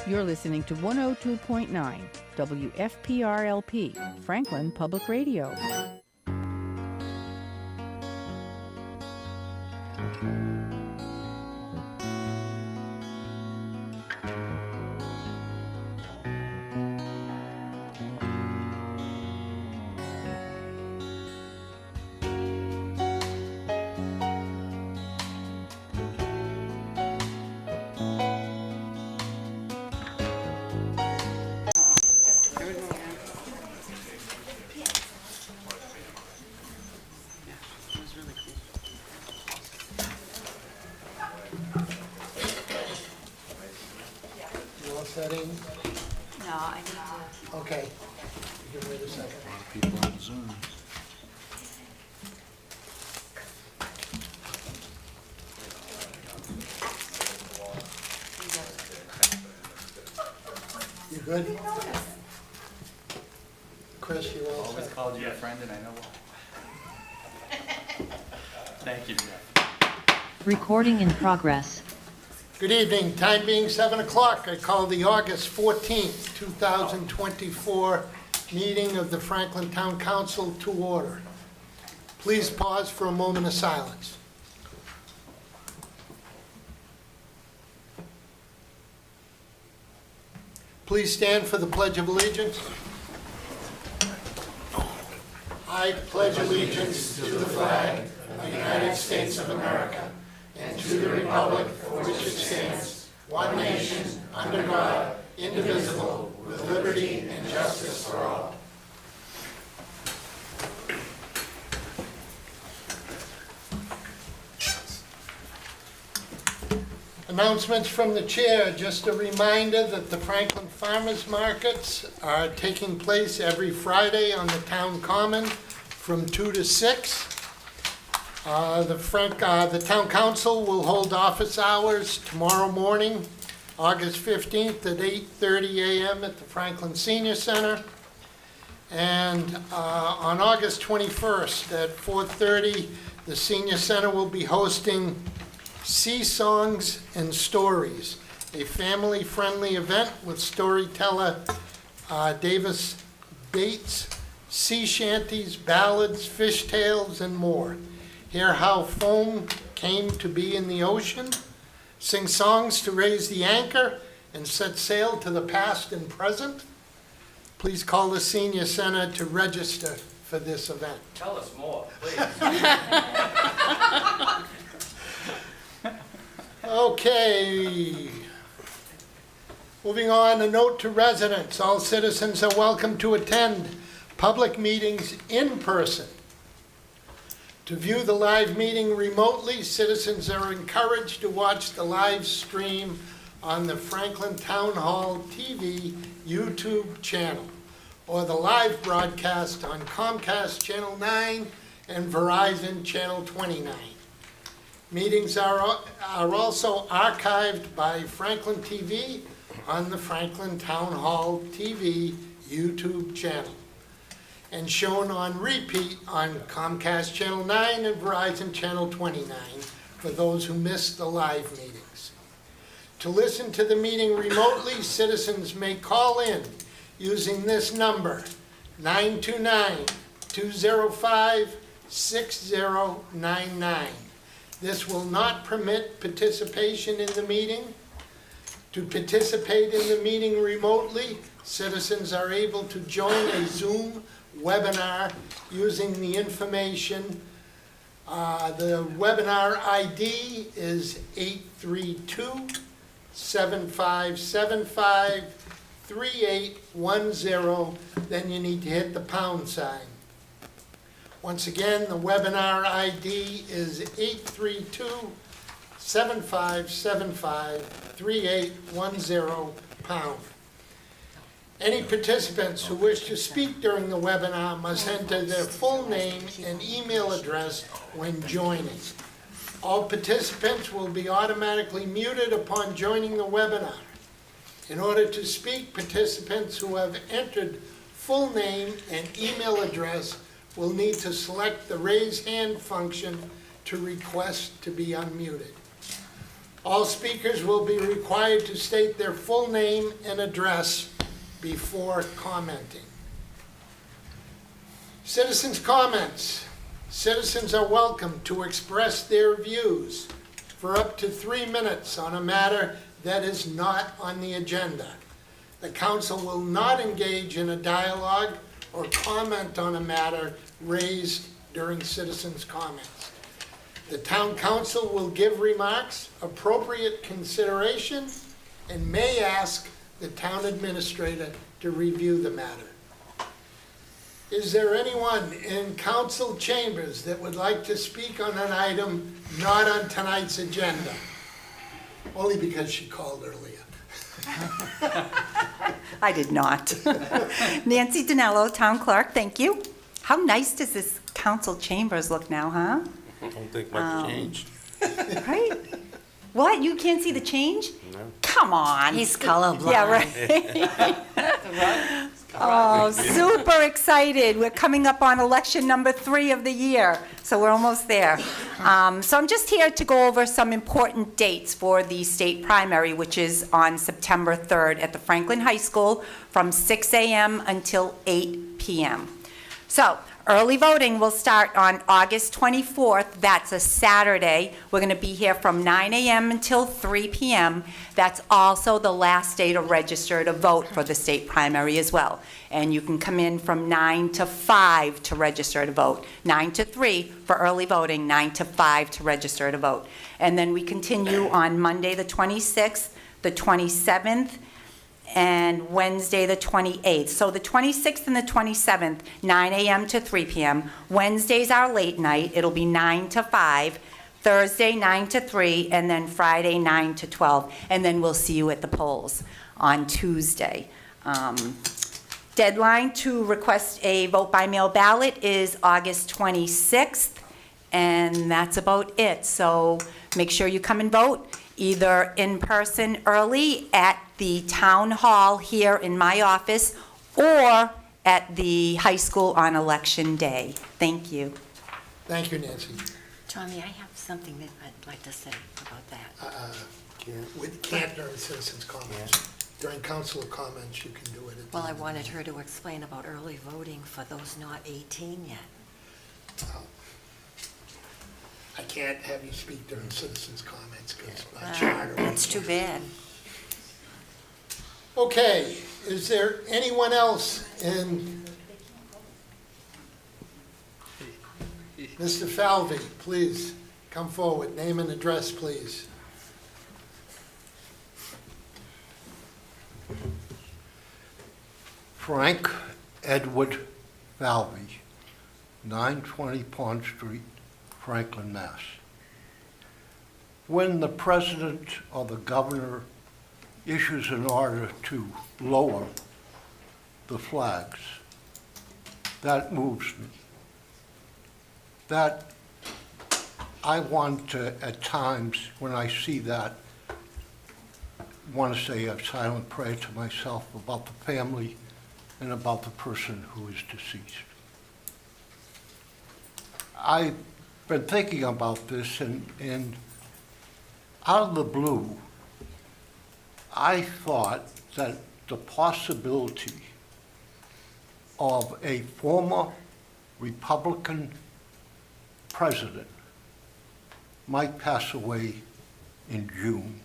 You're listening to 102.9 WFPRLP, Franklin Public Radio. Setting? No, I need to. Okay. You can wait a second. People on Zoom. You good? Chris, you all Always set? called you a friend, and I know why. Thank you, Jeff. Recording in progress. Good evening. Time being 7 o'clock, I call the August 14th, 2024 meeting of the Franklin Town Council to order. Please pause for a moment of silence. Please stand for the Pledge of Allegiance. I pledge allegiance to the flag of the United States of America and to the republic for which it stands, one nation, under God, indivisible, with liberty and justice for all. Announcements from the chair. Just a reminder that the Franklin Farmers Markets are taking place every Friday on the town common from 2 to 6. The town council will hold office hours tomorrow morning, August 15th at 8:30 a.m. at the Franklin Senior Center. And on August 21st at 4:30, the Senior Center will be hosting Sea Songs and Stories, a family-friendly event with storyteller Davis Bates, sea shanties, ballads, fish tales, and more. Hear how foam came to be in the ocean, sing songs to raise the anchor, and set sail to the past and present. Please call the Senior Center to register for this event. Tell us more, please. Okay. Moving on, a note to residents. All citizens are welcome to attend public meetings in person. To view the live meeting remotely, citizens are encouraged to watch the live stream on the Franklin Town Hall TV YouTube channel or the live broadcast on Comcast Channel 9 and Verizon Channel 29. Meetings are also archived by Franklin TV on the Franklin Town Hall TV YouTube channel and shown on repeat on Comcast Channel 9 and Verizon Channel 29 for those who missed the live meetings. To listen to the meeting remotely, citizens may call in using this number, 929-205-6099. This will not permit participation in the meeting. To participate in the meeting remotely, citizens are able to join a Zoom webinar using the information. The webinar ID is 832-7575-3810. Then you need to hit the pound sign. Once again, the webinar ID is 832-7575-3810 pound. Any participants who wish to speak during the webinar must enter their full name and email address when joining. All participants will be automatically muted upon joining the webinar. In order to speak, participants who have entered full name and email address will need to select the raise hand function to request to be unmuted. All speakers will be required to state their full name and address before commenting. Citizens' comments. Citizens are welcome to express their views for up to 3 minutes on a matter that is not on the agenda. The council will not engage in a dialogue or comment on a matter raised during citizens' comments. The town council will give remarks appropriate consideration and may ask the town administrator to review the matter. Is there anyone in council chambers that would like to speak on an item not on tonight's agenda? Only because she called earlier. I did not. Nancy Dinello, Town Clerk, thank you. How nice does this council chambers look now, huh? I don't think much changed. Right? What, you can't see the change? No. Come on. He's colorblind. Yeah, right. Oh, super excited. We're coming up on election number 3 of the year, so we're almost there. So I'm just here to go over some important dates for the state primary, which is on September 3rd at the Franklin High School from 6 a.m. until 8 p.m. So early voting will start on August 24th. That's a Saturday. We're going to be here from 9 a.m. until 3 p.m. That's also the last day to register to vote for the state primary as well. And you can come in from 9 to 5 to register to vote. 9 to 3 for early voting, 9 to 5 to register to vote. And then we continue on Monday the 26th, the 27th, and Wednesday the 28th. So the 26th and the 27th, 9 a.m. to 3 p.m. Wednesday's our late night. It'll be 9 to 5. Thursday, 9 to 3, and then Friday, 9 to 12. And then we'll see you at the polls on Tuesday. Deadline to request a vote-by-mail ballot is August 26th, and that's about it. So make sure you come and vote, either in person early at the town hall here in my office, or at the high school on election day. Thank you. Thank you, Nancy. Tommy, I have something that I'd like to say about that. We can't during citizens' comments. During council comments, you can do it. Well, I wanted her to explain about early voting for those not 18 yet. I can't have you speak during citizens' comments because my charter. That's too bad. Okay, is there anyone else in? Mr. Falvey, please come forward. Name and address, please. Frank Edward Falvey, 920 Pond Street, Franklin, Mass. When the president or the governor issues an order to lower the flags, that moves me. That I want to, at times, when I see that, want to say a silent prayer to myself about the family and about the person who is deceased. I've been thinking about this, and out of the blue, I thought that the possibility of a former Republican president might pass away in June.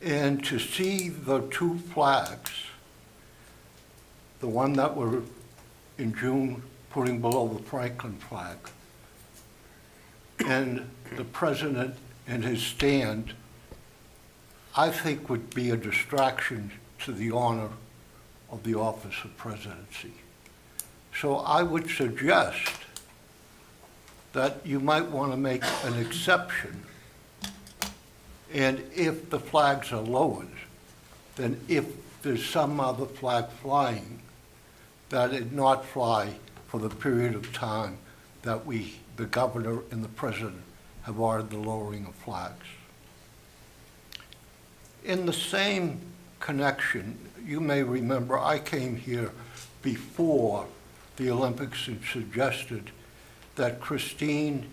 And to see the two flags, the one that were in June putting below the Franklin flag, and the president in his stand, I think would be a distraction to the honor of the office of presidency. So I would suggest that you might want to make an exception, and if the flags are lowered, then if there's some other flag flying, that it not fly for the period of time that the governor and the president have ordered the lowering of flags. In the same connection, you may remember I came here before the Olympics and suggested that Christine,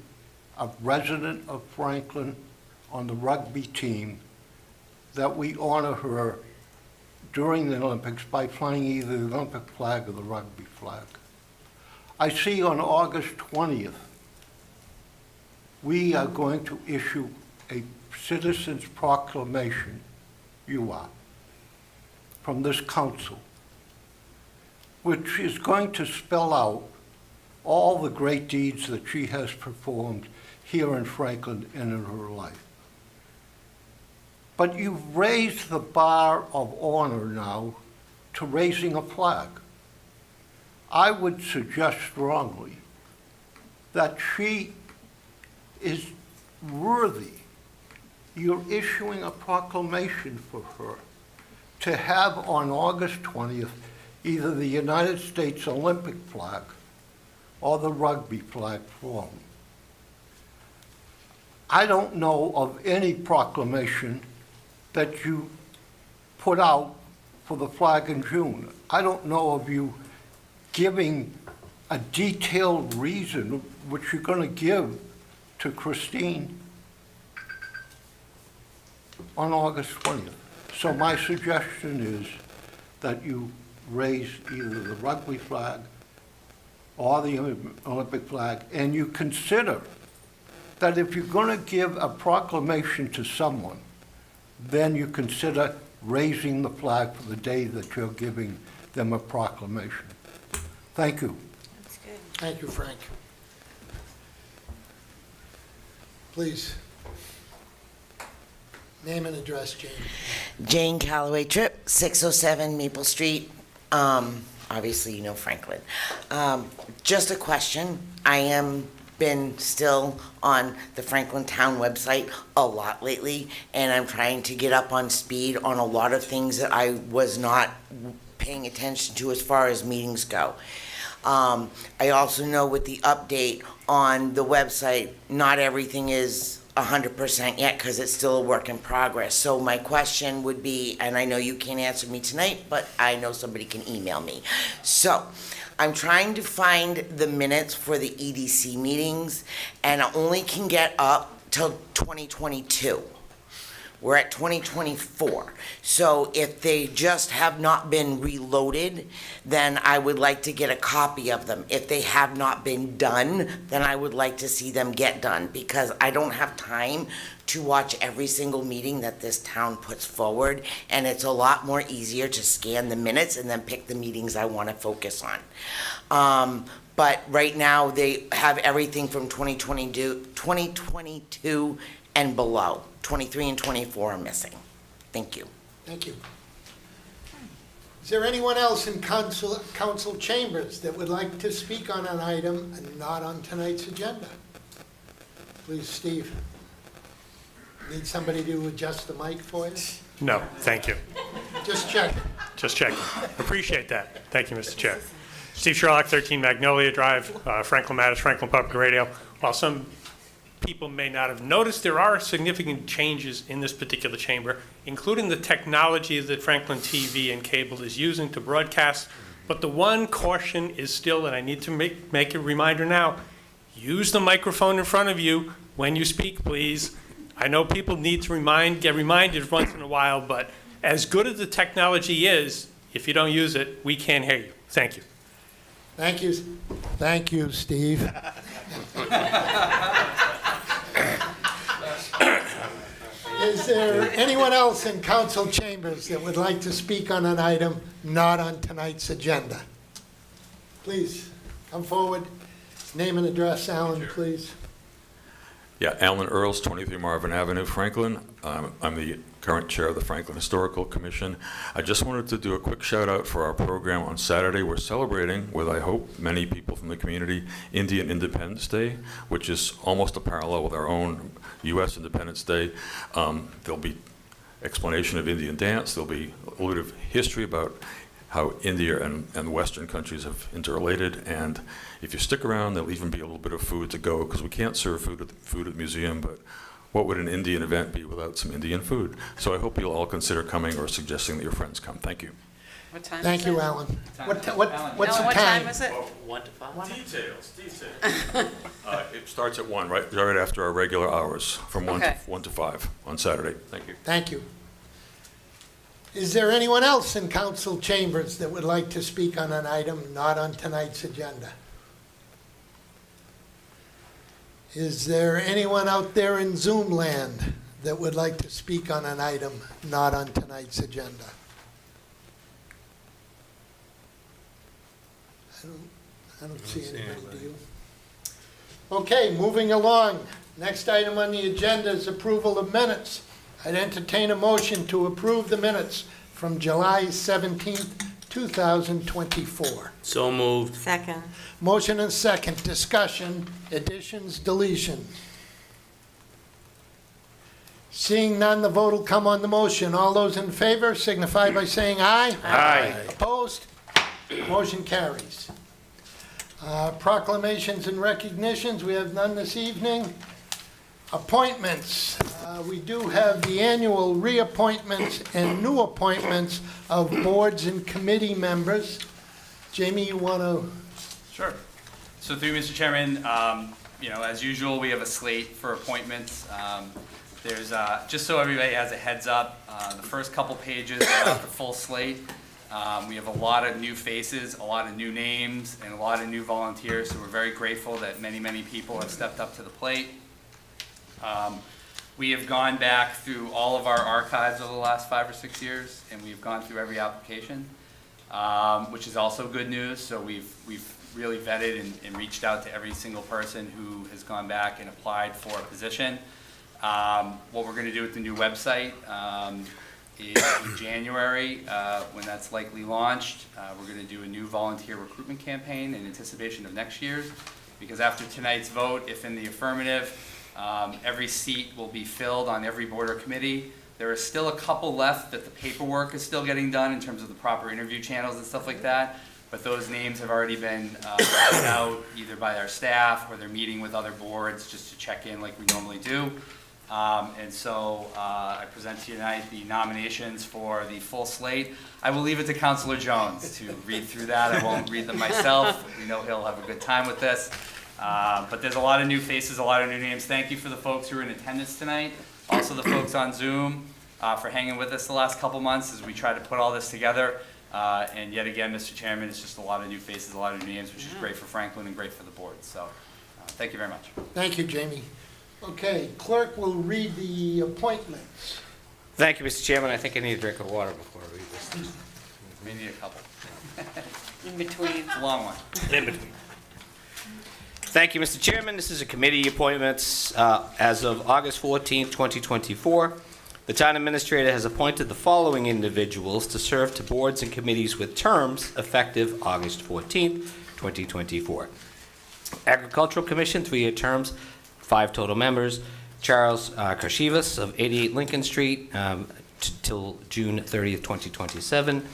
a resident of Franklin, on the rugby team, that we honor her during the Olympics by flying either the Olympic flag or the rugby flag. I see on August 20th, we are going to issue a citizen's proclamation, you are, from this council, which is going to spell out all the great deeds that she has performed here in Franklin and in her life. But you've raised the bar of honor now to raising a flag. I would suggest strongly that she is worthy. You're issuing a proclamation for her to have on August 20th either the United States Olympic flag or the rugby flag flown. I don't know of any proclamation that you put out for the flag in June. I don't know of you giving a detailed reason which you're going to give to Christine on August 20th. So my suggestion is that you raise either the rugby flag or the Olympic flag, and you consider that if you're going to give a proclamation to someone, then you consider raising the flag for the day that you're giving them a proclamation. Thank you. That's good. Thank you, Frank. Please. Name and address, Jane. Jane Calloway Tripp, 607 Maple Street. Obviously, you know Franklin. Just a question. I am been still on the Franklin Town website a lot lately, and I'm trying to get up on speed on a lot of things that I was not paying attention to as far as meetings go. I also know with the update on the website, not everything is 100% yet because it's still a work in progress. So my question would be, and I know you can't answer me tonight, but I know somebody can email me. So I'm trying to find the minutes for the EDC meetings, and I only can get up till 2022. We're at 2024. So if they just have not been reloaded, then I would like to get a copy of them. If they have not been done, then I would like to see them get done, because I don't have time to watch every single meeting that this town puts forward, and it's a lot more easier to scan the minutes and then pick the meetings I want to focus on. But right now, they have everything from 2022 and below. 23 and 24 are missing. Thank you. Thank you. Is there anyone else in council chambers that would like to speak on an item not on tonight's agenda? Please, Steve. Need somebody to adjust the mic for you? No, thank you. Just check. Just checking. Appreciate that. Thank you, Mr. Chair. Steve Sherlock, 13 Magnolia Drive, Franklin Matters, Franklin Public Radio. While some people may not have noticed, there are significant changes in this particular chamber, including the technology that Franklin TV and cable is using to broadcast. But the one caution is still, and I need to make a reminder now, use the microphone in front of you when you speak, please. I know people need to get reminded once in a while, but as good as the technology is, if you don't use it, we can't hear you. Thank you. Thank you. Thank you, Steve. Is there anyone else in council chambers that would like to speak on an item not on tonight's agenda? Please, come forward. Name and address, Alan, please. Yeah, Alan Earls, 23 Marvin Avenue, Franklin. I'm the current chair of the Franklin Historical Commission. I just wanted to do a quick shout out for our program on Saturday. We're celebrating with, I hope, many people from the community, Indian Independence Day, which is almost a parallel with our own U.S. Independence Day. There'll be explanation of Indian dance. There'll be a little bit of history about how India and Western countries have interrelated, and if you stick around, there'll even be a little bit of food to go, because we can't serve food at the museum, but what would an Indian event be without some Indian food? So I hope you'll all consider coming or suggesting that your friends come. Thank you. What time Thank is you, it? Alan. Time. What's Alan, the what time? time is it? Details. It starts at 1, right after our regular hours, from 1 Okay. to 5 on Saturday. Thank you. Thank you. Is there anyone else in council chambers that would like to speak on an item not on tonight's agenda? Is there anyone out there in Zoom land that would like to speak on an item not on tonight's agenda? I don't see anybody, do you? Okay, moving along. Next item on the agenda is approval of minutes. I'd entertain a motion to approve the minutes from July 17th, 2024. So moved. Second. Motion and second, discussion, additions, deletions. Seeing none, the vote will come on the motion. All those in favor signify by saying aye. Aye. Opposed? Motion carries. Proclamations and recognitions, we have none this evening. Appointments, we do have the annual reappointments and new appointments of boards and committee members. Jamie, you want to? Sure. So through you, Mr. Chairman, as usual, we have a slate for appointments. There's, just so everybody has a heads up, the first couple pages are the full slate. We have a lot of new faces, a lot of new names, and a lot of new volunteers, so we're very grateful that many, many people have stepped up to the plate. We have gone back through all of our archives over the last 5 or 6 years, and we've gone through every application, which is also good news. So we've really vetted and reached out to every single person who has gone back and applied for a position. What we're going to do with the new website is in January, when that's likely launched, we're going to do a new volunteer recruitment campaign in anticipation of next year's. Because after tonight's vote, if in the affirmative, every seat will be filled on every board or committee. There are still a couple left that the paperwork is still getting done in terms of the proper interview channels and stuff like that. But those names have already been put out either by our staff or they're meeting with other boards just to check in like we normally do. And so I present to you tonight the nominations for the full slate. I will leave it to Councilor Jones to read through that. I won't read them myself. We know he'll have a good time with this. But there's a lot of new faces, a lot of new names. Thank you for the folks who are in attendance tonight. Also the folks on Zoom for hanging with us the last couple months as we try to put all this together. And yet again, Mr. Chairman, it's just a lot of new faces, a lot of new names, which is great for Franklin and great for the board. So thank you very much. Thank you, Jamie. Okay, clerk will read the appointments. Thank you, Mr. Chairman. I think I need a drink of water before I read this. We need a couple. In between. It's a long one. In between. Thank you, Mr. Chairman. This is a committee appointments as of August 14th, 2024. The town administrator has appointed the following individuals to serve to boards and committees with terms effective August 14th, 2024. Agricultural Commission, 3-year terms, 5 total members. Charles Karshivas of 88 Lincoln Street till June 30th, 2027.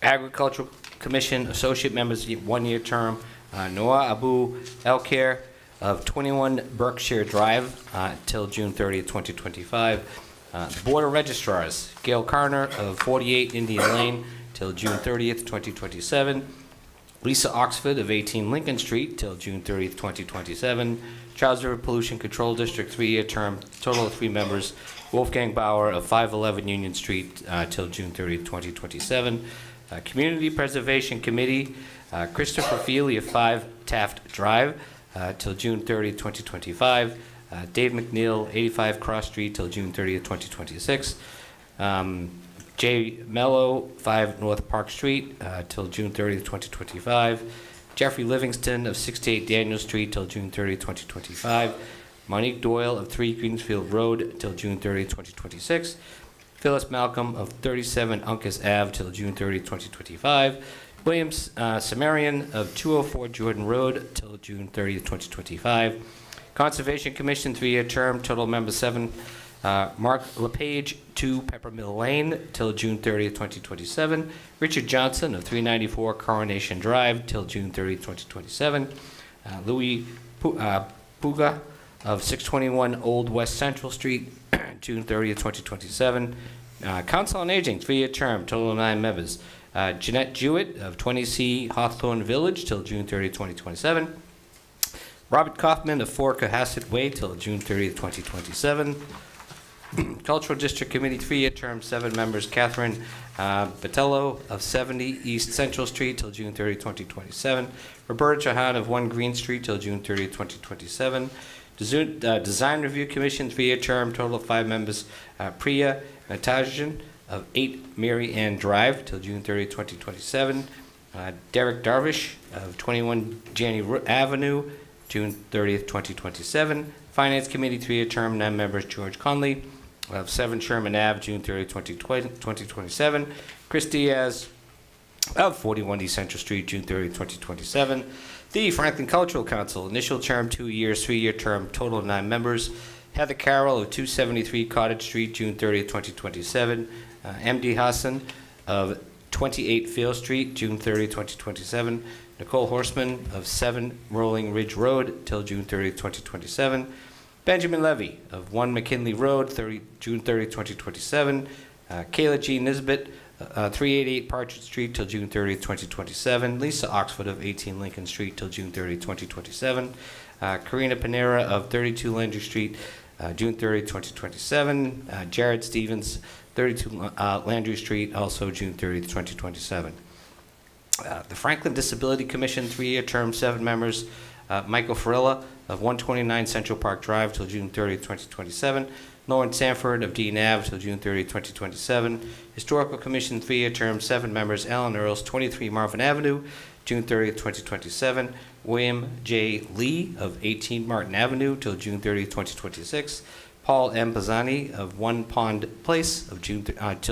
Agricultural Commission, associate members, 1-year term. Noah Abu Elker of 21 Berkshire Drive till June 30th, 2025. The Board of Registrars, Gail Carner of 48 Indian Lane till June 30th, 2027. Lisa Oxford of 18 Lincoln Street till June 30th, 2027. Charles River Pollution Control District, 3-year term, total of 3 members. Wolfgang Bauer of 511 Union Street till June 30th, 2027. Community Preservation Committee, Christopher Feely of 5 Taft Drive till June 30th, 2025. Dave McNeil, 85 Cross Street till June 30th, 2026. Jay Mello, 5 North Park Street till June 30th, 2025. Jeffrey Livingston of 68 Daniel Street till June 30th, 2025. Monique Doyle of 3 Greensfield Road till June 30th, 2026. Phyllis Malcolm of 37 Uncas Ave till June 30th, 2025. Williams Samarian of 204 Jordan Road till June 30th, 2025. Conservation Commission, 3-year term, total members 7. Mark LePage, 2 Peppermill Lane till June 30th, 2027. Richard Johnson of 394 Coronation Drive till June 30th, 2027. Louis Puga of 621 Old West Central Street, June 30th, 2027. Council on Aging, 3-year term, total of 9 members. Jeanette Jewett of 20C Hawthorne Village till June 30, 2027. Robert Kaufman of 4 Cohasset Way till June 30, 2027. Cultural District Committee, 3-year term, 7 members. Catherine Batello of 70 East Central Street till June 30, 2027. Roberta Chahan of 1 Green Street till June 30, 2027. Design Review Commission, 3-year term, total of 5 members. Priya Natajan of 8 Mary Ann Drive till June 30, 2027. Derek Darvish of 21 Janney Avenue, June 30th, 2027. Finance Committee, 3-year term, 9 members. George Conley of 7 Sherman Ave, June 30th, 2027. Chris Diaz of 41 East Central Street, June 30th, 2027. The Franklin Cultural Council, initial term 2 years, 3-year term, total of 9 members. Heather Carroll of 273 Cottage Street, June 30th, 2027. M.D. Hassan of 28 Field Street, June 30th, 2027. Nicole Horseman of 7 Rolling Ridge Road till June 30th, 2027. Benjamin Levy of 1 McKinley Road, June 30th, 2027. Kayla G. Nisbet, 388 Partridge Street till June 30th, 2027. Lisa Oxford of 18 Lincoln Street till June 30th, 2027. Karina Panera of 32 Landry Street, June 30th, 2027. Jared Stevens, 32 Landry Street, also June 30th, 2027. The Franklin Disability Commission, 3-year term, 7 members. Michael Farilla of 129 Central Park Drive till June 30th, 2027. Lauren Sanford of Dean Ave till June 30th, 2027. Historical Commission, 3-year term, 7 members. Alan Earls, 23 Marvin Avenue, June 30th, 2027. William J. Lee of 18 Martin Avenue till June 30th, 2026. Paul M. Pisani of 1 Pond Place of till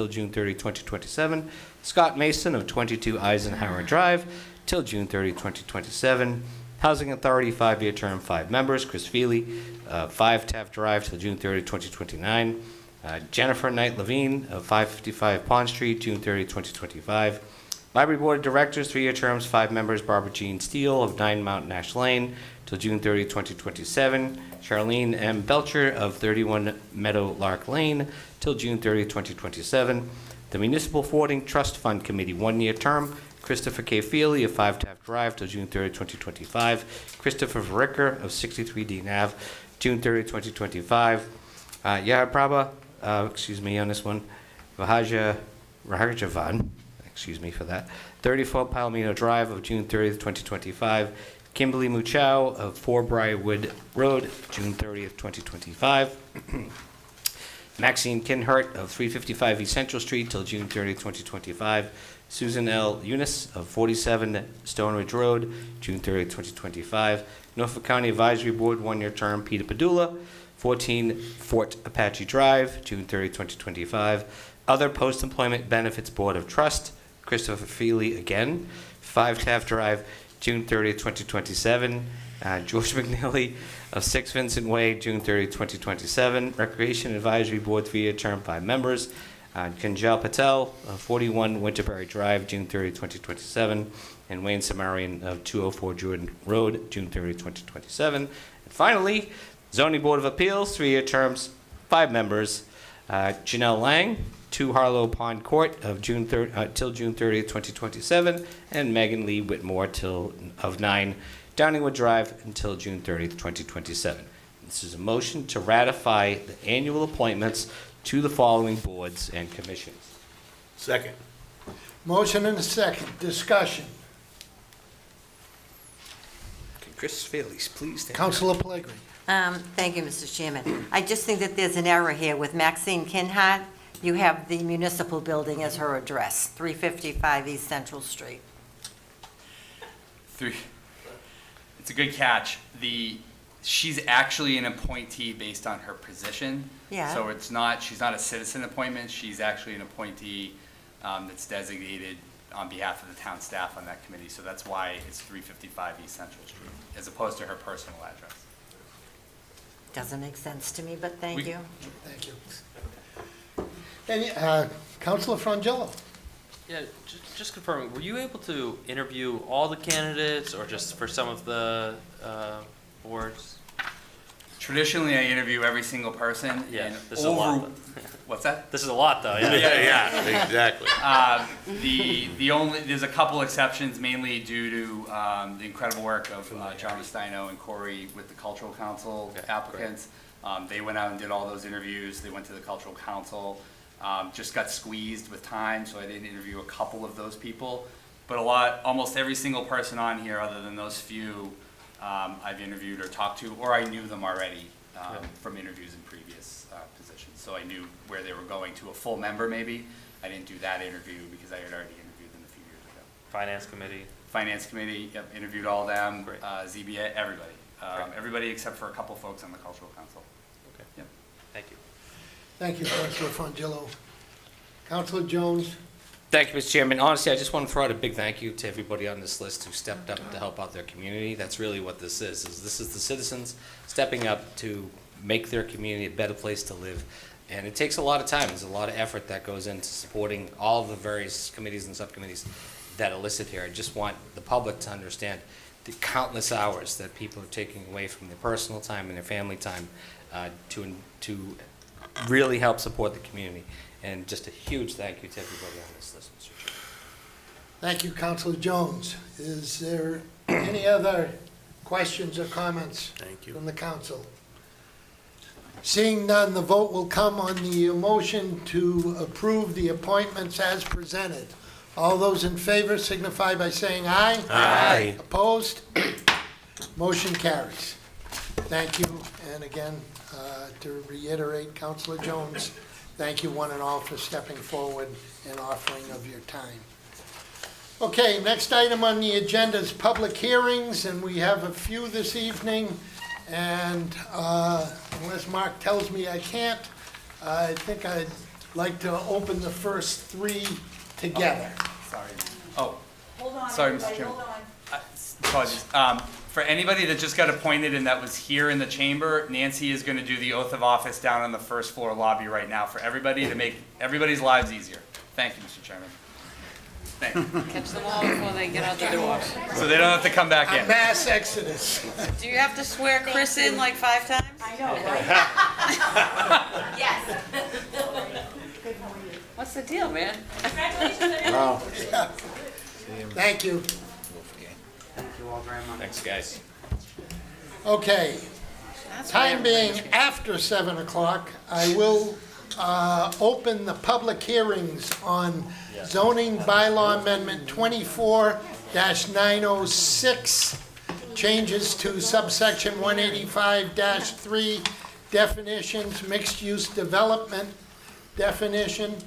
June 30th, 2027. Scott Mason of 22 Eisenhower Drive till June 30th, 2027. Housing Authority, 5-year term, 5 members. Chris Feely, 5 Taft Drive till June 30th, 2029. Jennifer Knight Levine of 555 Pond Street, June 30th, 2025. Library Board of Directors, 3-year terms, 5 members. Barbara Jean Steele of 9 Mountain Ash Lane till June 30th, 2027. Charlene M. Belcher of 31 Meadow Lark Lane till June 30th, 2027. The Municipal Forwarding Trust Fund Committee, 1-year term. Christopher K. Feely of 5 Taft Drive till June 30th, 2025. Christopher Verricker of 63 Dean Ave, June 30th, 2025. Yahya Prabha, on this one. Rahajavan, excuse me for that. 34 Palomino Drive of June 30th, 2025. Kimberly Muchow of 4 Briarwood Road, June 30th, 2025. Maxine Kinhart of 355 East Central Street till June 30th, 2025. Susan L. Eunice of 47 Stone Ridge Road, June 30th, 2025. Norfolk County Advisory Board, 1-year term, Peter Padula, 14 Fort Apache Drive, June 30th, 2025. Other Post-Employment Benefits Board of Trust, Christopher Feely again, 5 Taft Drive, June 30th, 2027. George McNeely of 6 Vincent Way, June 30th, 2027. Recreation Advisory Board, 3-year term, 5 members. Kanjal Patel of 41 Winterberry Drive, June 30th, 2027. And Wayne Samarian of 204 Jordan Road, June 30th, 2027. And finally, Zoning Board of Appeals, 3-year terms, 5 members. Janelle Lang, 2 Harlow Pond Court of till June 30th, 2027. And Megan Lee Whitmore of 9 Downingwood Drive until June 30th, 2027. This is a motion to ratify the annual appointments to the following boards and commissions. Second. Motion and a second. Discussion. Can Chris Feely please stand? Councilor Pellegrini. Thank you, Mr. Chairman. I just think that there's an error here with Maxine Kinhart. You have the municipal building as her address, 355 East Central Street. It's a good catch. She's actually an appointee based on her position. Yeah. So she's not a citizen appointment. She's actually an appointee that's designated on behalf of the town staff on that committee. So that's why it's 355 East Central Street, as opposed to her personal address. Doesn't make sense to me, but thank you. Thank you. And Councilor Frangillo. Yeah, just confirming, were you able to interview all the candidates or just for some of the boards? Traditionally, I interview every single person. Yeah, and there's a lot. What's that? This is a lot, though, yeah. Yeah, exactly. There's a couple exceptions, mainly due to the incredible work of John Restaino and Corey with the Cultural Council applicants. They went out and did all those interviews. They went to the Cultural Council. Just got squeezed with time, so I didn't interview a couple of those people. But almost every single person on here, other than those few, I've interviewed or talked to, or I knew them already from interviews in previous positions. So I knew where they were going to a full member, maybe. I didn't do that interview because I had already interviewed them a few years ago. Finance committee. Finance committee, yep, interviewed all of them. Great. ZBA, everybody. Great. Everybody except for a couple folks on the Cultural Council. Okay. Yep. Thank you. Thank you, Councilor Frangillo. Councilor Jones? Thank you, Mr. Chairman. Honestly, I just want to throw out a big thank you to everybody on this list who stepped up to help out their community. That's really what this is this is the citizens stepping up to make their community a better place to live. And it takes a lot of time. There's a lot of effort that goes into supporting all of the various committees and subcommittees that are listed here. I just want the public to understand the countless hours that people are taking away from their personal time and their family time to really help support the community. And just a huge thank you to everybody on this list, Mr. Chairman. Thank you, Councilor Jones. Is there any other questions or comments from the council? Seeing none, the vote will come on the motion to approve the appointments as presented. All those in favor signify by saying aye. Aye. Opposed? Motion carries. Thank you. And again, to reiterate, Councilor Jones, thank you one and all for stepping forward and offering of your time. Okay, next item on the agenda is public hearings, and we have a few this evening. And unless Mark tells me I can't, I think I'd like to open the first three together. Sorry. Oh. Hold on. Sorry, Mr. Chairman. Apologies. For anybody that just got appointed and that was here in the chamber, Nancy is going to do the oath of office down on the first floor lobby right now for everybody to make everybody's lives easier. Thank you, Mr. Chairman. Thank you. Catch them all before they get out the door. So they don't have to come back A in. mass exodus. Do you have to swear Chris in like 5 times? I know, right? Yes. What's the deal, man? Thank you. Thank you all very much. Thanks, guys. Okay, That's time what being everybody- after 7 o'clock, I will open the public hearings on zoning bylaw amendment 24-906, changes to subsection 185-3 definitions, mixed-use development definition,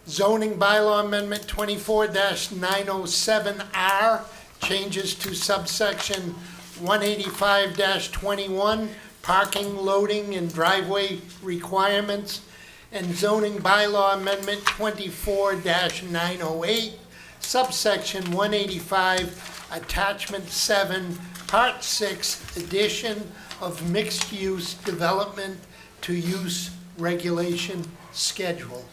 zoning bylaw amendment 24-907R, changes to subsection 185-21, parking, loading, and driveway requirements, and zoning bylaw amendment 24-908, subsection 185, attachment 7, part 6, addition of mixed-use development to use regulation schedule.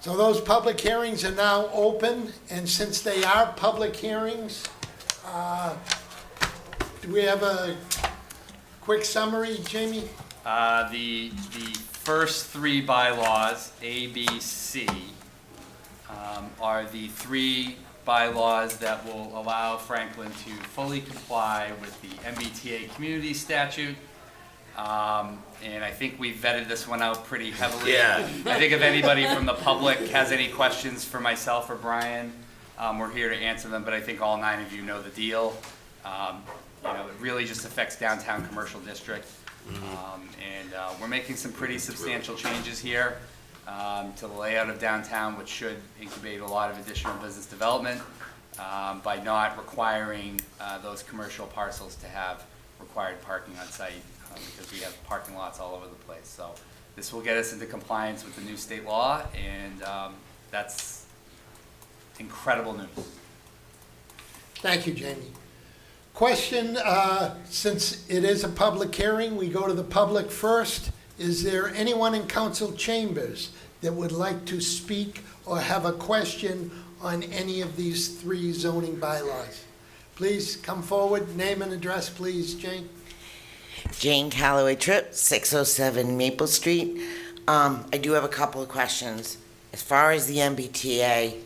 So those public hearings are now open, and since they are public hearings, do we have a quick summary, Jamie? The first 3 bylaws, A, B, C, are the 3 bylaws that will allow Franklin to fully comply with the MBTA community statute. And I think we vetted this one out pretty heavily. Yeah. I think if anybody from the public has any questions for myself or Brian, we're here to answer them, but I think all 9 of you know the deal. It really just affects downtown commercial district. And we're making some pretty substantial changes here to the layout of downtown, which should incubate a lot of additional business development by not requiring those commercial parcels to have required parking on site because we have parking lots all over the place. So this will get us into compliance with the new state law, and that's incredible news. Thank you, Jamie. Question, since it is a public hearing, we go to the public first. Is there anyone in council chambers that would like to speak or have a question on any of these 3 zoning bylaws? Please come forward, name and address, please, Jane. Jane Calloway Tripp, 607 Maple Street. I do have a couple of questions. As far as the MBTA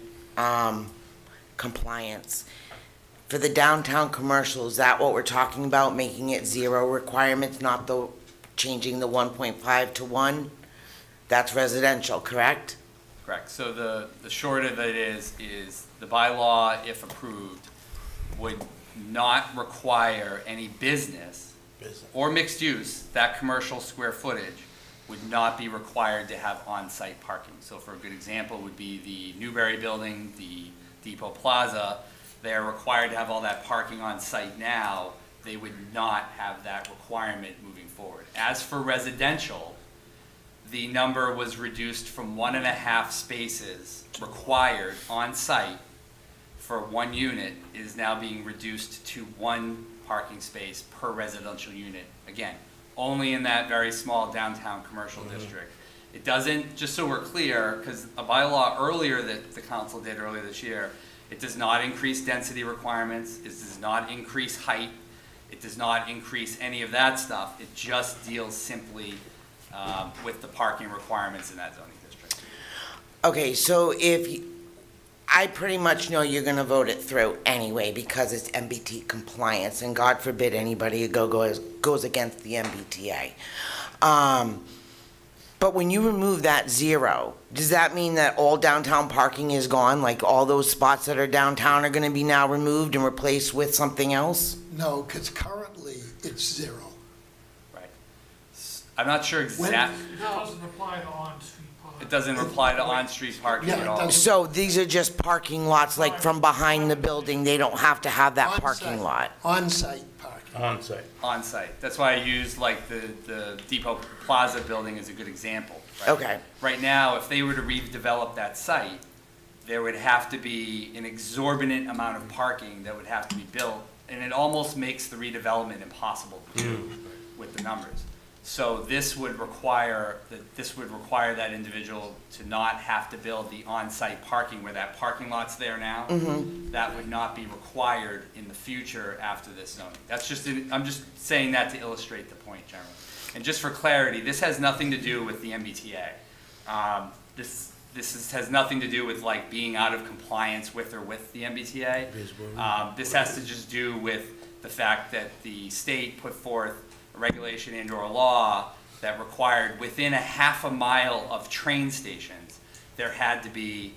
compliance, for the downtown commercial, is that what we're talking about, making it 0 requirements, not changing the 1.5 to 1? That's residential, correct? Correct. So the short of it is the bylaw, if approved, would not require any business or mixed use, that commercial square footage would not be required to have on-site parking. So for a good example would be the Newberry Building, the Depot Plaza. They are required to have all that parking on site now. They would not have that requirement moving forward. As for residential, the number was reduced from 1.5 spaces required on site for 1 unit is now being reduced to 1 parking space per residential unit. Again, only in that very small downtown commercial district. It doesn't, just so we're clear, because a bylaw earlier that the council did earlier this year, it does not increase density requirements, it does not increase height, it does not increase any of that stuff. It just deals simply with the parking requirements in that zoning district. Okay, so I pretty much know you're gonna vote it through anyway because it's MBT compliance, and God forbid anybody goes against the MBTA. But when you remove that 0, does that mean that all downtown parking is gone? Like all those spots that are downtown are gonna be now removed and replaced with something else? No, because currently it's 0. Right. I'm not sure exactly. It doesn't apply to on-street parking. It doesn't apply to on-street parking Yeah, at it all. doesn't. So these are just parking lots, like from behind the building, they don't have to have that parking lot? On-site parking. On-site. On-site. That's why I used like the Depot Plaza building as a good example. Right? Okay. Right now, if they were to redevelop that site, there would have to be an exorbitant amount of parking that would have to be built, and it almost makes the redevelopment impossible to do with the numbers. So this would require that individual to not have to build the on-site parking where that parking lot's there now. That would not be required in the future after this zoning. I'm just saying that to illustrate the point, General. And just for clarity, this has nothing to do with the MBTA. This has nothing to do with like being out of compliance with the MBTA. This has to just do with the fact that the state put forth a regulation and/or a law that required within a half a mile of train stations, there had to be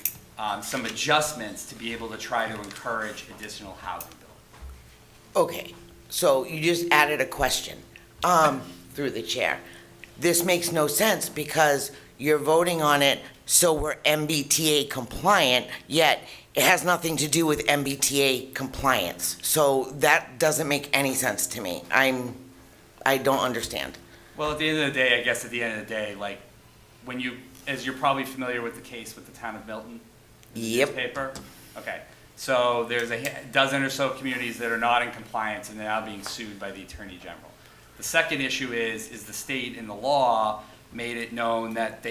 some adjustments to be able to try to encourage additional housing building. Okay, so you just added a question through the chair. This makes no sense because you're voting on it so we're MBTA compliant, yet it has nothing to do with MBTA compliance. So that doesn't make any sense to me. I don't understand. Well, at the end of the day, I guess at the end of the day, like as you're probably familiar with the case with the town of Milton. Yep. Newspaper? Okay. So there's a dozen or so communities that are not in compliance and they're now being sued by the Attorney General. The second issue is the state in the law made it known that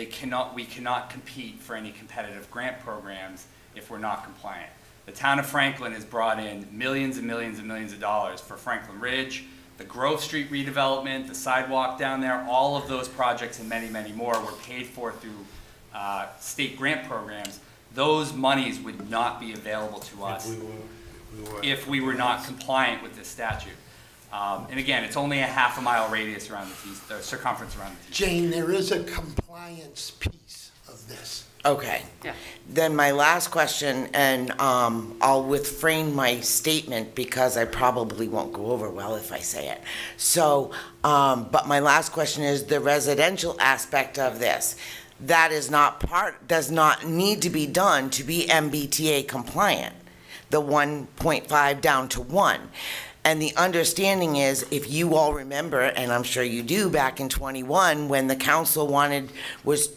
we cannot compete for any competitive grant programs if we're not compliant. The town of Franklin has brought in millions and millions and millions of dollars for Franklin Ridge, the Grove Street redevelopment, the sidewalk down there, all of those projects and many, many more were paid for through state grant programs. Those monies would not be available to us if we were not compliant with this statute. And again, it's only a half a mile radius around the circumference around the T. Jane, there is a compliance piece of this. Okay. Yeah. Then my last question, and I'll refrain my statement because I probably won't go over well if I say it. So, but my last question is the residential aspect of this. That is does not need to be done to be MBTA compliant, the 1.5 down to 1. And the understanding is, if you all remember, and I'm sure you do, back in 21, when the council was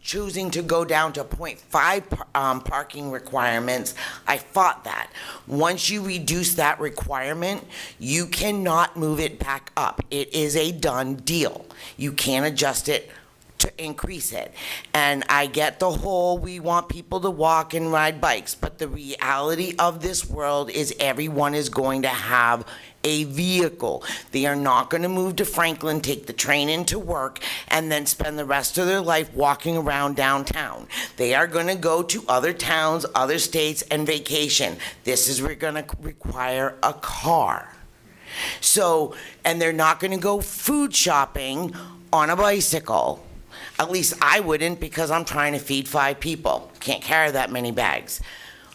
choosing to go down to 0.5 parking requirements, I fought that. Once you reduce that requirement, you cannot move it back up. It is a done deal. You can't adjust it to increase it. And I get the whole, we want people to walk and ride bikes, but the reality of this world is everyone is going to have a vehicle. They are not going to move to Franklin, take the train into work, and then spend the rest of their life walking around downtown. They are going to go to other towns, other states, and vacation. This is going to require a car. So, and they're not going to go food shopping on a bicycle. At least I wouldn't, because I'm trying to feed 5 people. Can't carry that many bags.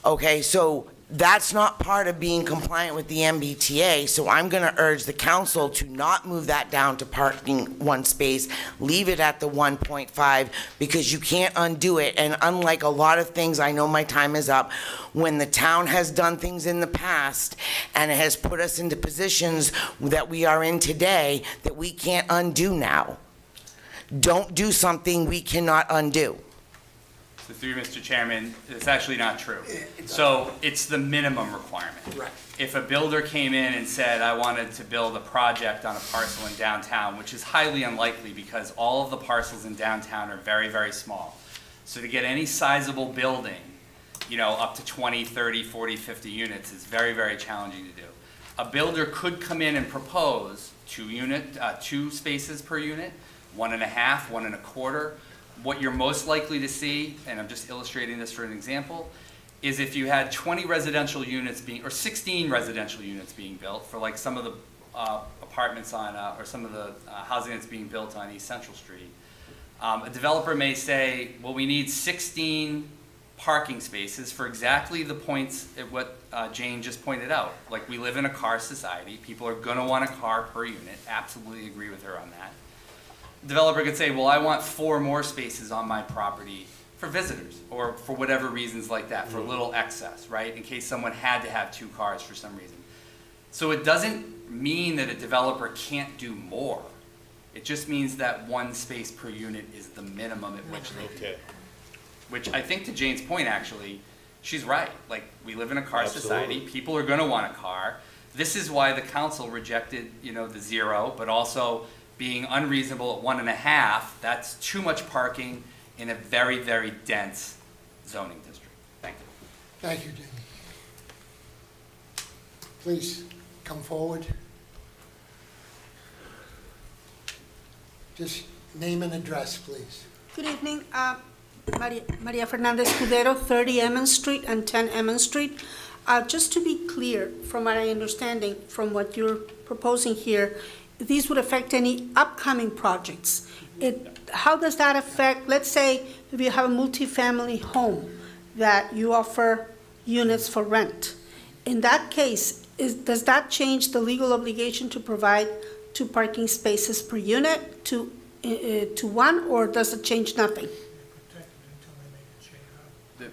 Okay, so that's not part of being compliant with the MBTA, so I'm going to urge the council to not move that down to parking 1 space, leave it at the 1.5, because you can't undo it. And unlike a lot of things, I know my time is up, when the town has done things in the past and it has put us into positions that we are in today that we can't undo now. Don't do something we cannot undo. So through Mr. Chairman, it's actually not true. So it's the minimum requirement. Right. If a builder came in and said, I wanted to build a project on a parcel in downtown, which is highly unlikely because all of the parcels in downtown are very, very small. So to get any sizable building, you know, up to 20, 30, 40, 50 units is very, very challenging to do. A builder could come in and propose 2 spaces per unit, 1.5, 1.25. What you're most likely to see, and I'm just illustrating this for an example, is if you had 20 residential units being, or 16 residential units being built for like some of the apartments on, or some of the housing that's being built on East Central Street, a developer may say, well, we need 16 parking spaces for exactly the points at what Jane just pointed out. Like, we live in a car society. People are going to want a car per unit. Absolutely agree with her on that. Developer could say, well, I want 4 more spaces on my property for visitors, or for whatever reasons like that, for a little excess, right? In case someone had to have 2 cars for some reason. So it doesn't mean that a developer can't do more. It just means that 1 space per unit is the minimum at which they can. Which I think, to Jane's point, actually, she's right. Like, we live in a car society. People are gonna want a car. This is why the council rejected, you know, the 0, but also being unreasonable at 1.5, that's too much parking in a very, very dense zoning district. Thank you. Thank you, Jamie. Please come forward. Just name and address, please. Good evening. Maria Fernandez Cudero, 30 Emmons Street and 10 Emmons Street. Just to be clear, from my understanding, from what you're proposing here, these would affect any upcoming projects. How does that affect, let's say, if you have a multifamily home that you offer units for rent. In that case, does that change the legal obligation to provide 2 parking spaces per unit to 1, or does it change nothing? Do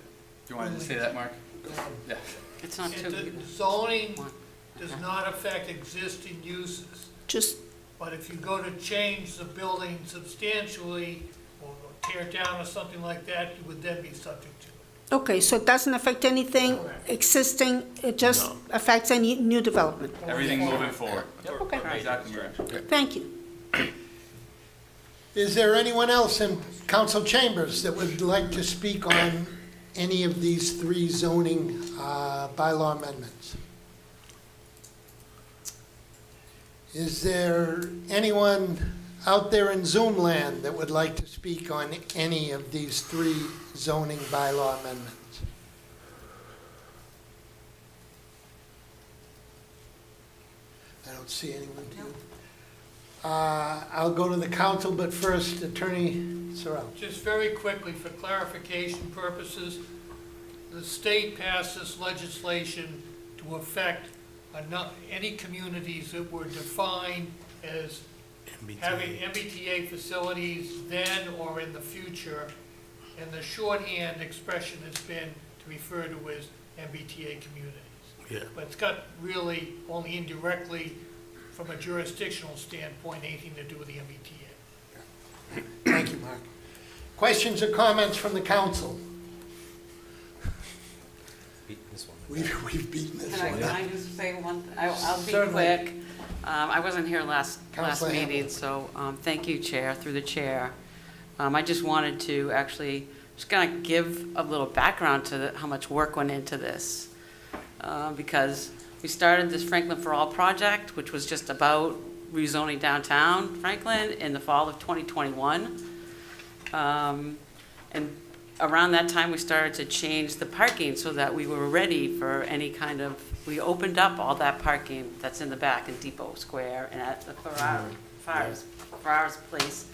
you want to say that, Mark? Yeah. It's not too. The zoning does not affect existing uses. But if you go to change the building substantially, or tear down or something like that, you would then be subject to it. Okay, so it doesn't affect anything existing, it just affects any new development? Everything moving forward. Okay. Exactly, Maria. Thank you. Is there anyone else in council chambers that would like to speak on any of these 3 zoning bylaw amendments? Is there anyone out there in Zoom land that would like to speak on any of these 3 zoning bylaw amendments? I don't see anyone. I'll go to the council, but first, Attorney Sorrell. Just very quickly, for clarification purposes, the state passed this legislation to affect any communities that were defined as having MBTA facilities then or in the future, and the shorthand expression has been to refer to as MBTA communities. Yeah. But it's got really only indirectly, from a jurisdictional standpoint, anything to do with the MBTA. Thank you, Mark. Questions or comments from the council? We've beaten this Can one. I just say one, I'll be Certainly. quick. I wasn't here last Councilor meeting, Hamlin. so thank you, Chair, through the chair. I just wanted to actually just kind of give a little background to how much work went into this. Because we started this Franklin for All project, which was just about rezoning downtown Franklin in the fall of 2021. And around that time, we started to change the parking so that we were ready for any kind of, we opened up all that parking that's in the back in Depot Square and at the Ferraris place,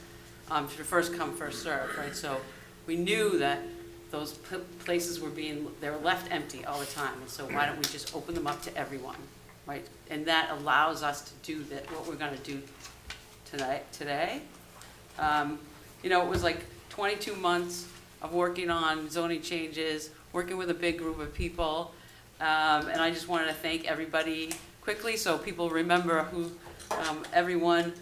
for first come, first serve, right? So we knew that those places were they were left empty all the time, and so why don't we just open them up to everyone, right? And that allows us to do what we're gonna do today. You know, it was like 22 months of working on zoning changes, working with a big group of people, and I just wanted to thank everybody quickly so people remember who, everyone.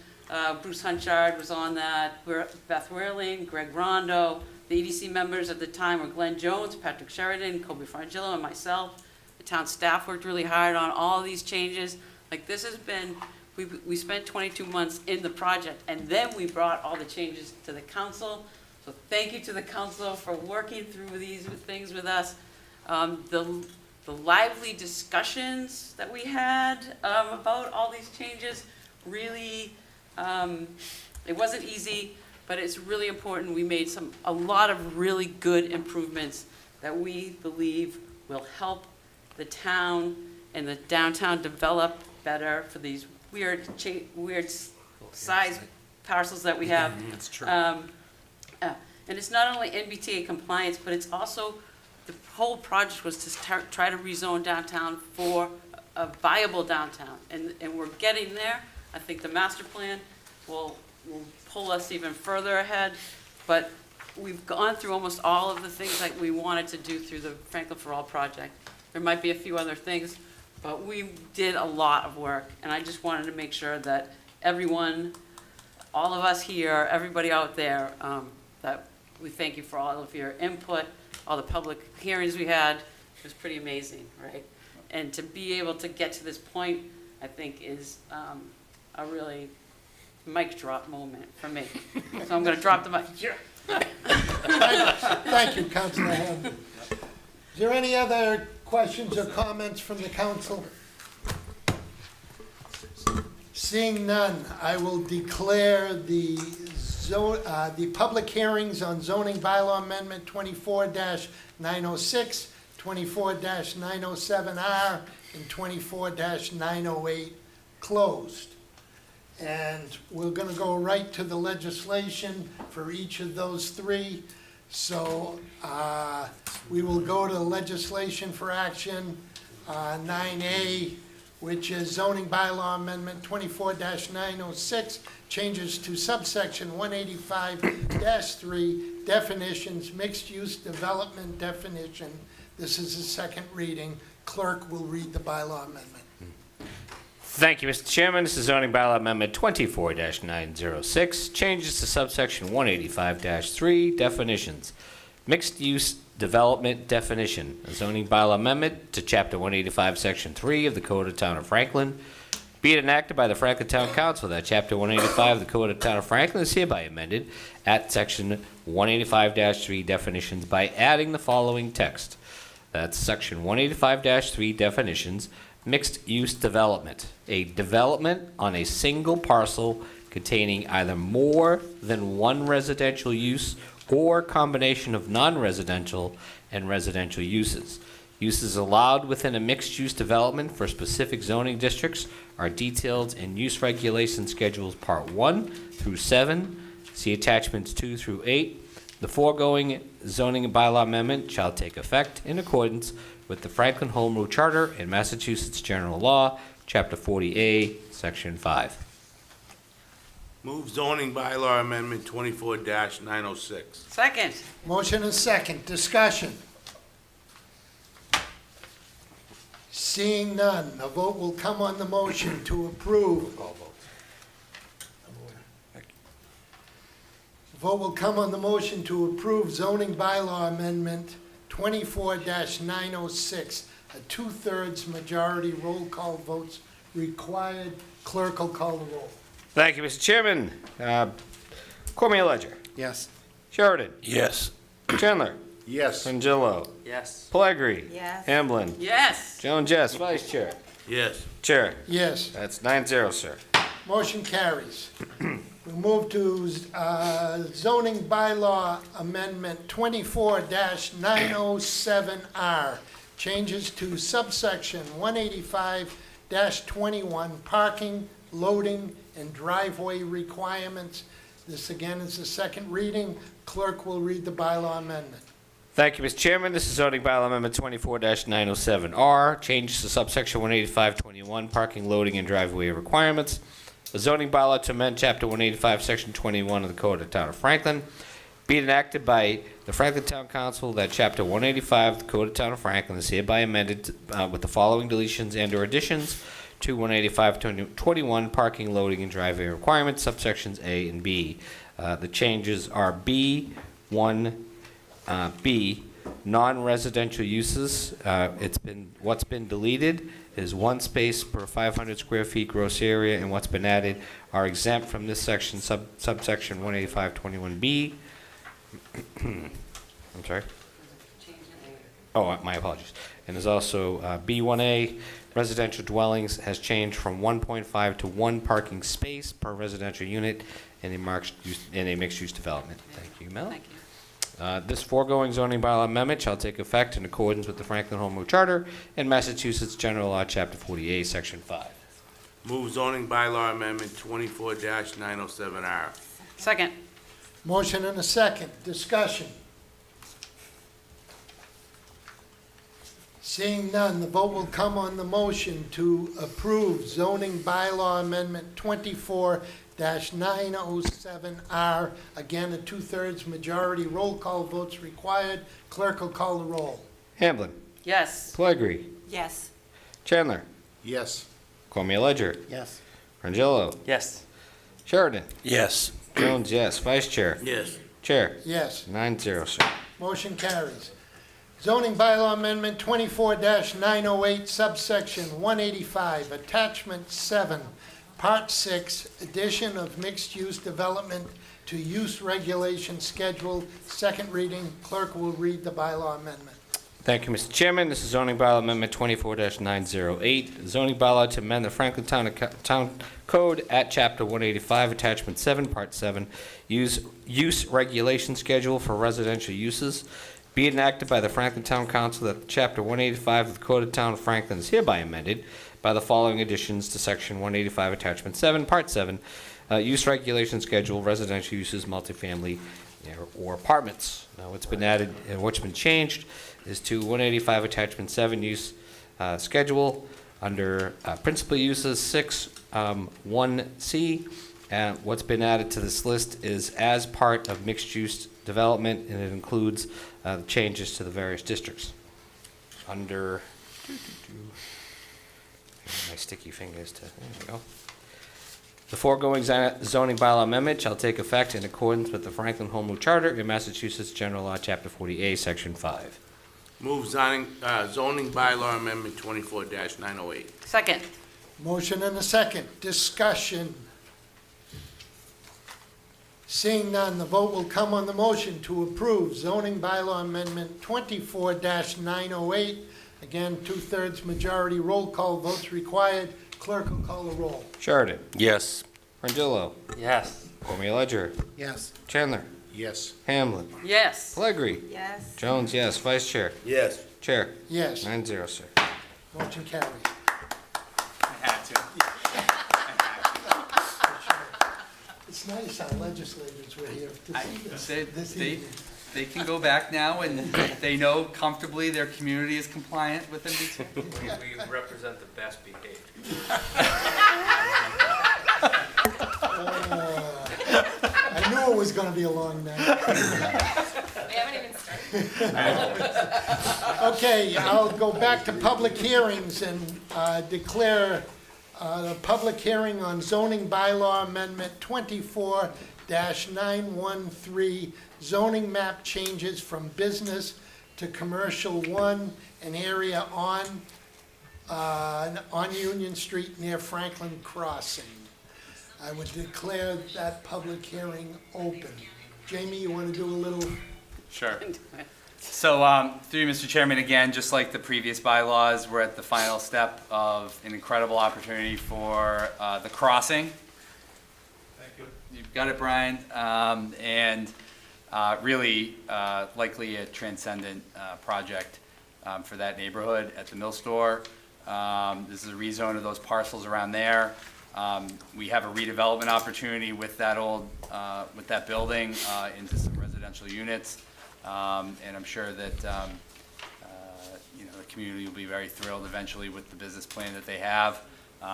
Bruce Hunchard was on that, Beth Whirling, Greg Rondo. The EDC members at the time were Glenn Jones, Patrick Sheridan, Kobe Frangillo, and myself. The town staff worked really hard on all these changes. Like, this has been, we spent 22 months in the project, and then we brought all the changes to the council. So thank you to the council for working through these things with us. The lively discussions that we had about all these changes really, it wasn't easy, but it's really important. We made a lot of really good improvements that we believe will help the town and the downtown develop better for these weird size parcels that we have. That's true. And it's not only NBTA compliance, but it's also, the whole project was to try to rezone downtown for a viable downtown. And we're getting there. I think the master plan will pull us even further ahead, but we've gone through almost all of the things like we wanted to do through the Franklin for All project. There might be a few other things, but we did a lot of work, and I just wanted to make sure that everyone, all of us here, everybody out there, that we thank you for all of your input, all the public hearings we had. It was pretty amazing, right? And to be able to get to this point, I think is a really mic drop moment for me. So I'm going to drop the mic. Here. Thank you, Councilor Hamden. Is there any other questions or comments from the council? Seeing none, I will declare the public hearings on zoning bylaw amendment 24-906, 24-907R, and 24-908 closed. And we're going to go right to the legislation for each of those three. So we will go to legislation for action 9A, which is zoning bylaw amendment 24-906, changes to subsection 185-3, definitions, mixed-use development definition. This is the second reading. Clerk will read the bylaw amendment. Thank you, Mr. Chairman. This is zoning bylaw amendment 24-906, changes to subsection 185-3, definitions, mixed-use development definition, a zoning bylaw amendment to chapter 185, section 3 of the Code of Town of Franklin. Be it enacted by the Franklin Town Council that chapter 185 of the Code of Town of Franklin is hereby amended at section 185-3 definitions by adding the following text. That's section 185-3 definitions, mixed-use development, a development on a single parcel containing either more than one residential use or combination of non-residential and residential uses. Uses allowed within a mixed-use development for specific zoning districts are detailed in Use Regulation Schedules Part 1 through 7. See attachments 2 through 8. The foregoing zoning bylaw amendment shall take effect in accordance with the Franklin Home Rule Charter and Massachusetts General Law, Chapter 40A, Section 5. Move zoning bylaw amendment 24-906. Second. Motion and second. Discussion. Seeing none, a vote will come on the motion to approve. A vote will come on the motion to approve zoning bylaw amendment 24-906. A 2/3 majority. Roll call votes required. Clerk will call the roll. Thank you, Mr. Chairman. Cormier Ledger. Yes. Sheridan. Yes. Chandler. Yes. Frangillo. Yes. Pellegri. Yes. Hamblin. Yes. Jones, yes. Vice Chair. Yes. Chair. Yes. That's 9-0, sir. Motion carries. We move to zoning bylaw amendment 24-907R. Changes to subsection 185-21, parking, loading, and driveway requirements. This again is the second reading. Clerk will read the bylaw amendment. Thank you, Mr. Chairman. This is zoning bylaw amendment 24-907R, changes to subsection 185-21, parking, loading, and driveway requirements. A zoning bylaw to amend Chapter 185, Section 21 of the Code of the Town of Franklin. Be it enacted by the Franklin Town Council that Chapter 185 of the Code of the Town of Franklin is hereby amended with the following deletions and/or additions to 185-21, parking, loading, and driveway requirements, subsections A and B. The changes are B, 1B, non-residential uses. What's been deleted is one space per 500 square feet gross area, and what's been added are exempt from this section, subsection 185-21B. I'm sorry? Oh, my apologies. And there's also B1A, residential dwellings has changed from 1.5 to 1 parking space per residential unit in a mixed-use development. Thank you, Mel. Thank you. This foregoing zoning bylaw amendment shall take effect in accordance with the Franklin Home Rule Charter and Massachusetts General Law, Chapter 48, Section 5. Move zoning bylaw amendment 24-907R. Second. Motion and a second. Discussion. Seeing none, the vote will come on the motion to approve zoning bylaw amendment 24-907R. Again, a two-thirds majority. Roll call votes required. Clerk will call the roll. Hamblin. Yes. Pellegri. Yes. Chandler. Yes. Cormier Ledger. Yes. Frangillo. Yes. Sheridan. Yes. Jones, yes. Vice Chair. Yes. Chair. Yes. 9-0, sir. Motion carries. Zoning bylaw amendment 24-908, subsection 185, attachment 7, part 6, addition of mixed-use development to use regulation schedule, second reading. Clerk will read the bylaw amendment. Thank you, Mr. Chairman. This is zoning bylaw amendment 24-908, zoning bylaw to amend the Franklin Town Code at Chapter 185, Attachment 7, Part 7, use regulation schedule for residential uses. Be it enacted by the Franklin Town Council that Chapter 185 of the Code of the Town of Franklin is hereby amended by the following additions to Section 185, Attachment 7, Part 7, use regulation schedule, residential uses, multifamily, or apartments. Now, what's been added and what's been changed is to 185 Attachment 7 use schedule under principal uses 6(1)(c). What's been added to this list is as part of mixed-use development, and it includes the changes to the various districts. Under my sticky fingers to, there we go. The foregoing zoning bylaw amendment shall take effect in accordance with the Franklin Home Rule Charter and Massachusetts General Law, Chapter 48, Section 5. Move zoning bylaw amendment 24-908. Second. Motion and a second. Discussion. Seeing none, the vote will come on the motion to approve zoning bylaw amendment 24-908. Again, two-thirds majority. Roll call votes required. Clerk will call the roll. Sheridan. Yes. Frangillo. Yes. Cormier Ledger. Yes. Chandler. Yes. Hamlin. Yes. Pellegri. Yes. Jones, yes. Vice Chair. Yes. Chair. Yes. 9-0, sir. Motion carries. I had to. It's nice our legislators were here to see this. this evening. They can go back now and they know comfortably their community is compliant with MB2. We represent the best behaved. I knew it was going to be a long night. We haven't even started. Okay, I'll go back to public hearings and declare the public hearing on zoning bylaw amendment 24-913, zoning map changes from business to commercial 1, an area on Union Street near Franklin Crossing. I would declare that public hearing open. Jamie, you want to do a little? Sure. So, through you, Mr. Chairman, again, just like the previous bylaws, we're at the final step of an incredible opportunity for the crossing. Thank you. You've got it, Brian. And really likely a transcendent project for that neighborhood at the Mill Store. This is a rezone of those parcels around there. We have a redevelopment opportunity with that with that building into some residential units. And I'm sure that, the community will be very thrilled eventually with the business plan that they have,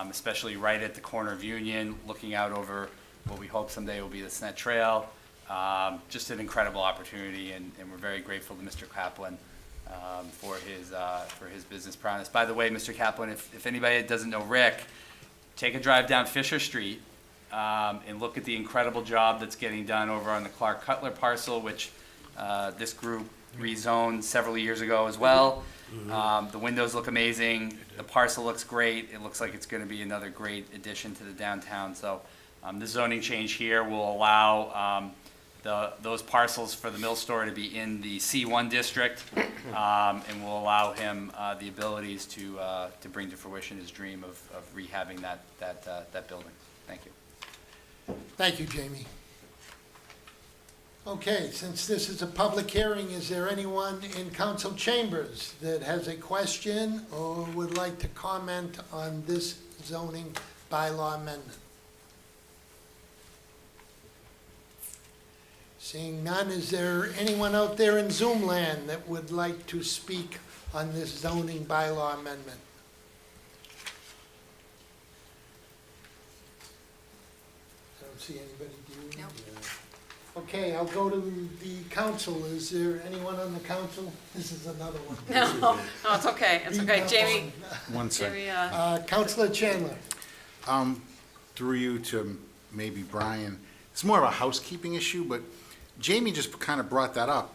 especially right at the corner of Union, looking out over what we hope someday will be the Snet Trail. Just an incredible opportunity, and we're very grateful to Mr. Kaplan for his business prowess. By the way, Mr. Kaplan, if anybody doesn't know Rick, take a drive down Fisher Street and look at the incredible job that's getting done over on the Clark Cutler parcel, which this group rezoned several years ago as well. The windows look amazing. The parcel looks great. It looks like it's going to be another great addition to the downtown. So the zoning change here will allow those parcels for the Mill Store to be in the C1 district, and will allow him the abilities to bring to fruition his dream of rehabbing that building. Thank you. Thank you, Jamie. Okay, since this is a public hearing, is there anyone in council chambers that has a question or would like to comment on this zoning bylaw amendment? Seeing none, is there anyone out there in Zoom land that would like to speak on this zoning bylaw amendment? I don't see anybody, do you? No. Okay, I'll go to the council. Is there anyone on the council? This is another one. No, it's okay, it's okay. Jamie, One second. Jamie, Councilor Chandler. Through you to maybe Brian, it's more of a housekeeping issue, but Jamie just kind of brought that up.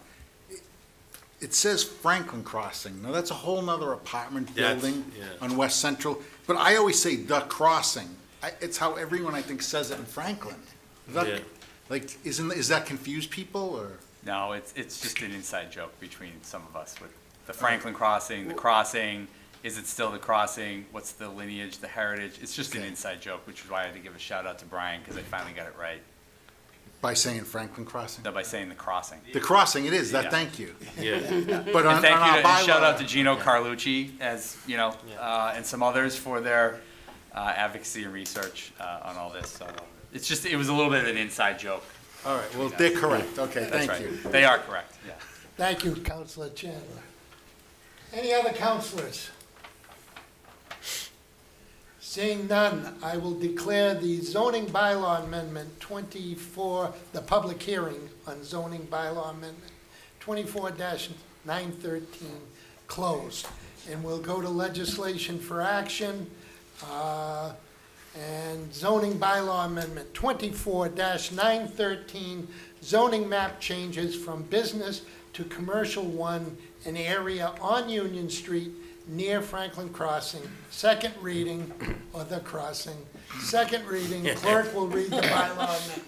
It says Franklin Crossing. Now, that's a whole nother apartment building on West Central, but I always say the crossing. It's how everyone, I think, says it in Franklin. Is that, like, is that confuse people, or? No, it's just an inside joke between some of us with the Franklin Crossing, the crossing. Is it still the crossing? What's the lineage, the heritage? It's just an inside joke, which is why I had to give a shout out to Brian, because I finally got it right. By saying Franklin Crossing? No, by saying the crossing. The crossing, it is, that, Yeah. thank you. Yeah. But And on thank our you to, and shout bylaw- out to Gino Carlucci, as, and some others for their advocacy and research on all this. So it was a little bit of an inside joke. All right, well, they're correct. Okay, That's thank right. you. They are correct, yeah. Thank you, Councilor Chandler. Any other councilors? Seeing none, I will declare the zoning bylaw amendment 24, the public hearing on zoning bylaw amendment 24-913 closed. And we'll go to legislation for action. And zoning bylaw amendment 24-913, zoning map changes from business to commercial 1, an area on Union Street near Franklin Crossing. Second reading, or the crossing. Second reading, clerk will read the bylaw amendment.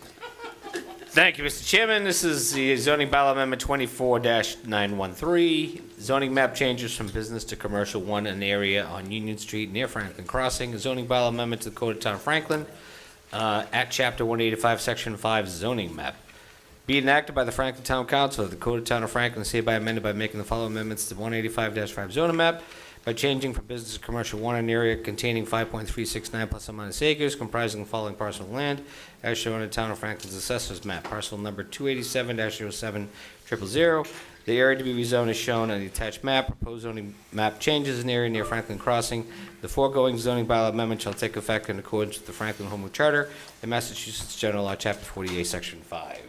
Thank you, Mr. Chairman. This is the zoning bylaw amendment 24-913. Zoning map changes from business to commercial 1, an area on Union Street near Franklin Crossing. A zoning bylaw amendment to the Code of Town of Franklin, Act Chapter 185, Section 5, zoning map. Be enacted by the Franklin Town Council of the Code of Town of Franklin, is hereby amended by making the following amendments to 185-5 zoning map by changing from business to commercial 1, an area containing 5.369 plus or minus acres comprising the following parcel of land as shown in the Town of Franklin's assessors map. Parcel number 287-07-000. The area to be rezoned is shown on the attached map. Proposed zoning map changes an area near Franklin Crossing. The foregoing zoning bylaw amendment shall take effect in accordance with the Franklin Home Rule Charter and Massachusetts General Law, Chapter 48, Section 5.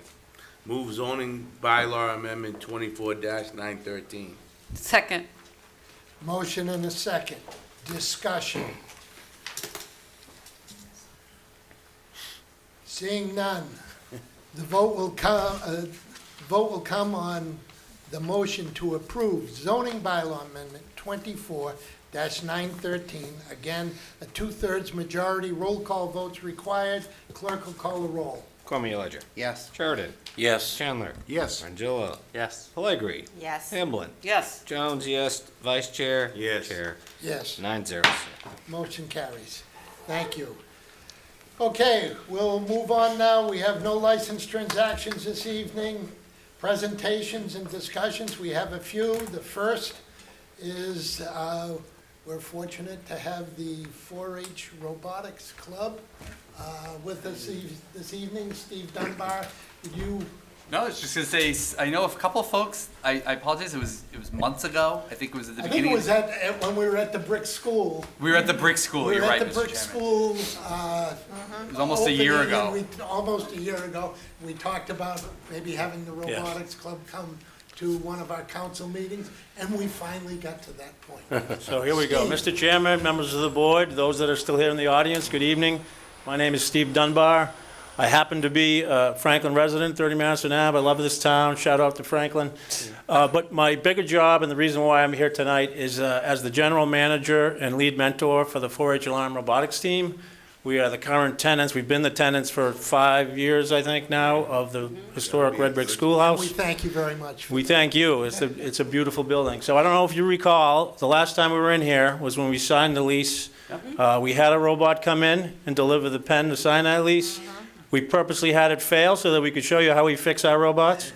Move zoning bylaw amendment 24-913. second. Motion and a second. Discussion. Seeing none, the vote will come on the motion to approve zoning bylaw amendment 24-913. Again, a 2/3 majority, roll call votes required. Clerk will call the roll. Cormier Ledger. Yes. Sheridan. Yes. Chandler. Yes. Frangillo. Yes. Pellegri. Yes. Hamblin. Yes. Jones, yes. Vice Chair. Yes. Chair. Yes. 9-0. Motion carries. Thank you. Okay, we'll move on now. We have no licensed transactions this evening. Presentations and discussions, we have a few. The first is, we're fortunate to have the 4-H Robotics Club with us this evening. Steve Dunbar, did you? No, I was just gonna say, I know a couple of folks, I apologize, it was months ago, I think it was at the I think beginning. it was when we were at the Brick School. We were at the Brick School, you're right, We were at the Mr. Brick Chairman. School. It was almost a year opening, ago. and almost a year ago. We talked about maybe having the Robotics Club come to one of our council meetings, and we finally got to that point. So here we go. Steve. Mr. Chairman, members of the board, those that are still here in the audience, good evening. My name is Steve Dunbar. I happen to be a Franklin resident, 30 Madison Ave. I love this town. Shout out to Franklin. But my bigger job and the reason why I'm here tonight is as the general manager and lead mentor for the 4-H Alarm Robotics team. We are the current tenants. We've been the tenants for 5 years, I think now, of the historic Red Brick Schoolhouse. We thank you very much. We thank you. It's a beautiful building. So I don't know if you recall, the last time we were in here was when we signed the lease. We had a robot come in and deliver the pen to sign that lease. We purposely had it fail so that we could show you how we fix our robots.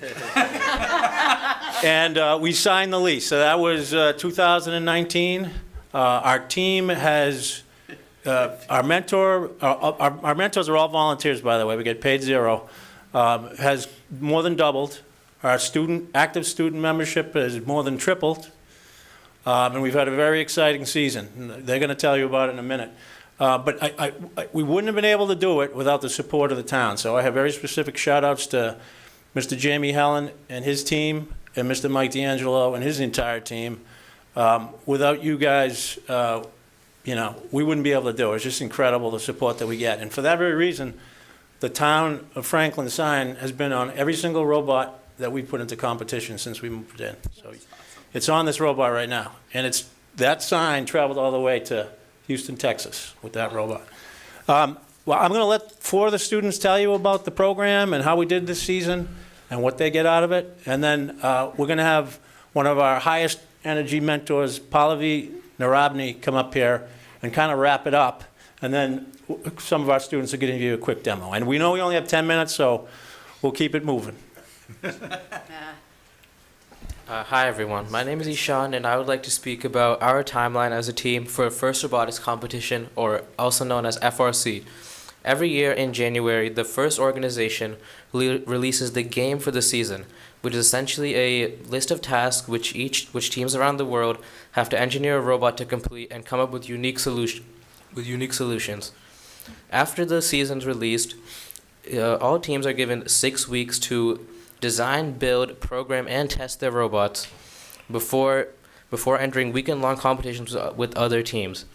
And we signed the lease. So that was 2019. Our team has, our mentors are all volunteers, by the way. We get paid zero. Has more than doubled. Our active student membership has more than tripled. And we've had a very exciting season. They're going to tell you about it in a minute. But we wouldn't have been able to do it without the support of the town. So I have very specific shout-outs to Mr. Jamie Helen and his team, and Mr. Mike D'Angelo and his entire team. Without you guys, we wouldn't be able to do it. It's just incredible the support that we get. And for that very reason, the town of Franklin sign has been on every single robot that we put into competition since we moved in. So it's on this robot right now. And that sign traveled all the way to Houston, Texas, with that robot. Well, I'm going to let 4 of the students tell you about the program and how we did this season and what they get out of it. And then we're going to have one of our highest energy mentors, Pallavi Narabni, come up here and kind of wrap it up. And then some of our students are going to give you a quick demo. And we know we only have 10 minutes, so we'll keep it moving. Hi everyone, my name is Ishan and I would like to speak about our timeline as a team for FIRST Robotics Competition, or also known as FRC. Every year in January, the FIRST organization releases the game for the season, which is essentially a list of tasks which teams around the world have to engineer a robot to complete and come up with unique solutions. After the season's released, all teams are given 6 weeks to design, build, program, and test their robots before entering weekend-long competitions with other teams.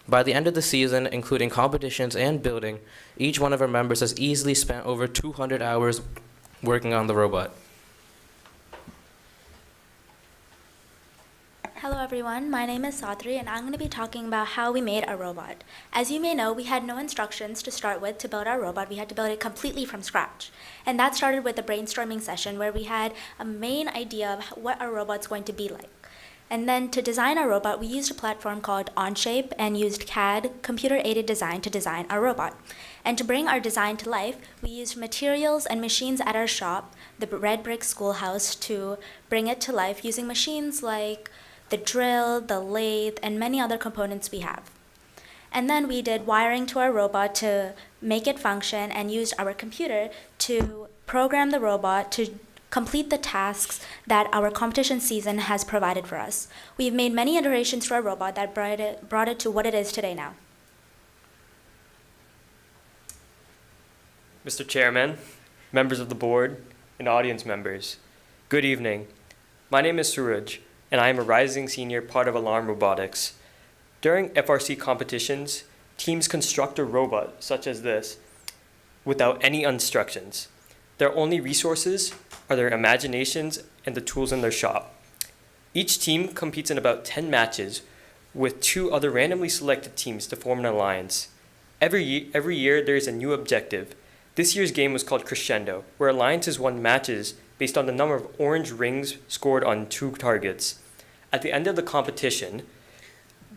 By the end of the season, including competitions and building, each one of our members has easily spent over 200 hours working on the robot. Hello everyone, my name is Sadri and I'm going to be talking about how we made our robot. As you may know, we had no instructions to start with to build our robot. We had to build it completely from scratch. And that started with a brainstorming session where we had a main idea of what our robot's going to be like. And then to design our robot, we used a platform called Onshape and used CAD, computer-aided design, to design our robot. And to bring our design to life, we used materials and machines at our shop, the Red Brick Schoolhouse, to bring it to life using machines like the drill, the lathe, and many other components we have. And then we did wiring to our robot to make it function and used our computer to program the robot to complete the tasks that our competition season has provided for us. We've made many iterations to our robot that brought it to what it is today now. Mr. Chairman, members of the board, and audience members, good evening. My name is Suraj, and I am a rising senior part of Alarm Robotics. During FRC competitions, teams construct a robot such as this without any instructions. Their only resources are their imaginations and the tools in their shop. Each team competes in about 10 matches with 2 other randomly selected teams to form an alliance. Every year there is a new objective. This year's game was called Crescendo, where alliances won matches based on the number of orange rings scored on 2 targets. At the end of the competition,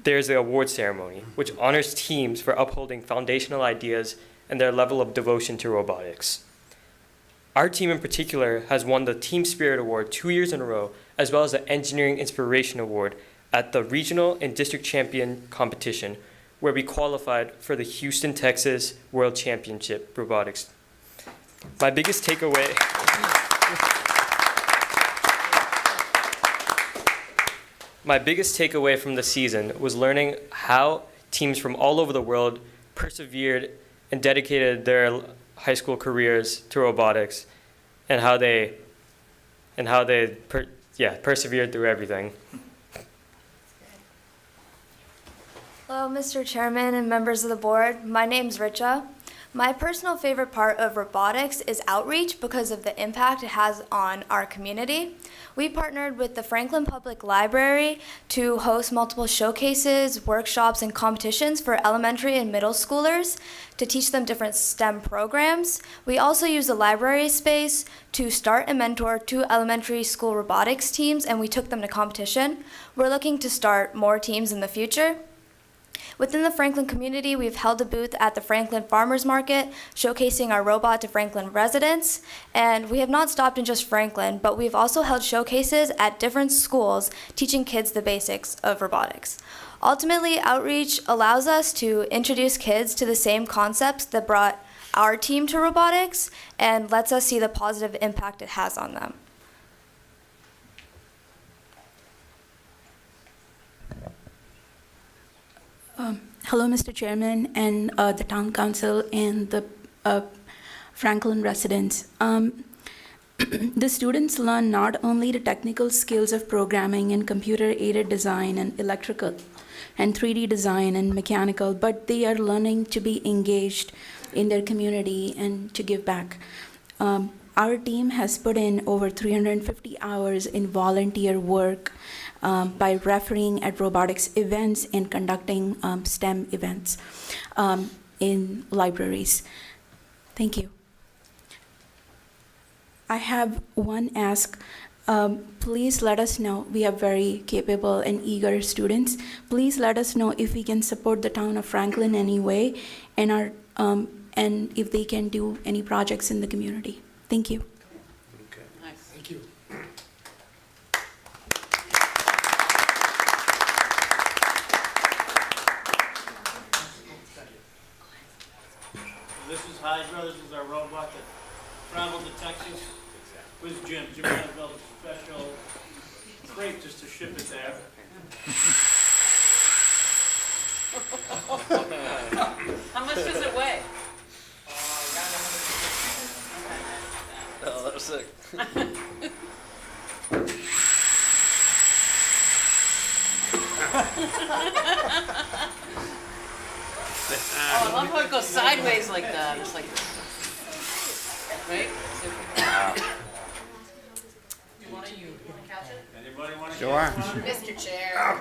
there's the award ceremony, which honors teams for upholding foundational ideas and their level of devotion to robotics. Our team in particular has won the Team Spirit Award 2 years in a row, as well as the Engineering Inspiration Award at the Regional and District Champion competition, where we qualified for the Houston, Texas World Championship Robotics. My biggest takeaway from the season was learning how teams from all over the world persevered and dedicated their high school careers to robotics, and how they persevered through everything. Hello, Mr. Chairman and members of the board. My name's Richa. My personal favorite part of robotics is outreach because of the impact it has on our community. We partnered with the Franklin Public Library to host multiple showcases, workshops, and competitions for elementary and middle schoolers to teach them different STEM programs. We also use the library space to start and mentor 2 elementary school robotics teams, and we took them to competition. We're looking to start more teams in the future. Within the Franklin community, we've held a booth at the Franklin Farmers Market, showcasing our robot to Franklin residents. And we have not stopped in just Franklin, but we've also held showcases at different schools, teaching kids the basics of robotics. Ultimately, outreach allows us to introduce kids to the same concepts that brought our team to robotics and lets us see the positive impact it has on them. Hello, Mr. Chairman, and the Town Council and the Franklin residents. The students learn not only the technical skills of programming and computer-aided design and electrical and 3D design and mechanical, but they are learning to be engaged in their community and to give back. Our team has put in over 350 hours in volunteer work by refereeing at robotics events and conducting STEM events in libraries. Thank you. I have one ask. Please let us know. We have very capable and eager students. Please let us know if we can support the town of Franklin in any way, and and if they can do any projects in the community. Thank you. Okay. Nice. Thank you. This is Hydra. This is our robot that traveled to Texas. Where's Jim? Jim had to build a special crate just to ship it there. How much does it weigh? Oh, that was sick. Oh, I love how it goes sideways like that. It's like, right? You want to couch it? Anybody want to? Sure. Mr. Chair.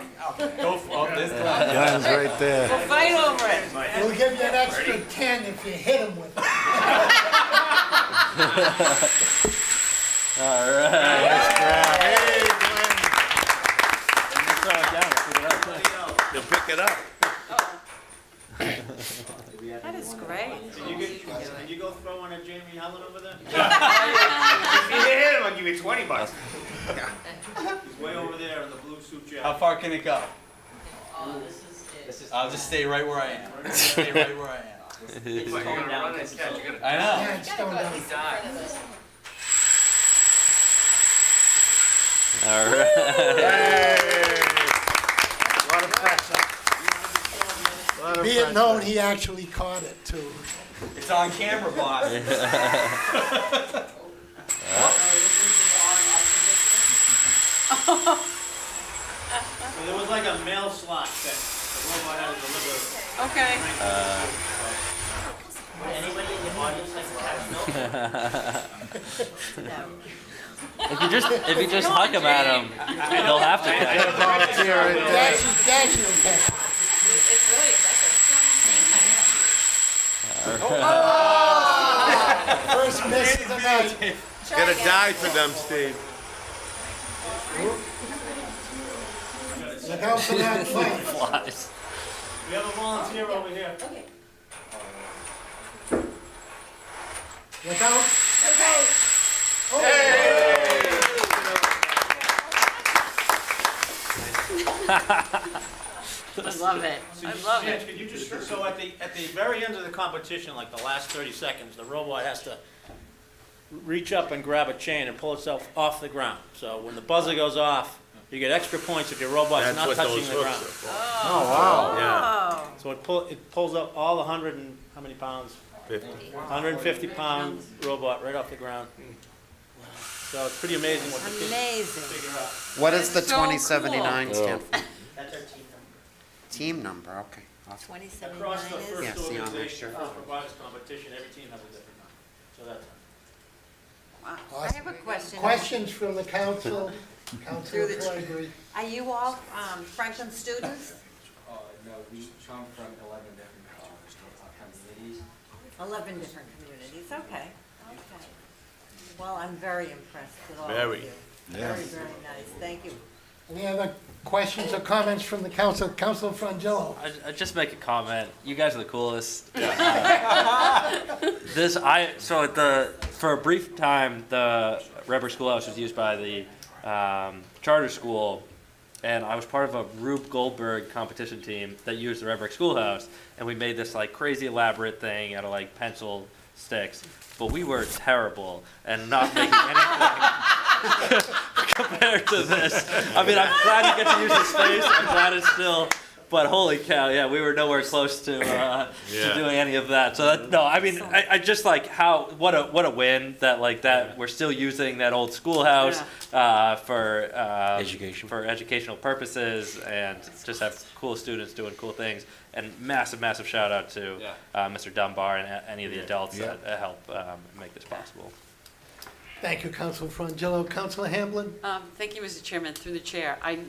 Go for this Guns right there. We'll fight over it. We'll give you an extra 10 if you hit him with it. All right. Nice grab. Hey, You'll pick it up. That is great. Did you go throw one at Jamie Helen over there? If you hit him, I'll give you $20. He's way over there in the blue suit jacket. How far can it go? Oh, this is I'll just stay right where I am. Stay right where I am. It's going down. I know. Yeah, it's going down. All right. A lot of pressure. Be it known, he actually caught it too. It's on camera, boss. There was like a mail slot that the robot had to deliver. Okay. Anybody in the audience like to have If you just hug him at him, he'll have to. Dash, you'll catch it. It's really impressive. Oh! the nuts. Gotta die for them, Steve. Look out for that flag. Flies. We have a volunteer over here. Look out. I love it. I love it. Could you just, so at the very end of the competition, like the last 30 seconds, the robot has to reach up and grab a chain and pull itself off the ground. So when the buzzer goes off, you get extra points if your robot's That's not what touching those the hooks ground. are for. Oh, wow. Yeah. So it pulls up all the 100 and, how many pounds? 150-pound robot right off the ground. So it's pretty amazing what the kids Amazing. figure out. What does the So 2079 cool. stand for? That's our team number. Team number, okay. Awesome. 2079 Across the is? first Yeah, see on there, organization, sure. first robotics competition, every team has a different number. So that's. I have a question. Questions from the council? Councilor Through the- Clay. Are you all Franklin students? No, we come from 11 different communities. 11 different communities, okay. Okay. Well, I'm very impressed with all of Very. you. Yeah. Very, very nice, thank you. Any other questions or comments from the council? Councilor Frangillo? I just make a comment. You guys are the coolest. For a brief time, the Redbird Schoolhouse was used by the charter school, and I was part of a Rube Goldberg competition team that used the Redbird Schoolhouse, and we made this like crazy elaborate thing out of like pencil sticks, but we were terrible and not making anything compared to this. I mean, I'm glad you get to use the space. I'm glad it's still, but holy cow, yeah, we were nowhere close to doing any of that. So that, no, I mean, I just like what a win that like that we're still using that old schoolhouse for educational purposes, and just have cool students doing cool things. And massive shout out to Mr. Dunbar and any of the adults that help make this possible. Thank you, Councilor Frangillo. Councilor Hamblin? Thank you, Mr. Chairman, through the chair. I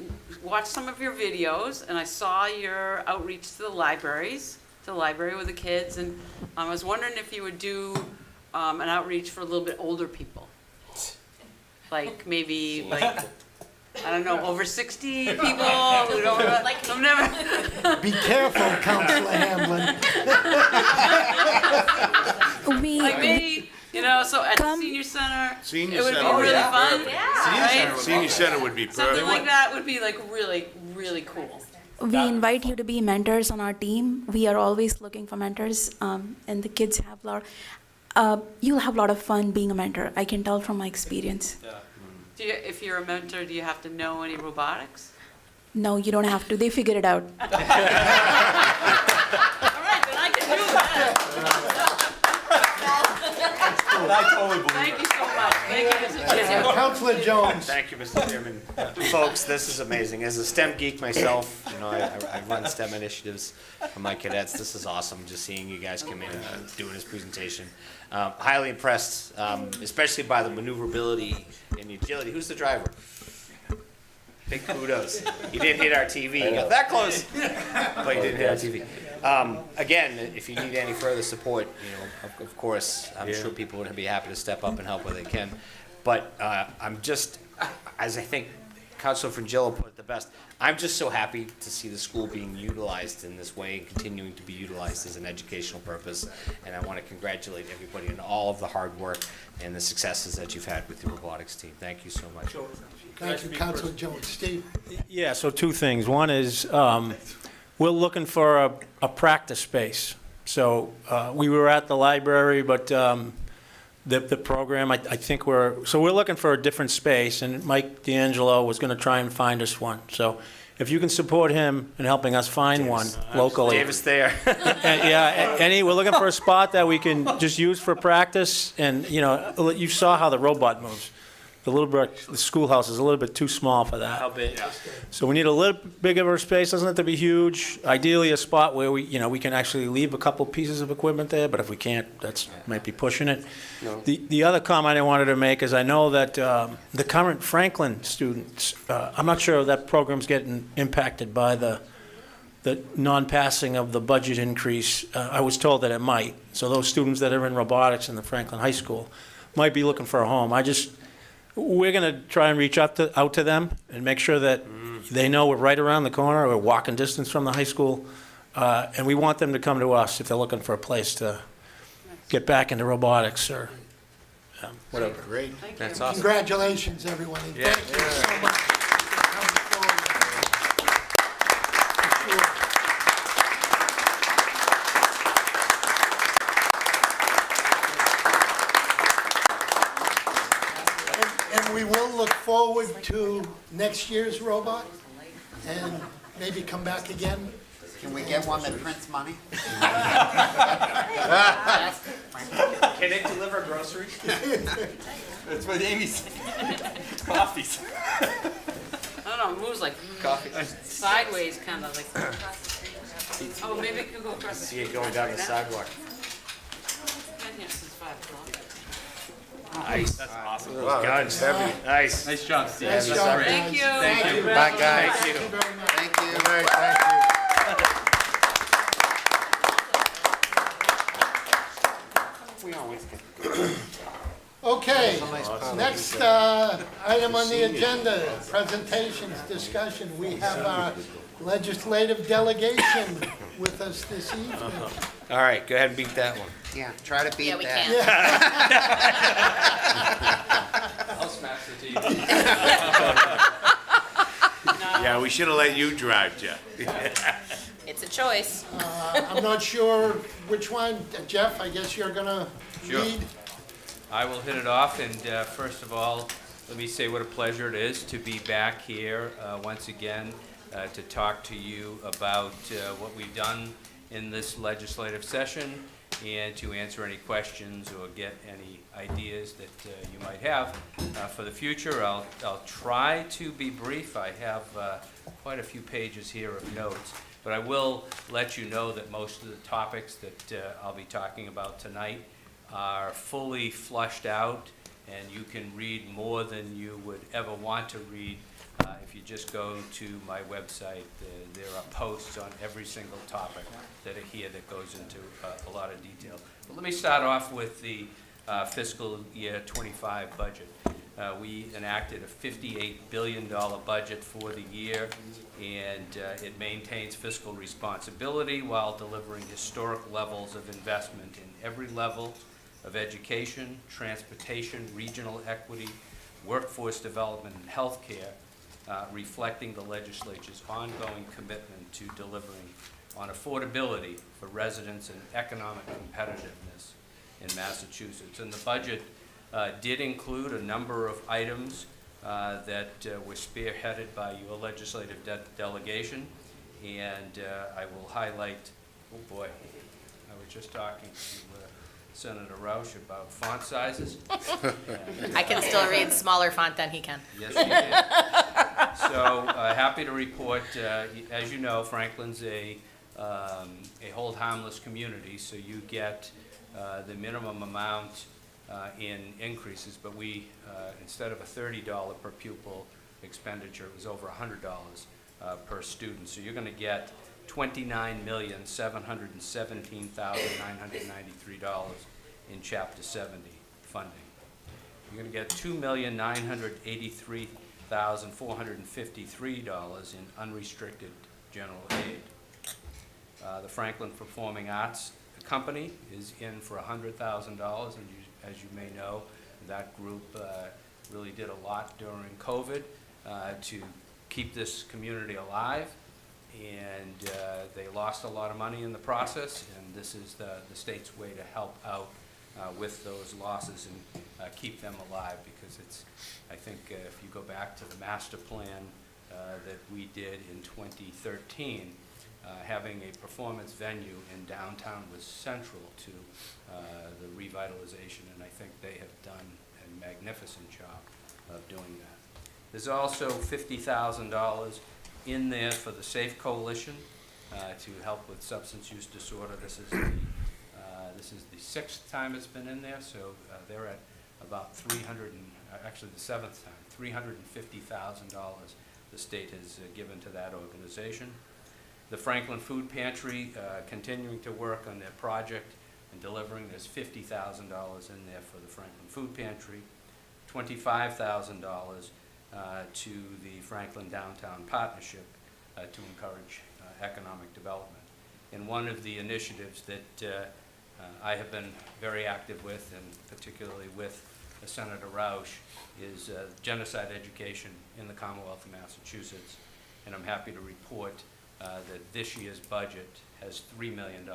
watched some of your videos, and I saw your outreach to the libraries, to the library with the kids, and I was wondering if you would do an outreach for a little bit older people. Like, maybe, like, I don't know, over 60 people who don't, I've never. Be careful, Councilor Hamblin. Like, maybe, you know, so at the senior center, Senior it would center be would be really fun. perfect. Right? Senior center would be perfect. Something like that would be like really, really cool. We invite you to be mentors on our team. We are always looking for mentors, and the kids have you'll have a lot of fun being a mentor. I can tell from my experience. If you're a mentor, do you have to know any robotics? No, you don't have to. They figure it out. All right, then I can do that. Thank you so much. Thank you, Mr. Chairman. Councilor Jones. Thank you, Mr. Chairman. Folks, this is amazing. As a STEM geek myself, you know, I run STEM initiatives for my cadets. This is awesome, just seeing you guys come in and doing this presentation. Highly impressed, especially by the maneuverability and the agility. Who's the driver? Big kudos. He didn't hit our TV. He got that close, but he didn't hit our TV. Again, if you need any further support, you know, of course, I'm sure people would be happy to step up and help where they can. But I'm just, as I think Councilor Frangillo put it the best, I'm just so happy to see the school being utilized in this way and continuing to be utilized as an educational purpose. And I want to congratulate everybody on all of the hard work and the successes that you've had with your robotics team. Thank you so much. Thank you, Councilor Jones. Steve? Yeah, so two things. One is, we're looking for a practice space. So we were at the library, but the program, I think we're looking for a different space, and Mike D'Angelo was going to try and find us one. So if you can support him in helping us find one locally. Davis there. We're looking for a spot that we can just use for practice, and, you know, you saw how the robot moves. The schoolhouse is a little bit too small for that. How big? So we need a little bigger of a space. Doesn't have to be huge. Ideally, a spot where we can actually leave a couple pieces of equipment there. But if we can't, might be pushing it. No. The other comment I wanted to make is I know that the current Franklin students, I'm not sure if that program's getting impacted by the non-passing of the budget increase. I was told that it might. So those students that are in robotics in the Franklin High School, might be looking for a home. We're going to try and reach out to them and make sure that they know we're right around the corner, we're walking distance from the high school, and we want them to come to us if they're looking for a place to get back into robotics or whatever. Great. That's awesome. Congratulations, everyone, and thank you so much for coming forward. And we will look forward to next year's robot and maybe come back again. Can we get one that prints money? Can it deliver groceries? That's what Amy said. Coffees. I don't know, it moves like sideways, kind of like. Oh, maybe it could go across the street. See it going down the sidewalk. Been here since 5 o'clock. Nice. That's awesome. Wow, that's heavy. Nice. Nice job, Steve. Nice That's job, great. Thank you. Thank you. Bye, guys. Thank you very much. Thank you. Good night, thank you. We always get. Okay, policy. next item on the agenda, presentations, discussion. We have our legislative delegation with us this evening. All right, go ahead and beat that one. Yeah, try to beat we that. I'll smash the TV. Yeah, we should have let you drive, Jeff. It's a choice. I'm not sure which one. Jeff, I guess you're gonna Sure. lead. I will hit it off, and first of all, let me say what a pleasure it is to be back here once again to talk to you about what we've done in this legislative session and to answer any questions or get any ideas that you might have for the future. I'll try to be brief. I have quite a few pages here of notes, but I will let you know that most of the topics that I'll be talking about tonight are fully flushed out, and you can read more than you would ever want to read if you just go to my website. There are posts on every single topic that are here that goes into a lot of detail. But let me start off with the fiscal year 25 budget. We enacted a $58 billion budget for the year, and it maintains fiscal responsibility while delivering historic levels of investment in every level of education, transportation, regional equity, workforce development, and healthcare, reflecting the legislature's ongoing commitment to delivering on affordability for residents and economic competitiveness in Massachusetts. And the budget did include a number of items that were spearheaded by your legislative delegation, and I will highlight, oh boy, I was just talking to Senator Roush about font sizes. I can still read smaller font than he can. Yes, you can. So, happy to report, as you know, Franklin's a hold harmless community, so you get the minimum amount in increases, but we, instead of a $30 per pupil expenditure, it was over $100 per student. So you're going to get $29,717,993 in Chapter 70 funding. You're going to get $2,983,453 in unrestricted general aid. The Franklin Performing Arts Company is in for $100,000, and as you may know, that group really did a lot during COVID to keep this community alive, and they lost a lot of money in the process, and this is the state's way to help out with those losses and keep them alive, because it's, I think if you go back to the master plan that we did in 2013, having a performance venue in downtown was central to the revitalization, and I think they have done a magnificent job of doing that. There's also $50,000 in there for the SAFE Coalition to help with substance use disorder. This is the 6th time it's been in there, so they're at about actually the 7th time, $350,000 the state has given to that organization. The Franklin Food Pantry continuing to work on their project and delivering. There's $50,000 in there for the Franklin Food Pantry, $25,000 to the Franklin Downtown Partnership to encourage economic development. And one of the initiatives that I have been very active with, and particularly with Senator Roush, is genocide education in the Commonwealth of Massachusetts. And I'm happy to report that this year's budget has $3 million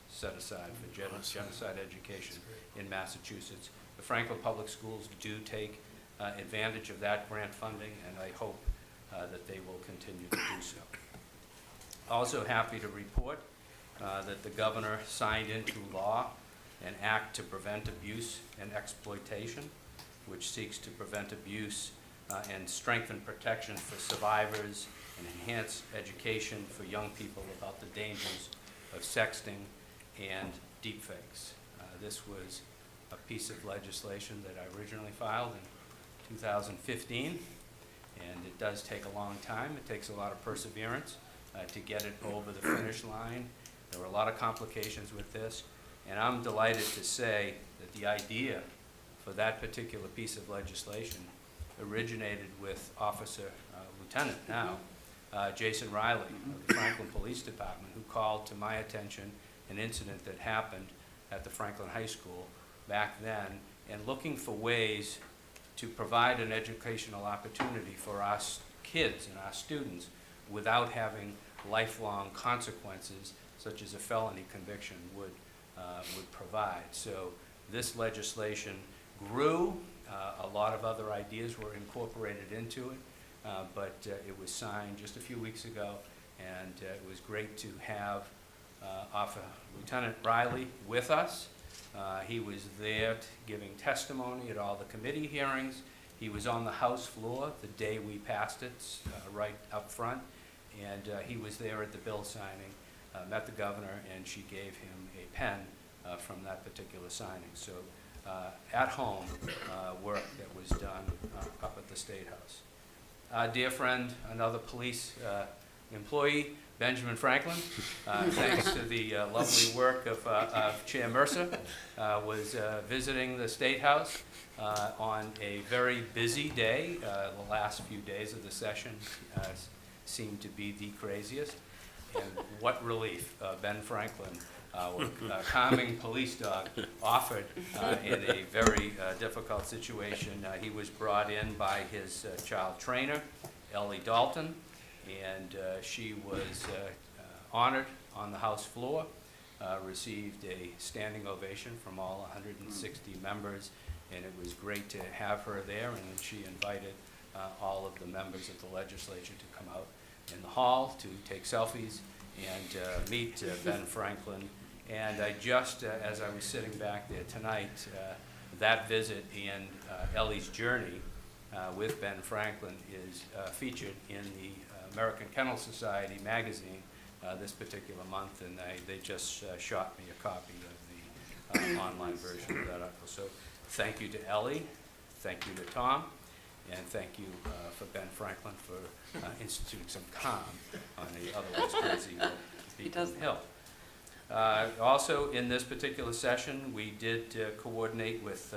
set aside for genocide education in Massachusetts. The Franklin Public Schools do take advantage of that grant funding, and I hope that they will continue to do so. Also happy to report that the governor signed into law an act to prevent abuse and exploitation, which seeks to prevent abuse and strengthen protection for survivors and enhance education for young people about the dangers of sexting and deepfakes. This was a piece of legislation that I originally filed in 2015, and it does take a long time. It takes a lot of perseverance to get it over the finish line. There were a lot of complications with this, and I'm delighted to say that the idea for that particular piece of legislation originated with Lieutenant now, Jason Riley of the Franklin Police Department, who called to my attention an incident that happened at the Franklin High School back then, and looking for ways to provide an educational opportunity for our kids and our students without having lifelong consequences such as a felony conviction would provide. So this legislation grew. A lot of other ideas were incorporated into it, but it was signed just a few weeks ago, and it was great to have Lieutenant Riley with us. He was there giving testimony at all the committee hearings. He was on the House floor the day we passed it, right up front, and he was there at the bill signing, met the governor, and she gave him a pen from that particular signing. So at home work that was done up at the State House. Our dear friend, another police employee, Benjamin Franklin, thanks to the lovely work of Chair Mercer, was visiting the State House on a very busy day. The last few days of the session seemed to be the craziest. And what relief Ben Franklin, our calming police dog, offered in a very difficult situation. He was brought in by his child trainer, Ellie Dalton, and she was honored on the House floor, received a standing ovation from all 160 members, and it was great to have her there, and she invited all of the members of the legislature to come out in the hall to take selfies and meet Ben Franklin. And I just, as I was sitting back there tonight, that visit and Ellie's journey with Ben Franklin is featured in the American Kennel Society magazine this particular month, and they just shot me a copy of the online version of that article. So thank you to Ellie, thank you to Tom, and thank you for Ben Franklin for instituting some calm on the otherwise crazy Beacon Hill. Also, in this particular session, we did coordinate with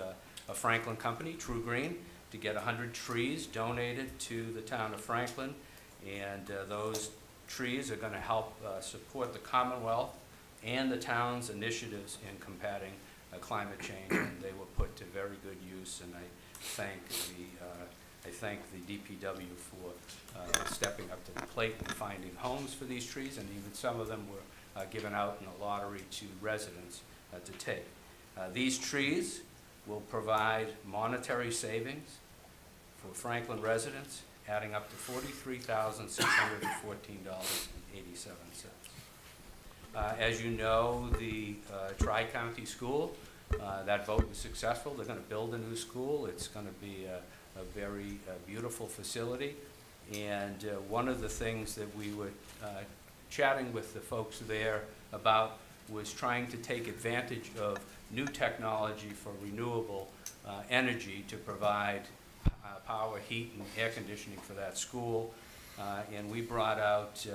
a Franklin company, True Green, to get 100 trees donated to the town of Franklin, and those trees are going to help support the Commonwealth and the town's initiatives in combating climate change, and they were put to very good use, and I thank the DPW for stepping up to the plate and finding homes for these trees, and even some of them were given out in a lottery to residents to take. These trees will provide monetary savings for Franklin residents, adding up to $43,614.87. As you know, the Tri-County School, that vote was successful. They're going to build a new school. It's going to be a very beautiful facility. And one of the things that we were chatting with the folks there about was trying to take advantage of new technology for renewable energy to provide power, heat, and air conditioning for that school. And we brought out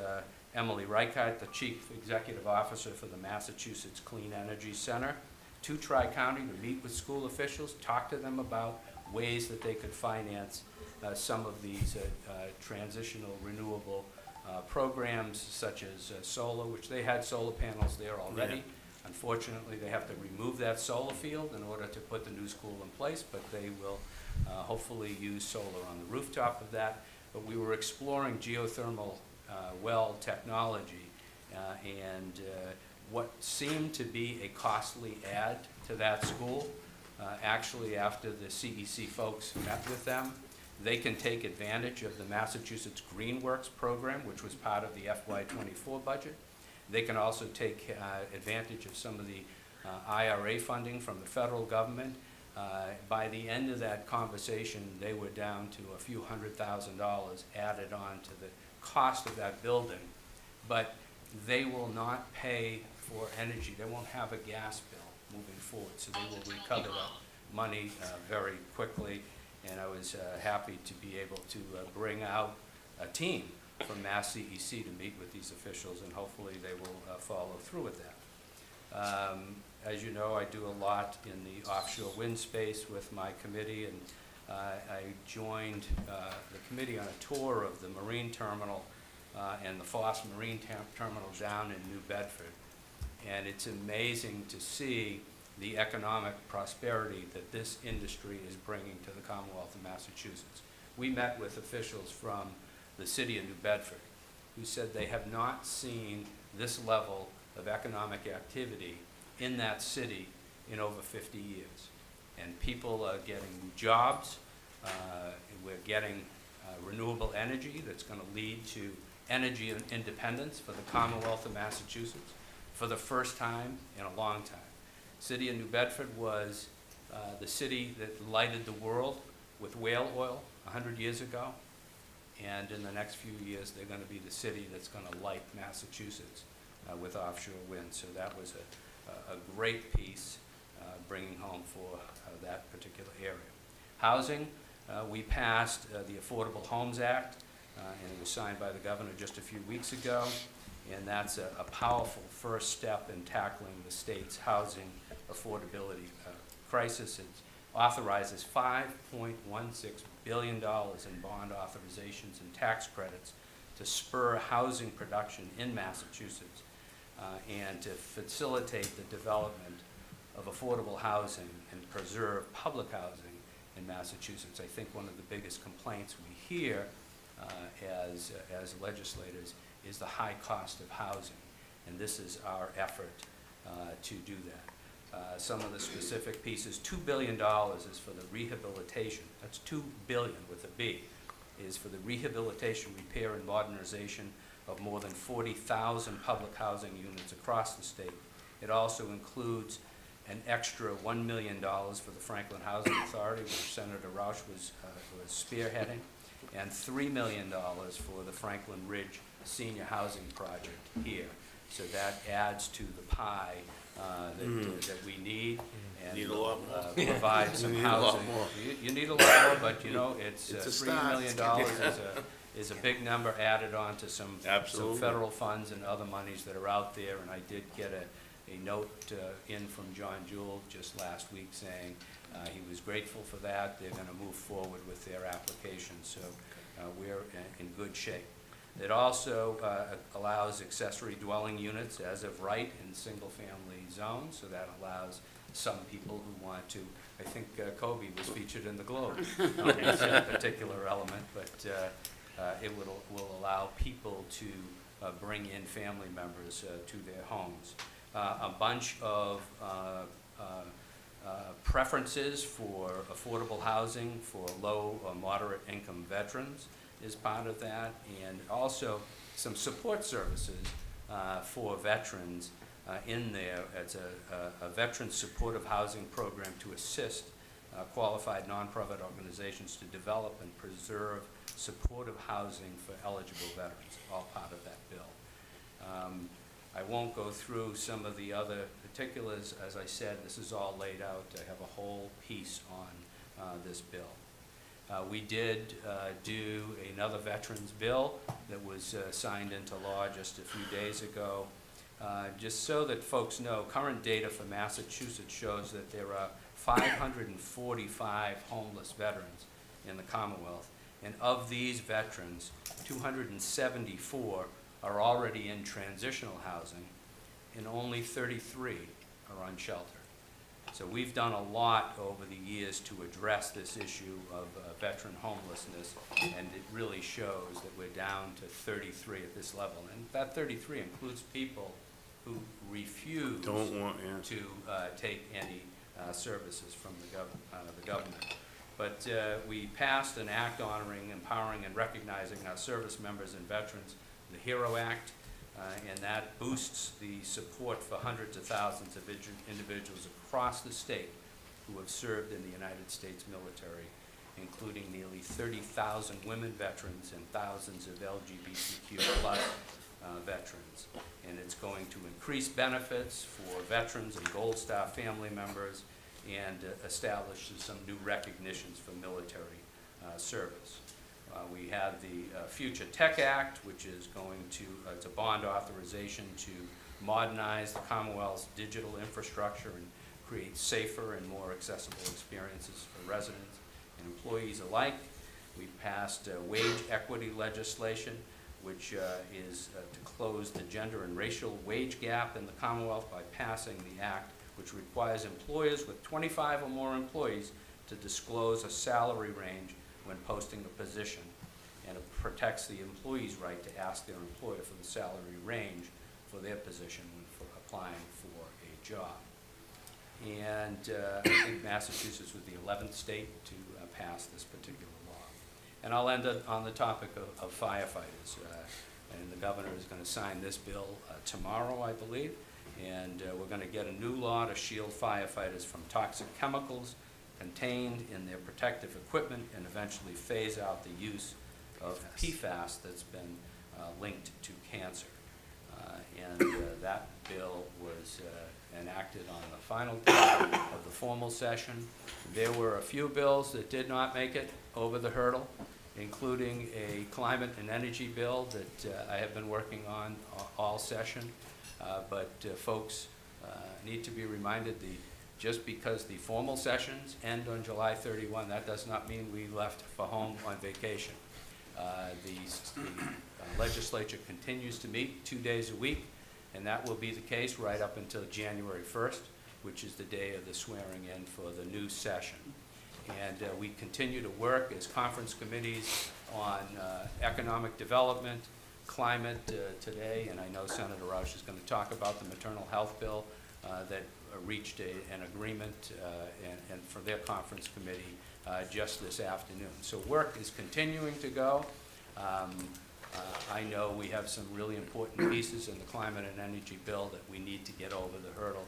Emily Reichert, the Chief Executive Officer for the Massachusetts Clean Energy Center, to Tri-County to meet with school officials, talk to them about ways that they could finance some of these transitional renewable programs such as solar, which they had solar panels there already. Yeah. Unfortunately, they have to remove that solar field in order to put the new school in place, but they will hopefully use solar on the rooftop of that. But we were exploring geothermal well technology and what seemed to be a costly add to that school. Actually, after the CEC folks met with them, they can take advantage of the Massachusetts Greenworks program, which was part of the FY24 budget. They can also take advantage of some of the IRA funding from the federal government. By the end of that conversation, they were down to a few $100,000 added on to the cost of that building. But they will not pay for energy. They won't have a gas bill moving forward, so they will recover that money very quickly. And I was happy to be able to bring out a team from Mass CEC to meet with these officials, and hopefully they will follow through with that. As you know, I do a lot in the offshore wind space with my committee, and I joined the committee on a tour of the marine terminal and the Foss Marine Terminal down in New Bedford. And it's amazing to see the economic prosperity that this industry is bringing to the Commonwealth of Massachusetts. We met with officials from the city of New Bedford who said they have not seen this level of economic activity in that city in over 50 years. And people are getting jobs, we're getting renewable energy that's going to lead to energy independence for the Commonwealth of Massachusetts for the first time in a long time. City of New Bedford was the city that lighted the world with whale oil 100 years ago. And in the next few years, they're going to be the city that's going to light Massachusetts with offshore wind. So that was a great piece bringing home for that particular area. Housing, we passed the Affordable Homes Act, and it was signed by the governor just a few weeks ago. And that's a powerful first step in tackling the state's housing affordability crisis. It authorizes $5.16 billion in bond authorizations and tax credits to spur housing production in Massachusetts and to facilitate the development of affordable housing and preserve public housing in Massachusetts. I think one of the biggest complaints we hear as legislators is the high cost of housing, and this is our effort to do that. Some of the specific pieces, $2 billion is for the rehabilitation, that's $2 billion with a B, is for the rehabilitation, repair, and modernization of more than 40,000 public housing units across the state. It also includes an extra $1 million for the Franklin Housing Authority, which Senator Roush was spearheading, and $3 million for the Franklin Ridge Senior Housing Project here. So that adds to the pie that we need, and Need a lot more. provide some You need a lot housing. more. You need a lot more, but you know, it's It's a $3 start. million is a big number added on to some Absolutely. federal funds and other monies that are out there. And I did get a note in from John Jewell just last week saying he was grateful for that. They're going to move forward with their application, so we're in good shape. It also allows accessory dwelling units as of right in single-family zones, so that allows some people who want to. I think Kobe was featured in the Globe on this particular element, but it will allow people to bring in family members to their homes. A bunch of preferences for affordable housing for low or moderate income veterans is part of that, and also some support services for veterans in there. It's a veteran supportive housing program to assist qualified nonprofit organizations to develop and preserve supportive housing for eligible veterans, all part of that bill. I won't go through some of the other particulars. As I said, this is all laid out. I have a whole piece on this bill. We did do another veterans bill that was signed into law just a few days ago. Just so that folks know, current data for Massachusetts shows that there are 545 homeless veterans in the Commonwealth. And of these veterans, 274 are already in transitional housing, and only 33 are unsheltered. So we've done a lot over the years to address this issue of veteran homelessness, and it really shows that we're down to 33 at this level. And that 33 includes people who refuse to take any services from the government. But we passed an act honoring, empowering, and recognizing our service members and veterans, the HERO Act, and that boosts the support for hundreds of thousands of individuals across the state who have served in the United States military, including nearly 30,000 women veterans and thousands of LGBTQ+ veterans. And it's going to increase benefits for veterans and Gold Star family members and establish some new recognitions for military service. We have the Future Tech Act, which is going to, it's a bond authorization to modernize the Commonwealth's digital infrastructure and create safer and more accessible experiences for residents and employees alike. We passed wage equity legislation, which is to close the gender and racial wage gap in the Commonwealth by passing the act, which requires employers with 25 or more employees to disclose a salary range when posting a position, and it protects the employee's right to ask their employer for the salary range for their position when applying for a job. And I think Massachusetts was the 11th state to pass this particular law. And I'll end on the topic of firefighters. And the governor is going to sign this bill tomorrow, I believe. And we're going to get a new law to shield firefighters from toxic chemicals contained in their protective equipment and eventually phase out the use of PFAS that's been linked to cancer. And that bill was enacted on the final day of the formal session. There were a few bills that did not make it over the hurdle, including a climate and energy bill that I have been working on all session. But folks need to be reminded just because the formal sessions end on July 31, that does not mean we left for home on vacation. The legislature continues to meet 2 days a week, and that will be the case right up until January 1st, which is the day of the swearing in for the new session. And we continue to work as conference committees on economic development, climate today, and I know Senator Roush is going to talk about the maternal health bill that reached an agreement and for their conference committee just this afternoon. So work is continuing to go. I know we have some really important pieces in the climate and energy bill that we need to get over the hurdle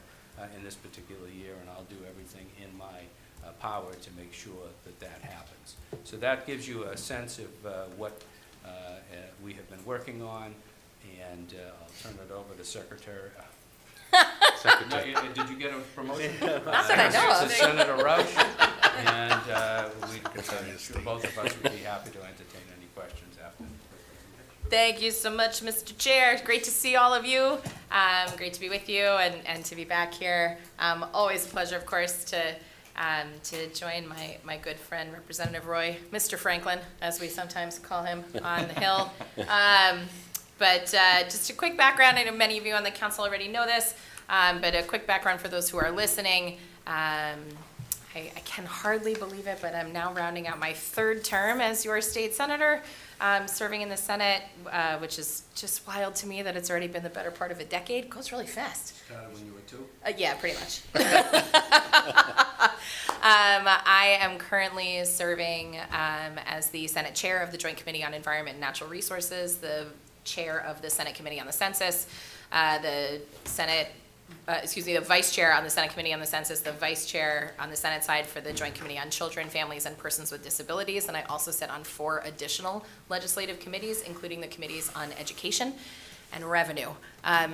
in this particular year, and I'll do everything in my power to make sure that that happens. So that gives you a sense of what we have been working on, and I'll turn it over to Secretary. Secretary. No, did you get a promotion? Not that I know of. Senator Roush, and both of us would be happy to entertain any questions after. Thank you so much, Mr. Chair. Great to see all of you. Great to be with you and to be back here. Always a pleasure, of course, to join my good friend, Representative Roy, Mr. Franklin, as we sometimes call him on the Hill. But just a quick background. I know many of you on the council already know this, but a quick background for those who are listening. I can hardly believe it, but I'm now rounding out my third term as your state senator, serving in the Senate, which is just wild to me that it's already been the better part of a decade. It goes really fast. Started when you were 2? Yeah, pretty much. I am currently serving as the Senate Chair of the Joint Committee on Environment and Natural Resources, the Chair of the Senate Committee on the Census, the Vice Chair on the Senate Committee on the Census, the Vice Chair on the Senate side for the Joint Committee on Children, Families, and Persons with Disabilities, and I also sit on 4 additional legislative committees, including the committees on education and revenue.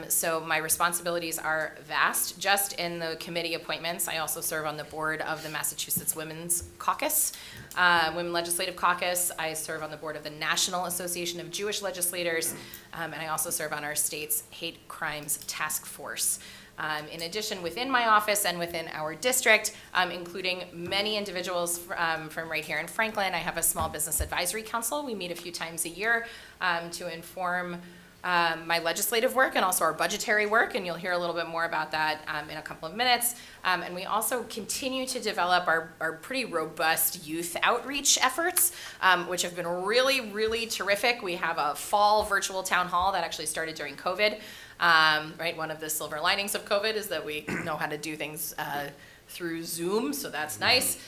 So my responsibilities are vast. Just in the committee appointments, I also serve on the board of the Massachusetts Women's Caucus, Women Legislative Caucus. I serve on the board of the National Association of Jewish Legislators, and I also serve on our state's Hate Crimes Task Force. In addition, within my office and within our district, including many individuals from right here in Franklin, I have a small business advisory council. We meet a few times a year to inform my legislative work and also our budgetary work, and you'll hear a little bit more about that in a couple of minutes. And we also continue to develop our pretty robust youth outreach efforts, which have been really, really terrific. We have a fall virtual town hall that actually started during COVID. Right, one of the silver linings of COVID is that we know how to do things through Zoom, so that's nice.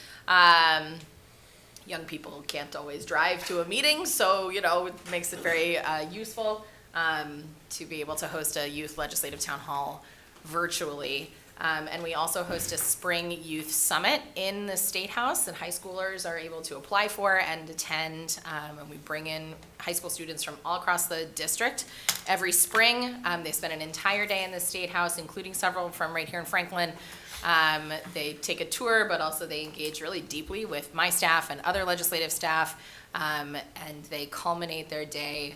Young people can't always drive to a meeting, so it makes it very useful to be able to host a youth legislative town hall virtually. And we also host a spring youth summit in the State House that high schoolers are able to apply for and attend. And we bring in high school students from all across the district every spring. They spend an entire day in the State House, including several from right here in Franklin. They take a tour, but also they engage really deeply with my staff and other legislative staff. And they culminate their day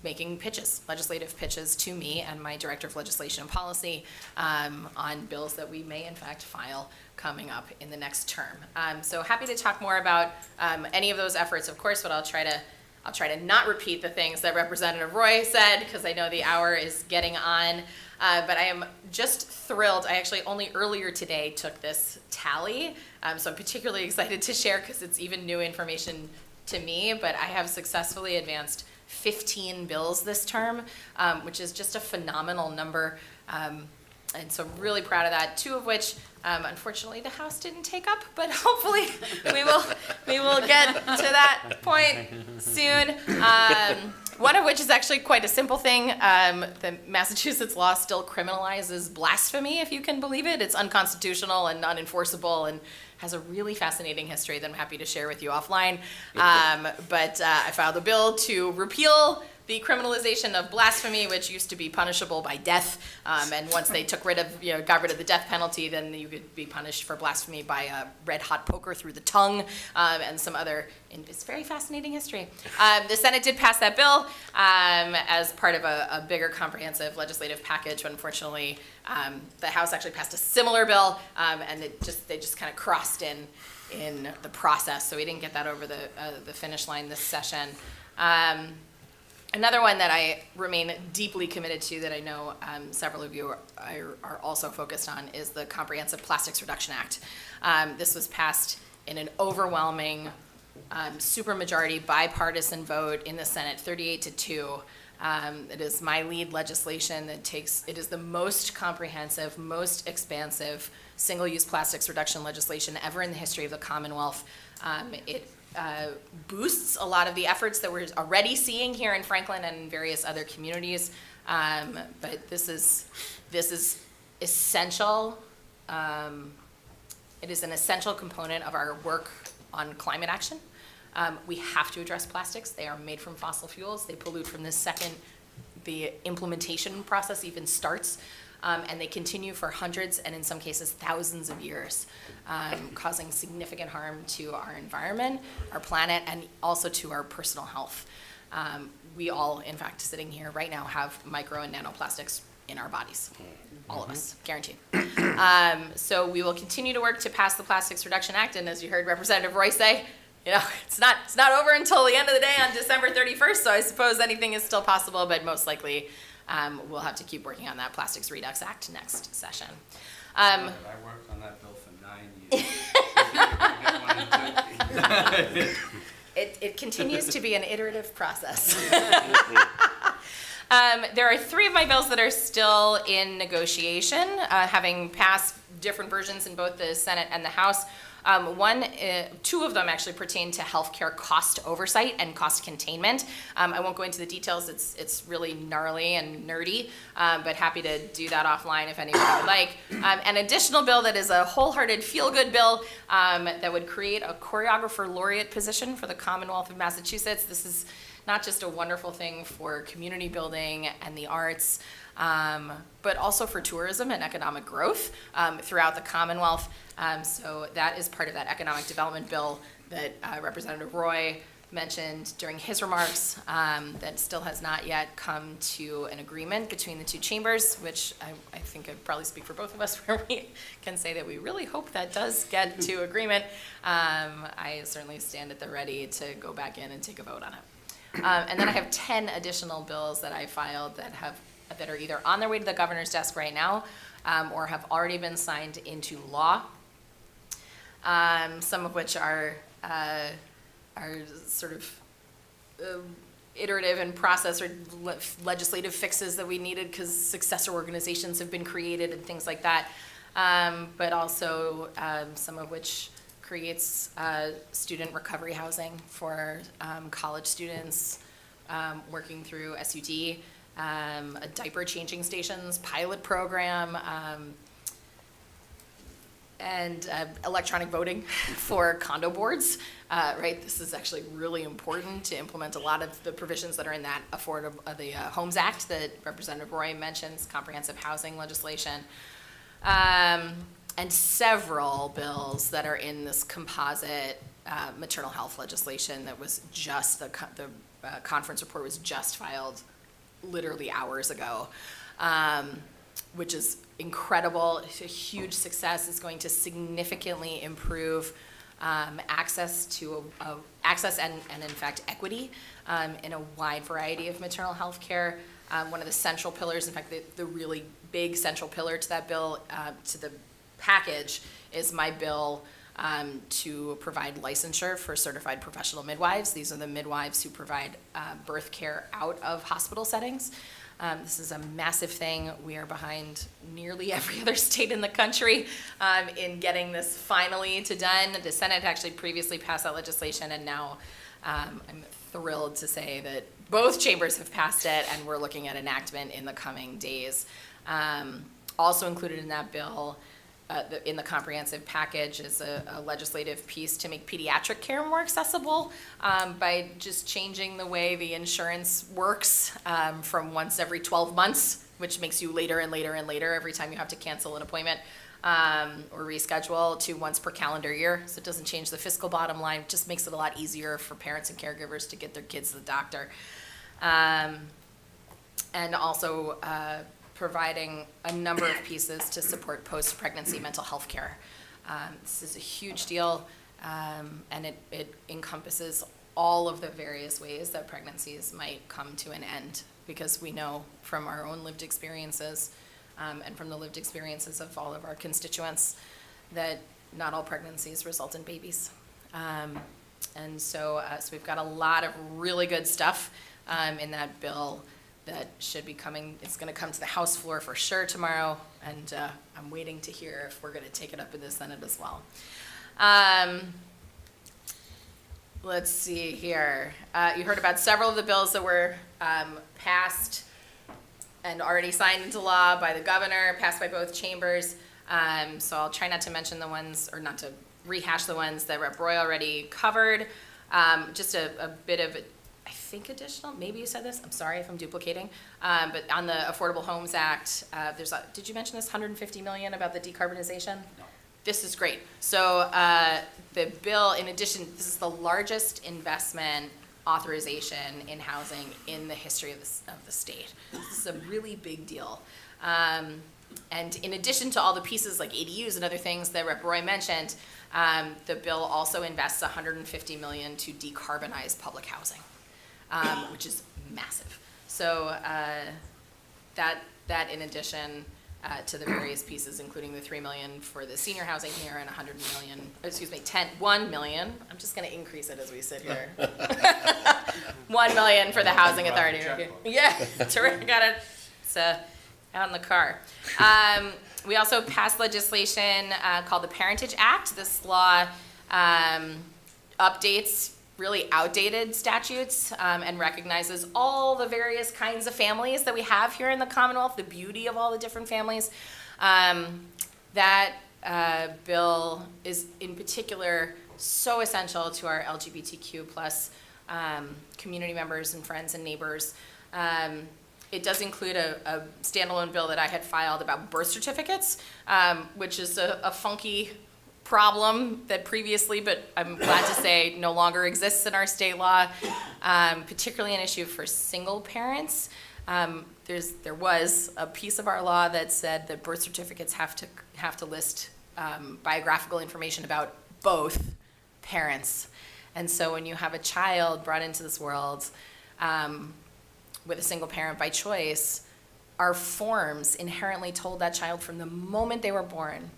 making pitches, legislative pitches to me and my Director of Legislation and Policy on bills that we may in fact file coming up in the next term. So happy to talk more about any of those efforts, of course, but I'll try to not repeat the things that Representative Roy said, because I know the hour is getting on. But I am just thrilled. I actually only earlier today took this tally, so I'm particularly excited to share because it's even new information to me, but I have successfully advanced 15 bills this term, which is just a phenomenal number. And so I'm really proud of that, 2 of which, unfortunately, the House didn't take up, but hopefully we will get to that point soon. One of which is actually quite a simple thing. The Massachusetts law still criminalizes blasphemy, if you can believe it. It's unconstitutional and unenforceable and has a really fascinating history that I'm happy to share with you offline. But I filed a bill to repeal the criminalization of blasphemy, which used to be punishable by death, and once they got rid of the death penalty, then you could be punished for blasphemy by a red-hot poker through the tongue, and some other. It's very fascinating history. The Senate did pass that bill as part of a bigger, comprehensive legislative package. But unfortunately, the House actually passed a similar bill, and they just kind of crossed in the process, so we didn't get that over the finish line this session. Another one that I remain deeply committed to that I know several of you are also focused on is the Comprehensive Plastics Reduction Act. This was passed in an overwhelming supermajority bipartisan vote in the Senate, 38-2. It is my lead legislation it is the most comprehensive, most expansive single-use plastics reduction legislation ever in the history of the Commonwealth. It boosts a lot of the efforts that we're already seeing here in Franklin and in various other communities. But this is essential. It is an essential component of our work on climate action. We have to address plastics. They are made from fossil fuels. They pollute from the second the implementation process even starts. And they continue for hundreds and in some cases thousands of years, causing significant harm to our environment, our planet, and also to our personal health. We all, in fact, sitting here right now have micro and nanoplastics in our bodies, all of us, guaranteed. So we will continue to work to pass the Plastics Reduction Act, and as you heard Representative Roy say, it's not over until the end of the day on December 31st, so I suppose anything is still possible, but most likely we'll have to keep working on that Plastics Redux Act next session. I worked on that bill for 9 years. It continues to be an iterative process. There are 3 of my bills that are still in negotiation, having passed different versions in both the Senate and the House. 2 of them actually pertain to healthcare cost oversight and cost containment. I won't go into the details, it's really gnarly and nerdy, but happy to do that offline if anyone would like. An additional bill that is a wholehearted feel-good bill that would create a choreographer laureate position for the Commonwealth of Massachusetts. This is not just a wonderful thing for community building and the arts, but also for tourism and economic growth throughout the Commonwealth. So that is part of that economic development bill that Representative Roy mentioned during his remarks, that still has not yet come to an agreement between the two chambers, which I think I probably speak for both of us, where we can say that we really hope that does get to agreement. I certainly stand at the ready to go back in and take a vote on it. And then I have 10 additional bills that I filed that are either on their way to the governor's desk right now, or have already been signed into law. Some of which are sort of iterative and process or legislative fixes that we needed because successor organizations have been created and things like that. But also some of which creates student recovery housing for college students working through SUD, a diaper changing stations pilot program, and electronic voting for condo boards, right? This is actually really important to implement a lot of the provisions that are in that the Homes Act that Representative Roy mentions, comprehensive housing legislation, and several bills that are in this composite maternal health legislation that was just, the conference report was just filed literally hours ago. Which is incredible. It's a huge success. It's going to significantly improve access and in fact equity in a wide variety of maternal health care. One of the central pillars, in fact the really big central pillar to that bill, to the package, is my bill to provide licensure for certified professional midwives. These are the midwives who provide birth care out of hospital settings. This is a massive thing. We are behind nearly every other state in the country in getting this finally done. The Senate actually previously passed that legislation, and now I'm thrilled to say that both chambers have passed it, and we're looking at enactment in the coming days. Also included in that bill, in the comprehensive package, is a legislative piece to make pediatric care more accessible by just changing the way the insurance works from once every 12 months, which makes you later and later and later every time you have to cancel an appointment or reschedule, to once per calendar year. So it doesn't change the fiscal bottom line, it just makes it a lot easier for parents and caregivers to get their kids to the doctor. And also providing a number of pieces to support post-pregnancy mental health care. This is a huge deal, and it encompasses all of the various ways that pregnancies might come to an end, because we know from our own lived experiences and from the lived experiences of all of our constituents that not all pregnancies result in babies. And so we've got a lot of really good stuff in that bill that should be coming. It's going to come to the House floor for sure tomorrow, and I'm waiting to hear if we're going to take it up in the Senate as well. Let's see here. You heard about several of the bills that were passed and already signed into law by the governor, passed by both chambers. So I'll try not to mention the ones, or not to rehash the ones that Rep. Roy already covered. Just a bit of I think additional, maybe you said this, I'm sorry if I'm duplicating, but on the Affordable Homes Act, did you mention this $150 million about the decarbonization? No. This is great. So the bill, in addition, this is the largest investment authorization in housing in the history of the state. This is a really big deal. And in addition to all the pieces like ADUs and other things that Rep. Roy mentioned, the bill also invests $150 million to decarbonize public housing. Which is massive. So that in addition to the various pieces, including the $3 million for the senior housing here and $1 million. I'm just going to increase it as we sit here. $1 million for the housing authority. Yeah, terrific. Got it. It's out in the car. We also passed legislation called the Parentage Act. This law updates really outdated statutes and recognizes all the various kinds of families that we have here in the Commonwealth, the beauty of all the different families. That bill is in particular so essential to our LGBTQ plus community members and friends and neighbors. It does include a standalone bill that I had filed about birth certificates, which is a funky problem that previously, but I'm glad to say no longer exists in our state law, particularly an issue for single parents. There was a piece of our law that said that birth certificates have to list biographical information about both parents. And so when you have a child brought into this world with a single parent by choice, our forms inherently told that child from the moment they were born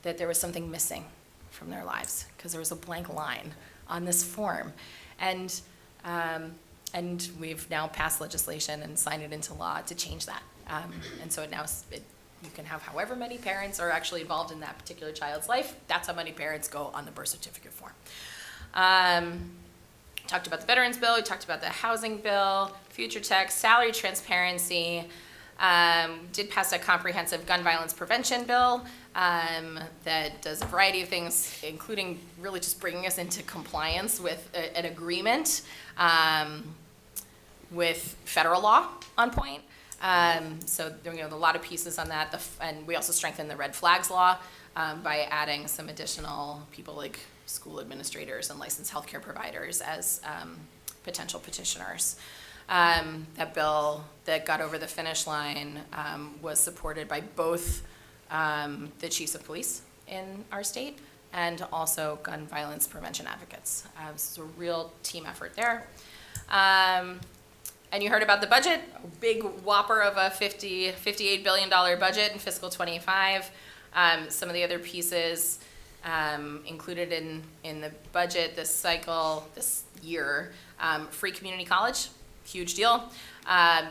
that there was something missing from their lives because there was a blank line on this form. And we've now passed legislation and signed it into law to change that. And so you can have however many parents are actually involved in that particular child's life. That's how many parents go on the birth certificate form. Talked about the Veterans Bill, we talked about the Housing Bill, Future Tech, salary transparency, did pass a comprehensive gun violence prevention bill that does a variety of things, including really just bringing us into compliance with an agreement with federal law on point. So a lot of pieces on that, and we also strengthened the red flags law by adding some additional people like school administrators and licensed healthcare providers as potential petitioners. That bill that got over the finish line was supported by both the chiefs of police in our state and also gun violence prevention advocates. So a real team effort there. And you heard about the budget, a big whopper of a $58 billion budget in fiscal 25. Some of the other pieces included in the budget this cycle, this year, free community college, huge deal.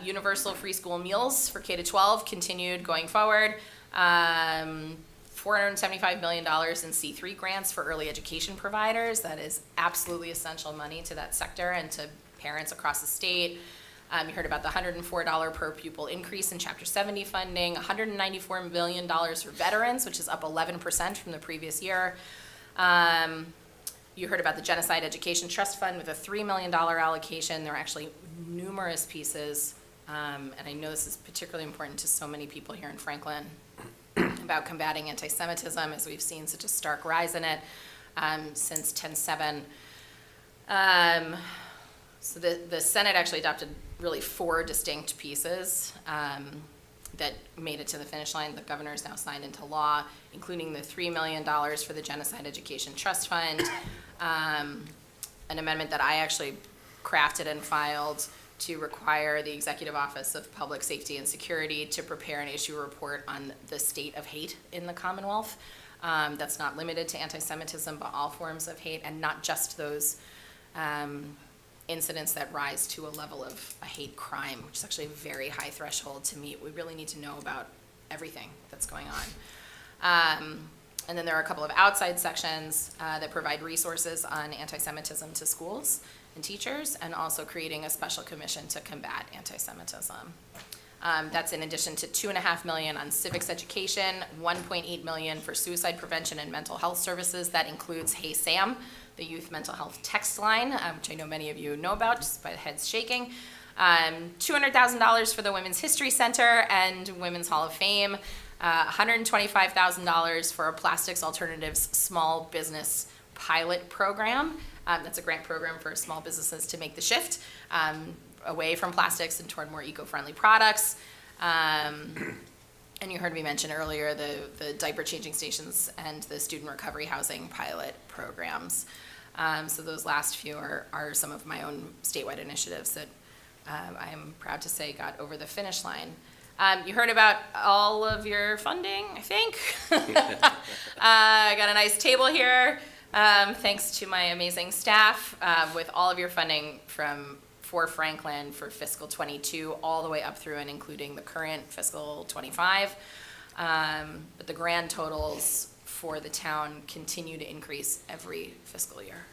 Universal free school meals for K-12 continued going forward. $475 million in C3 grants for early education providers. That is absolutely essential money to that sector and to parents across the state. You heard about the $104 per pupil increase in Chapter 70 funding, $194 million for veterans, which is up 11% from the previous year. You heard about the Genocide Education Trust Fund with a $3 million allocation. There are actually numerous pieces, and I know this is particularly important to so many people here in Franklin, about combating anti-Semitism, as we've seen such a stark rise in it since 10/7. So the Senate actually adopted really 4 distinct pieces that made it to the finish line. The governor's now signed into law, including the $3 million for the Genocide Education Trust Fund, an amendment that I actually crafted and filed to require the Executive Office of Public Safety and Security to prepare and issue a report on the state of hate in the Commonwealth. That's not limited to anti-Semitism, but all forms of hate, and not just those incidents that rise to a level of a hate crime, which is actually a very high threshold to meet. We really need to know about everything that's going on. And then there are a couple of outside sections that provide resources on anti-Semitism to schools and teachers, and also creating a special commission to combat anti-Semitism. That's in addition to $2.5 million on civics education, $1.8 million for suicide prevention and mental health services. That includes Hey Sam, the youth mental health text line, which I know many of you know about just by the heads shaking. $200,000 for the Women's History Center and Women's Hall of Fame. $125,000 for a Plastics Alternatives Small Business Pilot Program. That's a grant program for small businesses to make the shift away from plastics and toward more eco-friendly products. And you heard me mention earlier the diaper changing stations and the student recovery housing pilot programs. So those last few are some of my own statewide initiatives that I am proud to say got over the finish line. You heard about all of your funding, I think. I got a nice table here. Thanks to my amazing staff with all of your funding for Franklin for fiscal 22 all the way up through and including the current fiscal 25. But the grand totals for the town continue to increase every fiscal year.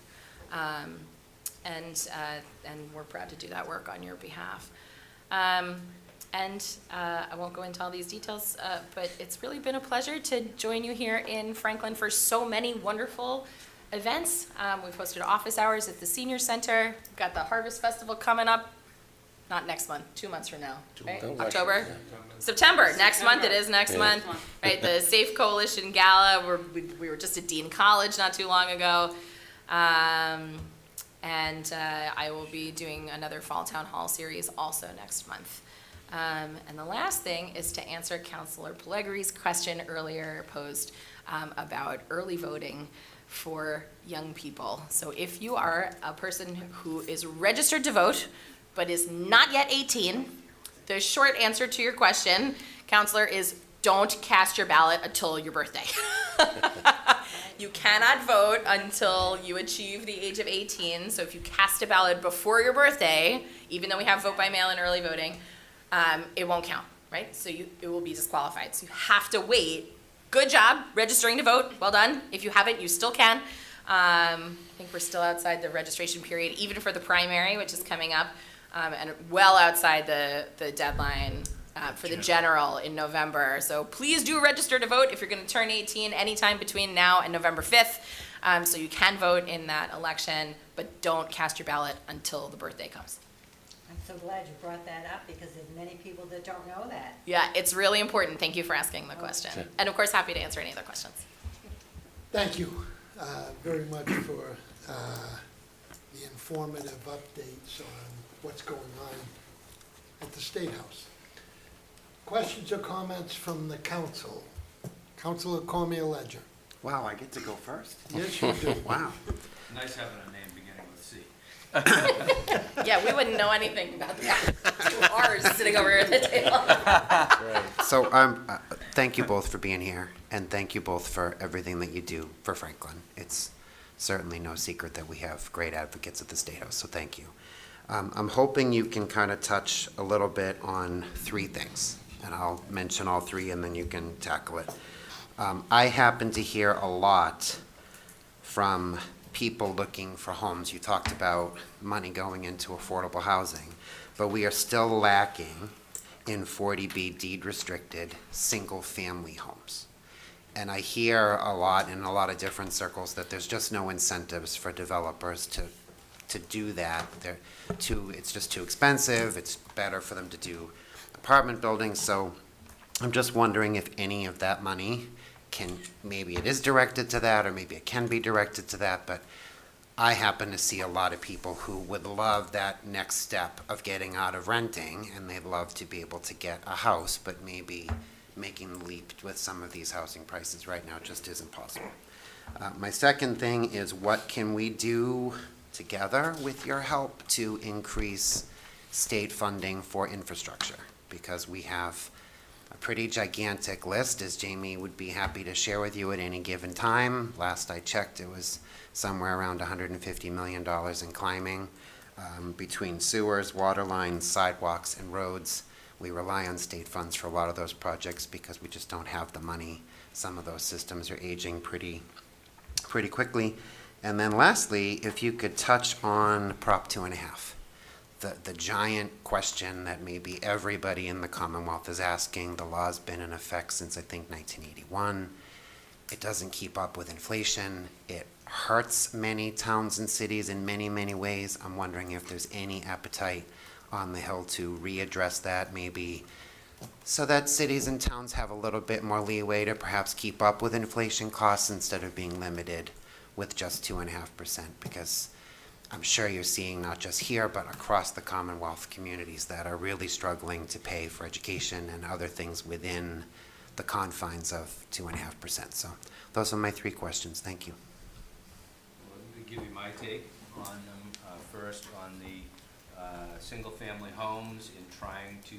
And we're proud to do that work on your behalf. And I won't go into all these details, but it's really been a pleasure to join you here in Franklin for so many wonderful events. We've hosted office hours at the senior center. We've got the Harvest Festival coming up, not next month, 2 months from now, right? October? September, next month, it is next month, right? The Safe Coalition Gala, we were just at Dean College not too long ago. And I will be doing another Fall Town Hall series also next month. And the last thing is to answer Councilor Pellegri's question earlier posed about early voting for young people. So if you are a person who is registered to vote but is not yet 18, the short answer to your question, Councilor, is don't cast your ballot until your birthday. You cannot vote until you achieve the age of 18. So if you cast a ballot before your birthday, even though we have vote by mail and early voting, it won't count, right? So it will be disqualified. So you have to wait. Good job registering to vote. Well done. If you haven't, you still can. I think we're still outside the registration period, even for the primary, which is coming up, and well outside the deadline for the general in November. So please do register to vote if you're going to turn 18 anytime between now and November 5th. So you can vote in that election, but don't cast your ballot until the birthday comes. I'm so glad you brought that up because there's many people that don't know that. Yeah, it's really important. Thank you for asking the question. And of course, happy to answer any other questions. Thank you very much for the informative updates on what's going on at the State House. Questions or comments from the council? Councilor Cormier Ledger. Wow, I get to go first? Yes, you do. Wow. Nice having a name beginning with C. Yeah, we wouldn't know anything about that. Ours sitting over here at the table. So thank you both for being here, and thank you both for everything that you do for Franklin. It's certainly no secret that we have great advocates at the State House, so thank you. I'm hoping you can kind of touch a little bit on three things, and I'll mention all three and then you can tackle it. I happen to hear a lot from people looking for homes. You talked about money going into affordable housing, but we are still lacking in 40B deed restricted single-family homes. And I hear a lot in a lot of different circles that there's just no incentives for developers to do that. It's just too expensive. It's better for them to do apartment buildings. So I'm just wondering if any of that money maybe it is directed to that, or maybe it can be directed to that, but I happen to see a lot of people who would love that next step of getting out of renting, and they'd love to be able to get a house, but maybe making the leap with some of these housing prices right now just isn't possible. My second thing is, what can we do together with your help to increase state funding for infrastructure? Because we have a pretty gigantic list, as Jamie would be happy to share with you at any given time. Last I checked, it was somewhere around $150 million in climbing. Between sewers, water lines, sidewalks, and roads, we rely on state funds for a lot of those projects because we just don't have the money. Some of those systems are aging pretty quickly. And then lastly, if you could touch on Prop 2.5. The giant question that maybe everybody in the Commonwealth is asking. The law's been in effect since, I think, 1981. It doesn't keep up with inflation. It hurts many towns and cities in many, many ways. I'm wondering if there's any appetite on the Hill to readdress that, maybe so that cities and towns have a little bit more leeway to perhaps keep up with inflation costs instead of being limited with just 2.5%, because I'm sure you're seeing not just here, but across the Commonwealth communities that are really struggling to pay for education and other things within the confines of 2.5%. So those are my three questions. Thank you. Well, let me give you my take on them. First, on the single-family homes, in trying to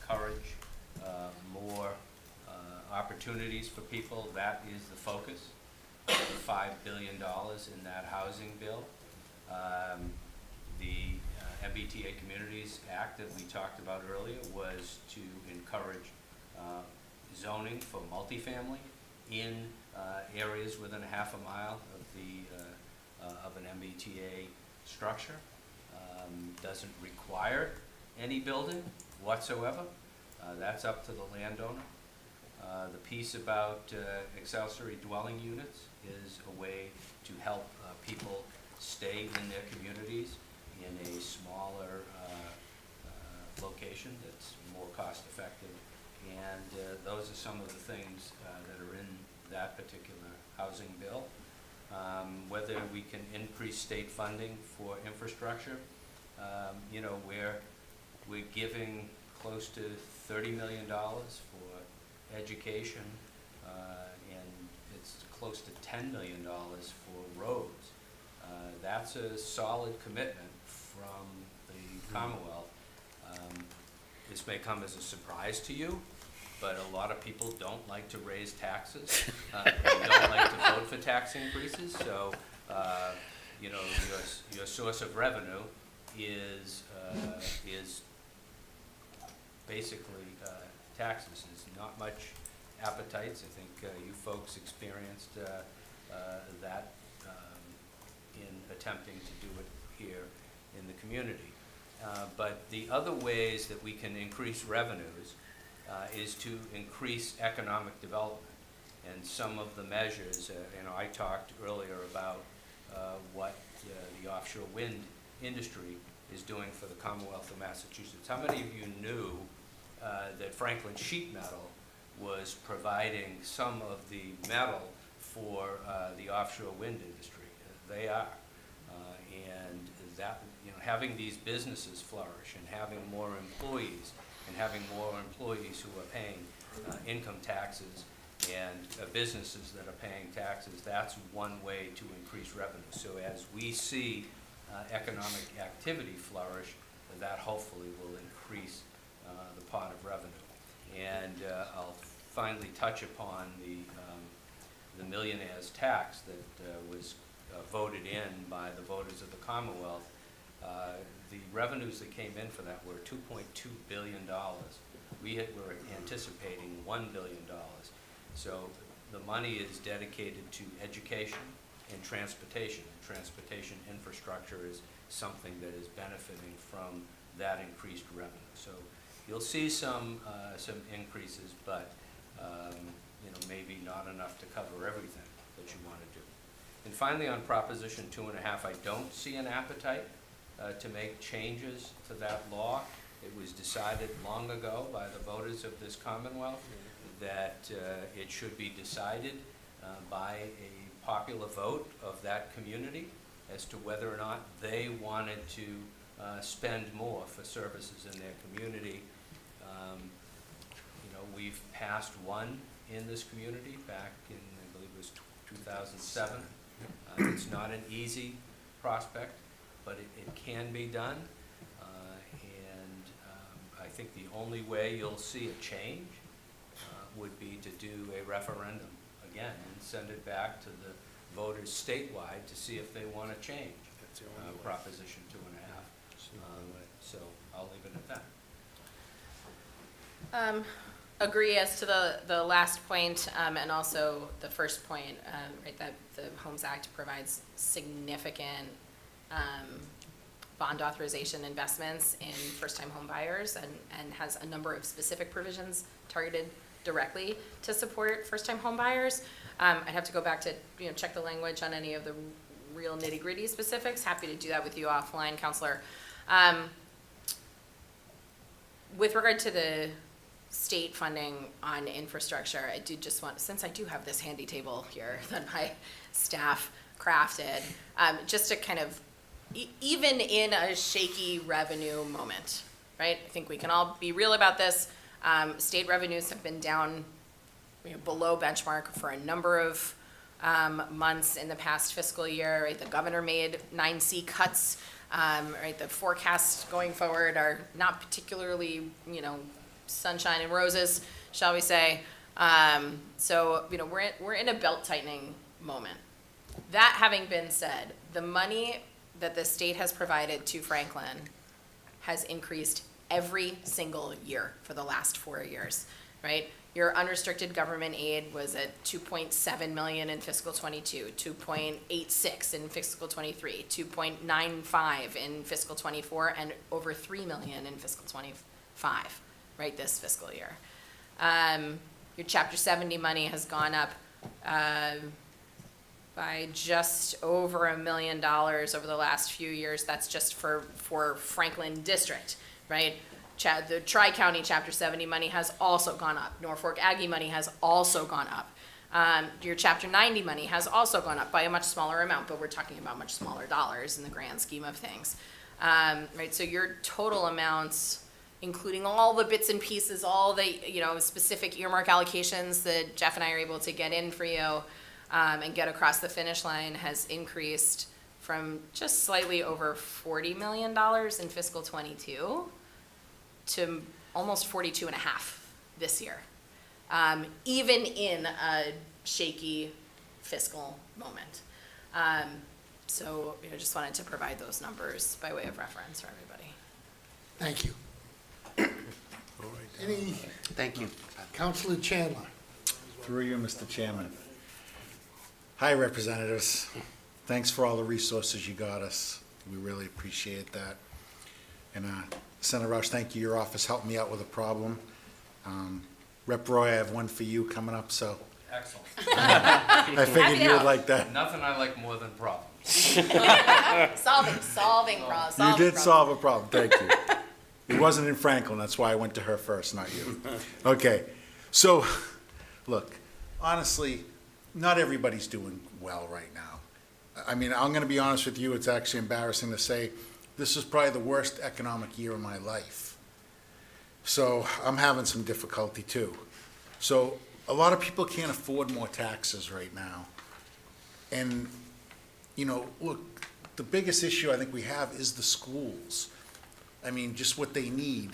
encourage more opportunities for people. That is the focus. $5 billion in that housing bill. The MBTA Communities Act that we talked about earlier was to encourage zoning for multifamily in areas within a half a mile of an MBTA structure. Doesn't require any building whatsoever. That's up to the landowner. The piece about accessory dwelling units is a way to help people stay in their communities in a smaller location that's more cost effective. And those are some of the things that are in that particular housing bill. Whether we can increase state funding for infrastructure, you know, we're giving close to $30 million for education, and it's close to $10 million for roads. That's a solid commitment from the Commonwealth. This may come as a surprise to you, but a lot of people don't like to raise taxes. They don't like to vote for tax increases. So, you know, your source of revenue is basically taxes. There's not much appetites. I think you folks experienced that in attempting to do it here in the community. But the other ways that we can increase revenues is to increase economic development. And some of the measures, you know, I talked earlier about what the offshore wind industry is doing for the Commonwealth of Massachusetts. How many of you knew that Franklin Sheet Metal was providing some of the metal for the offshore wind industry? They are. And that, you know, having these businesses flourish and having more employees and having more employees who are paying income taxes and businesses that are paying taxes, that's one way to increase revenue. So as we see economic activity flourish, that hopefully will increase the pot of revenue. And I'll finally touch upon the millionaire's tax that was voted in by the voters of the Commonwealth. The revenues that came in for that were $2.2 billion. We were anticipating $1 billion. So the money is dedicated to education and transportation. Transportation infrastructure is something that is benefiting from that increased revenue. So you'll see some increases, but you know, maybe not enough to cover everything that you want to do. And finally, on Proposition 2.5, I don't see an appetite to make changes to that law. It was decided long ago by the voters of this Commonwealth that it should be decided by a popular vote of that community as to whether or not they wanted to spend more for services in their community. You know, we've passed one in this community back in, I believe it was 2007. It's not an easy prospect, but it can be done. And I think the only way you'll see a change would be to do a referendum again and send it back to the voters statewide to see if they want to change Proposition 2.5. So I'll leave it at that. Agree as to the last point, and also the first point, right, that the Homes Act provides significant bond authorization investments in first-time home buyers and has a number of specific provisions targeted directly to support first-time home buyers. I'd have to go back to, you know, check the language on any of the real nitty-gritty specifics. Happy to do that with you offline, Counselor. With regard to the state funding on infrastructure, I do just want, since I do have this handy table here that my staff crafted, just to kind of, even in a shaky revenue moment, right? I think we can all be real about this. State revenues have been down, you know, below benchmark for a number of months in the past fiscal year. Right? The governor made 9C cuts. Right? The forecasts going forward are not particularly, you know, sunshine and roses, shall we say. So, you know, we're in a belt tightening moment. That having been said, the money that the state has provided to Franklin has increased every single year for the last 4 years, right? Your unrestricted government aid was at $2.7 million in fiscal 22, 2.86 in fiscal 23, 2.95 in fiscal 24, and over $3 million in fiscal 25, right, this fiscal year. Your Chapter 70 money has gone up by just over $1 million over the last few years. That's just for Franklin District, right? The Tri-County Chapter 70 money has also gone up. Norfolk Aggie money has also gone up. Your Chapter 90 money has also gone up by a much smaller amount, but we're talking about much smaller dollars in the grand scheme of things. Right, so your total amounts, including all the bits and pieces, all the, specific earmark allocations that Jeff and I are able to get in for you, and get across the finish line, has increased from just slightly over $40 million in fiscal '22 to almost 42.5 this year, even in a shaky fiscal moment. So just wanted to provide those numbers by way of reference for everybody. Thank you. Any? Thank you. Councilor Chandler. Through you, Mr. Chairman. Hi, representatives. Thanks for all the resources you got us. We really appreciate that. And Senator Roush, thank you. Your office helped me out with a problem. Rep Roy, I have one for you coming up, so Excellent. I figured you would like that. Nothing I like more than problems. Solving problems. You did solve a problem, thank you. It wasn't in Franklin, that's why I went to her first, not you. Okay, so, look, honestly, not everybody's doing well right now. I mean, I'm gonna be honest with you, it's actually embarrassing to say, this is probably the worst economic year of my life. So I'm having some difficulty too. So a lot of people can't afford more taxes right now. And, look, the biggest issue I think we have is the schools. I mean, just what they need.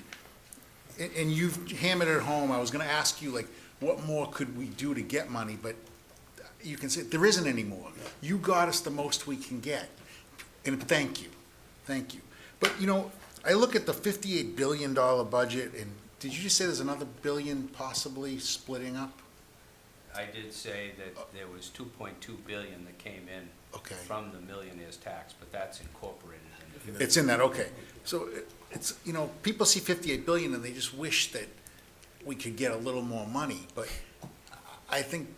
And you've hammered it home. I was gonna ask you, like, what more could we do to get money, but you can say, there isn't any more. You got us the most we can get. And thank you, thank you. But, I look at the $58 billion budget, and did you just say there's another billion possibly splitting up? I did say that there was $2.2 billion that came in from the millionaire's tax, but that's incorporated in the. It's in that, okay. So it's, people see 58 billion and they just wish that we could get a little more money, but I think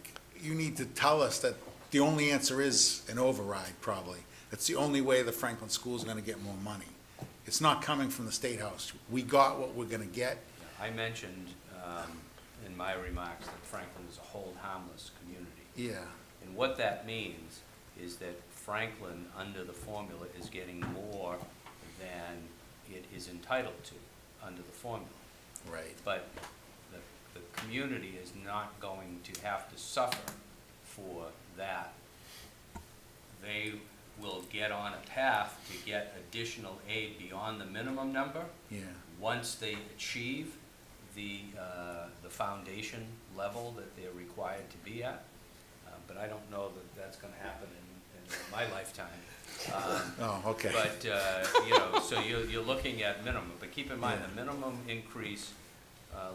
you need to tell us that the only answer is an override, probably. That's the only way the Franklin School's gonna get more money. It's not coming from the State House. We got what we're gonna get. I mentioned in my remarks that Franklin is a hold harmless community. Yeah. And what that means is that Franklin, under the formula, is getting more than it is entitled to under the formula. Right. But the community is not going to have to suffer for that. They will get on a path to get additional aid beyond the minimum number. Yeah. Once they achieve the foundation level that they're required to be at. But I don't know that that's gonna happen in my lifetime. Oh, okay. But, so you're looking at minimum, but keep in mind, the minimum increase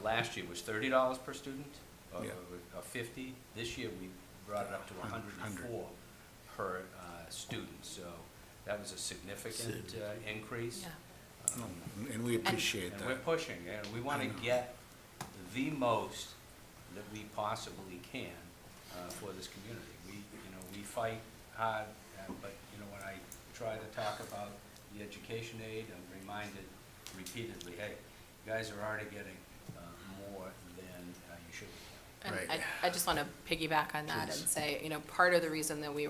last year was $30 per student, or 50. This year, we brought it up to 104 per student, so that was a significant increase. Yeah. And we appreciate that. And we're pushing, and we want to get the most that we possibly can for this community. We fight hard, but when I try to talk about the education aid, I'm reminded repeatedly, hey, you guys are already getting more than you should be. And Right. I just want to piggyback on that and say, a big part of the reason that we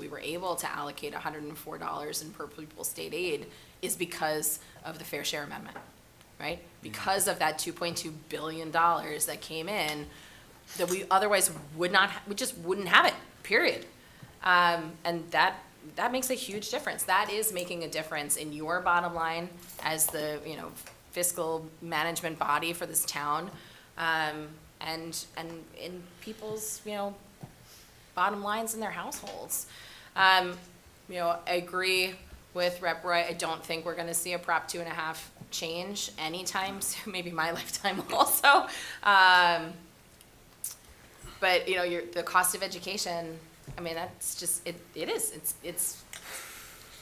were able to allocate $104 in per pupil state aid is because of the Fair Share Amendment, right? Because of that $2.2 billion that came in, that we otherwise we just wouldn't have it, period. And that makes a huge difference. That is making a difference in your bottom line as the, fiscal management body for this town. And in people's, bottom lines in their households. I agree with Rep Roy. I don't think we're gonna see a Prop 2.5 change anytime soon, maybe my lifetime also. But, the cost of education, that's just,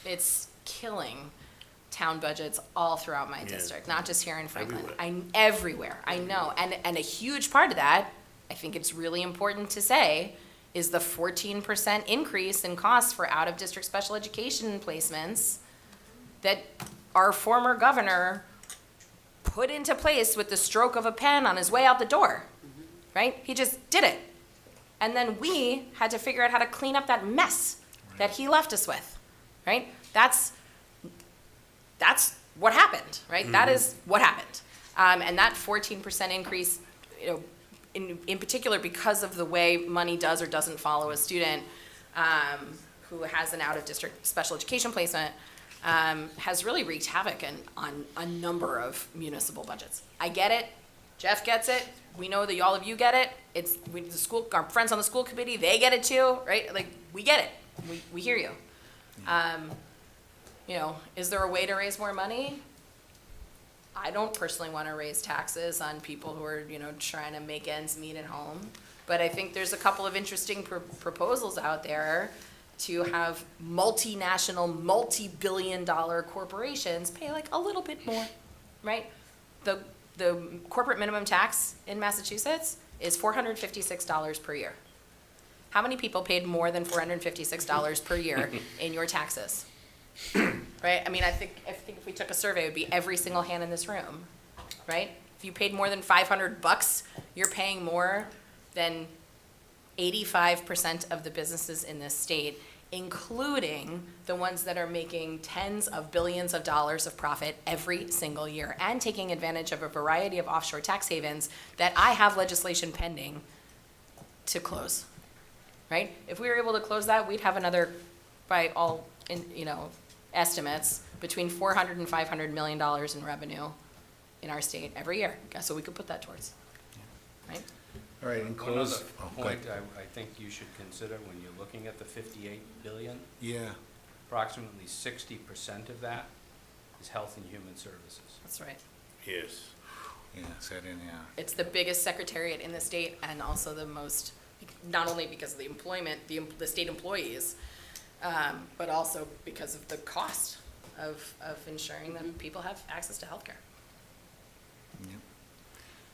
it's killing town budgets all throughout my Yeah. district, not just here in Franklin. Everywhere. Everywhere, I know. And a huge part of that, I think it's really important to say, is the 14% increase in costs for out-of-district special education placements that our former governor put into place with the stroke of a pen on his way out the door, right? He just did it. And then we had to figure out how to clean up that mess that he left us with, right? That's what happened, right? That is what happened. And that 14% increase, you know, in particular because of the way money does or doesn't follow a student who has an out-of-district special education placement, has really wreaked havoc on a number of municipal budgets. I get it. Jeff gets it. We know that all of you get it. Our friends on the school committee, they get it too, right? Like, we get it. We hear you. You know, is there a way to raise more money? I don't personally want to raise taxes on people who are, you know, trying to make ends meet at home. But I think there's a couple of interesting proposals out there to have multinational, multi-billion-dollar corporations pay like a little bit more, right? The corporate minimum tax in Massachusetts is $456 per year. How many people paid more than $456 per year in your taxes? Right? I mean, I think if we took a survey, it would be every single hand in this room, right? If you paid more than $500, you're paying more than 85% of the businesses in this state, including the ones that are making tens of billions of dollars of profit every single year and taking advantage of a variety of offshore tax havens that I have legislation pending to close, right? If we were able to close that, we'd have another, by all, you know, estimates, between $400 and $500 million in revenue in our state every year. So we could put that towards, right? All right, in close. One other point I think you should consider when you're looking at the 58 billion, Yeah, approximately 60% of that is health and human services. That's right. Yes. yes, I didn't, yeah. It's the biggest secretariat in the state and also the most, not only because of the employment, the state employees, but also because of the cost of ensuring that people have access to healthcare. Yep.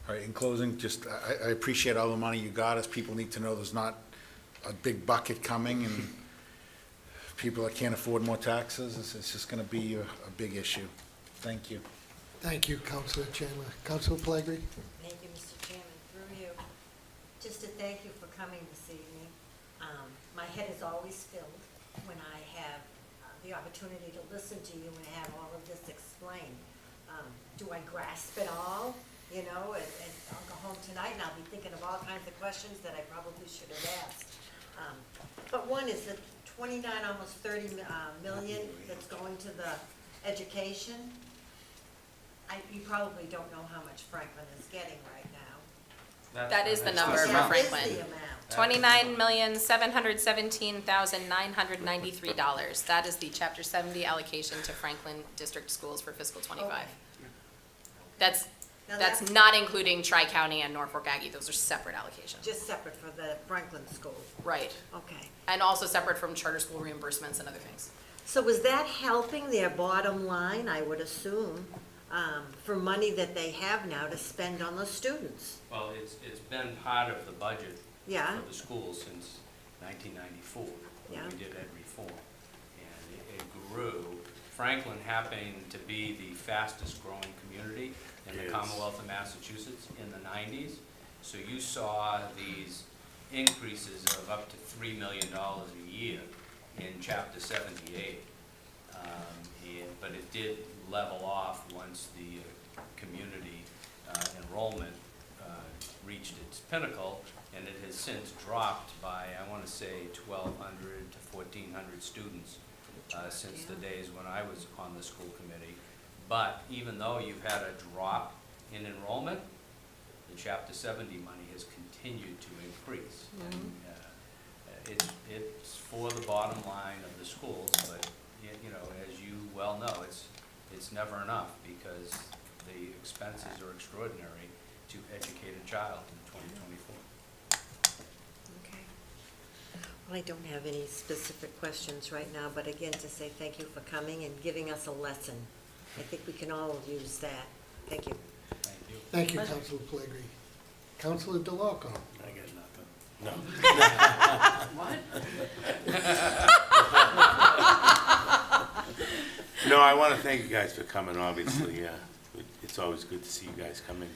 All right, in closing, just, I appreciate all the money you got us. People need to know there's not a big bucket coming and people that can't afford more taxes, it's just gonna be a big issue. Thank you. Thank you, Councilor Chandler. Councilor Pellegrini? Thank you, Mr. Chairman, through you. Just to thank you for coming this evening. My head is always filled when I have the opportunity to listen to you and have all of this explained. Do I grasp it all? You know, and I'll go home tonight and I'll be thinking of all kinds of questions that I probably should have asked. But one is the 29, almost 30 million that's going to the education. You probably don't know how much Franklin is getting right now. That is the number for That is Franklin. the amount. $29,717,993. That is the Chapter 70 allocation to Franklin District Schools for fiscal '25. Okay. That's Now That's not including Tri-County and Norfolk Aggie. Those are separate allocations. Just separate for the Franklin School. Right. Okay. And also separate from charter school reimbursements and other things. So is that helping their bottom line, I would assume, for money that they have now to spend on the students? Well, it's been part of the budget Yeah. for the schools since 1994, when Yeah. we did ed reform. And it grew. Franklin happened to be the fastest growing community in the Yes. Commonwealth of Massachusetts in the 90s. So you saw these increases of up to $3 million a year in Chapter 78. But it did level off once the community enrollment reached its pinnacle, and it has since dropped by, I want to say, 1,200 to 1,400 students since the days when I was on the school committee. But even though you've had a drop in enrollment, the Chapter 70 money has continued to increase. And, it's for the bottom line of the schools, but you know, as you well know, it's never enough because the expenses are extraordinary to educate a child in 2024. Okay. Well, I don't have any specific questions right now, but again, to say thank you for coming and giving us a lesson I think we can all use that. Thank you. Thank you, Councilor Pellegrini. Councilor DeLarco. I got nothing. No. No, I want to thank you guys for coming, obviously. It's always good to see you guys come in.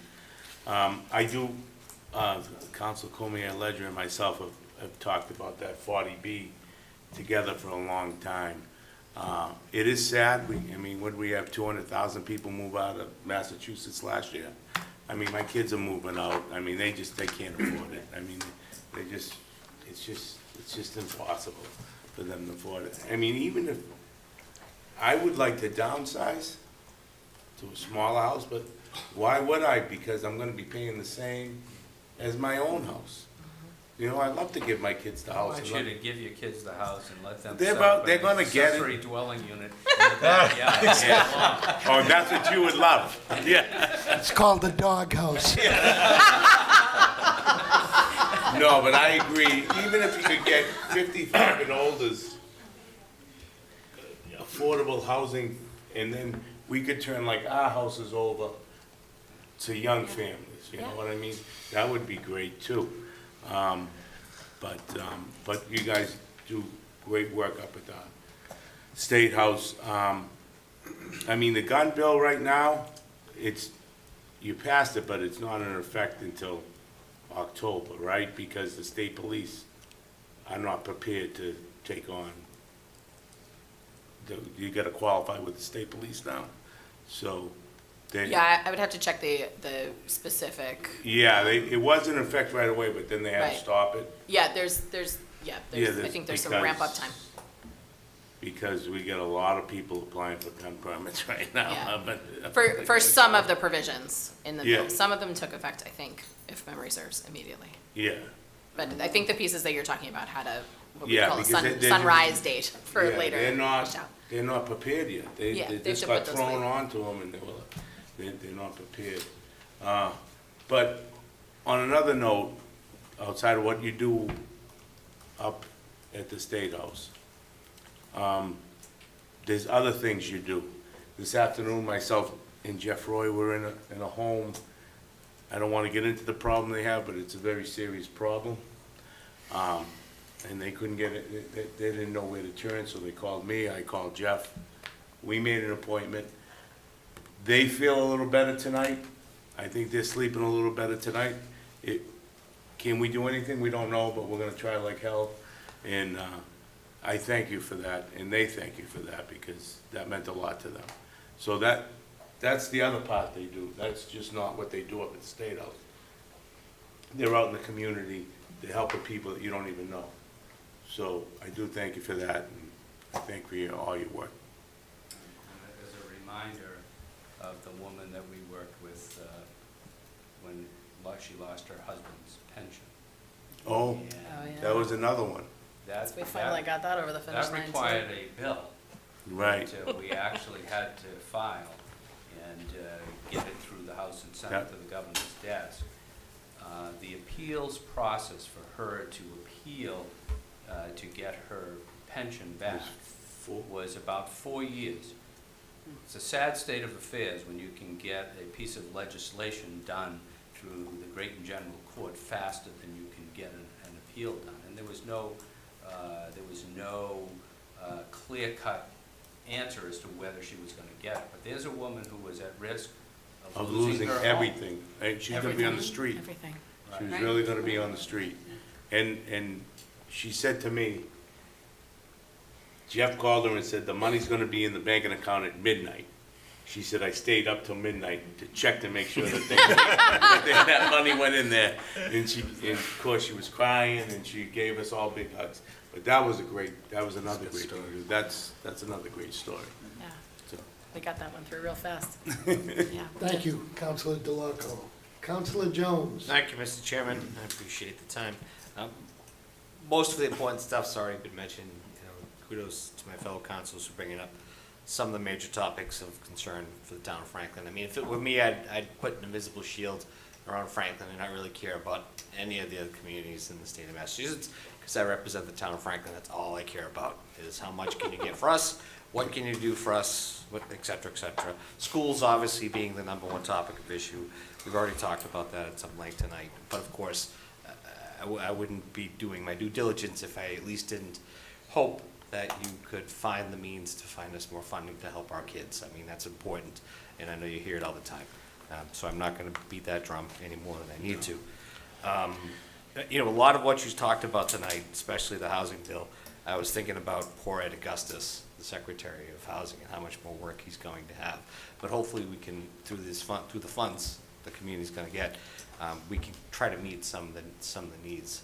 I do, Council Cormier Ledger and myself have talked about that 40B together for a long time. It is sad. What we have 200,000 people move out of Massachusetts last year. My kids are moving out. They can't afford it. It's just impossible for them to afford it. Even if, I would like to downsize to a smaller house, but why would I? Because I'm gonna be paying the same as my own house. I'd love to give my kids the I house. want you to give your kids the house and let them They're set up they're an gonna get it. accessory dwelling unit in the backyard. Yeah. Oh, that's what you would love. Yeah. It's called the doghouse. No, but I agree. Even if you could get 55 and older's affordable housing, and then we could turn like our houses over to young families, you know what I mean? That would be great too. But you guys do great work up at the State House. The gun bill right now, you passed it, but it's not in effect until October, right? Because the state police are not prepared to take on, you gotta qualify with the state police now. So, Yeah, I would have to check the specific. yeah, it was in effect right away, but then they had Right. to stop it. Yeah, I think there's some ramp up because- time. Because we get a lot of people applying for gun permits right now. Yeah. but- For some of the provisions in the bill. Yeah. Some of them took effect, I think, if memory serves, immediately. Yeah. But I think the pieces that you're talking about had a, what we Yeah, call a because they're sunrise just- date for Yeah, later. They're not prepared yet. They Yeah, they just have to got put those thrown later. onto them and they're not prepared. But on another note, outside of what you do up at the State House, there's other things you do. This afternoon, myself and Jeff Roy were in a home. I don't want to get into the problem they have, but it's a very serious problem. And they couldn't get it, they didn't know where to turn, so they called me, I called Jeff. We made an appointment. They feel a little better tonight. I think they're sleeping a little better tonight. Can we do anything? We don't know, but we're gonna try like hell. And I thank you for that, and they thank you for that, because that meant a lot to them. So that's the other part they do. That's just not what they do up at the State House. They're out in the community, they help the people that you don't even know. So I do thank you for that, and I thank you for all your work. As a reminder of the woman that we worked with when she lost her husband's pension. Oh, yeah. that was another one. We finally got that over the finish line, That too. required a bill. Right. That we actually had to file and get it through the House and Senate Yep. to the governor's desk. The appeals process for her to appeal to get her pension back was about 4 years. It's a sad state of affairs when you can get a piece of legislation done through the great and general court faster than you can get an appeal done. And there was no clear-cut answer as to whether she was going to get it. But there's a woman who was at risk Of losing losing her home. everything. And she's gonna be on the Everything. street. Everything. She was Right. really gonna be on the street. And she said to me, Jeff called her and said, the money's gonna be in the banking account at midnight. She said, I stayed up till midnight to check to make sure that that money went in there. And of course, she was crying and she gave us all big hugs. But that was another great story. That's another great story. Yeah, So, we got that one through real fast. Yeah. Thank you, Councilor DeLarco. Councilor Jones. Thank you, Mr. Chairman. I appreciate the time. Most of the important stuff's already been mentioned. Kudos to my fellow councils for bringing up some of the major topics of concern for the town of Franklin. If it were me, I'd put an invisible shield around Franklin and not really care about any of the other communities in the state of Massachusetts, because I represent the town of Franklin. That's all I care about, is how much can you get for us, what can you do for us, et cetera, et cetera. Schools obviously being the number one topic of issue. We've already talked about that at some length tonight. But of course, I wouldn't be doing my due diligence if I at least didn't hope that you could find the means to find us more funding to help our kids. I mean, that's important, and I know you hear it all the time. So I'm not going to beat that drum any more than I need to. You know, a lot of what you talked about tonight, especially the housing bill, I was thinking about poor Ed Augustus, the Secretary of Housing, and how much more work he's going to have. But hopefully we can, through the funds the community's going to get, we can try to meet some of the needs.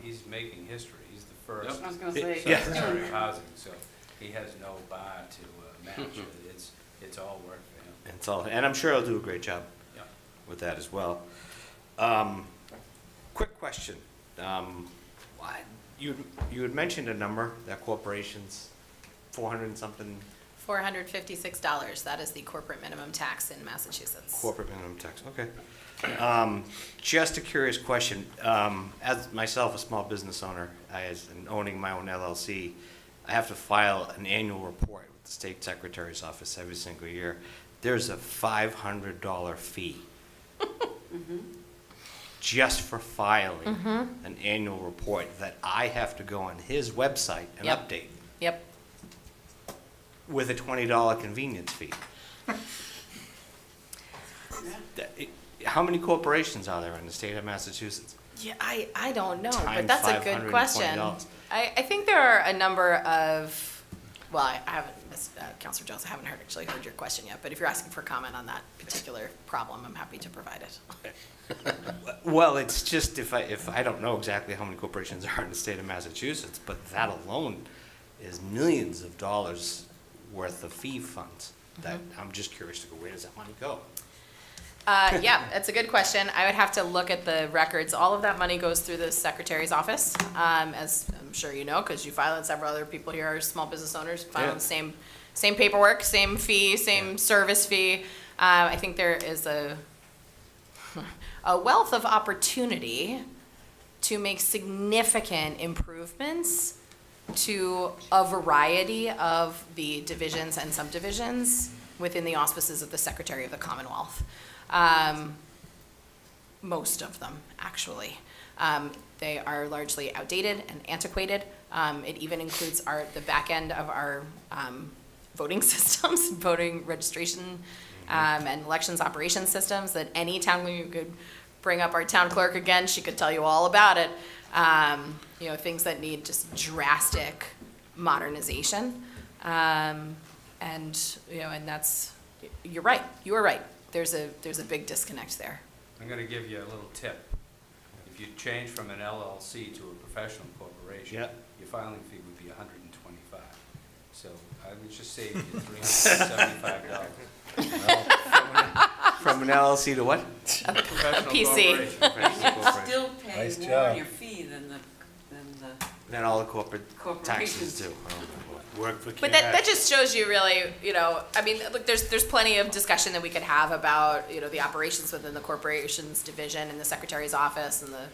He's making history. He's the first I was gonna say, Secretary of Housing, so he has no bar to match. It's all work for him. And I'm sure he'll do a great job Yeah. with that as well. Quick question. You had mentioned a number that corporations, 400 and something $456, that is the corporate minimum tax in Massachusetts. corporate minimum tax, okay. Just a curious question. As myself, a small business owner, and owning my own LLC, I have to file an annual report with the state secretary's office every single year. There's a $500 fee just for filing an annual report that I have to go on his website and Yep. update Yep. with a $20 convenience fee. How many corporations are there in the state of Massachusetts? Yeah, I don't know, but Times that's a good question. $520. I think there are a number of, well, I haven't, Counselor Jones, I haven't actually heard your question yet, but if you're asking for comment on that particular problem, I'm happy to provide it. Well, it's just if I don't know exactly how many corporations are in the state of Massachusetts, but that alone is millions of dollars worth of fee funds that I'm just curious to go, where does that money go? Yeah, that's a good question. I would have to look at the records. All of that money goes through the secretary's office, as I'm sure you know, because you file and several other people here are small business owners, filing the same paperwork, same fee, same service fee. I think there is a wealth of opportunity to make significant improvements to a variety of the divisions and subdivisions within the auspices of the Secretary of the Commonwealth. Most of them, actually. They are largely outdated and antiquated. It even includes the back end of our voting systems, voting registration and elections operation systems that any town, you could bring up our town clerk again, she could tell you all about it. You know, things that need just drastic modernization. And, you know, and that's, you're right, you are right. There's a big disconnect there. I'm going to give you a little tip. If you change from an LLC to a professional corporation, your filing fee would be $125. So I would just save you $375. From an LLC to what? A PC. Still pay Nice more job. on your fee than the Then all the corporate corporations taxes do. Work for But that just shows you really, you know, I mean, look, there's plenty of discussion that we could have about, you know, the operations within the corporations division and the secretary's office and the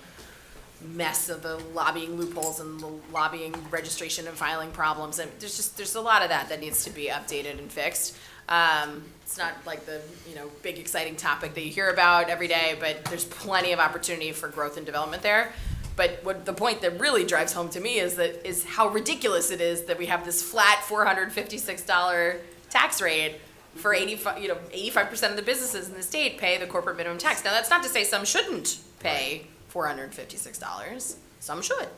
mess of the lobbying loopholes and the lobbying registration and filing problems. And there's a lot of that needs to be updated and fixed. It's not like the, you know, big exciting topic that you hear about every day, but there's plenty of opportunity for growth and development there. But what the point that really drives home to me is how ridiculous it is that we have this flat $456 tax rate for 85% of the businesses in the state pay the corporate minimum tax. Now, that's not to say some shouldn't pay $456. Some should.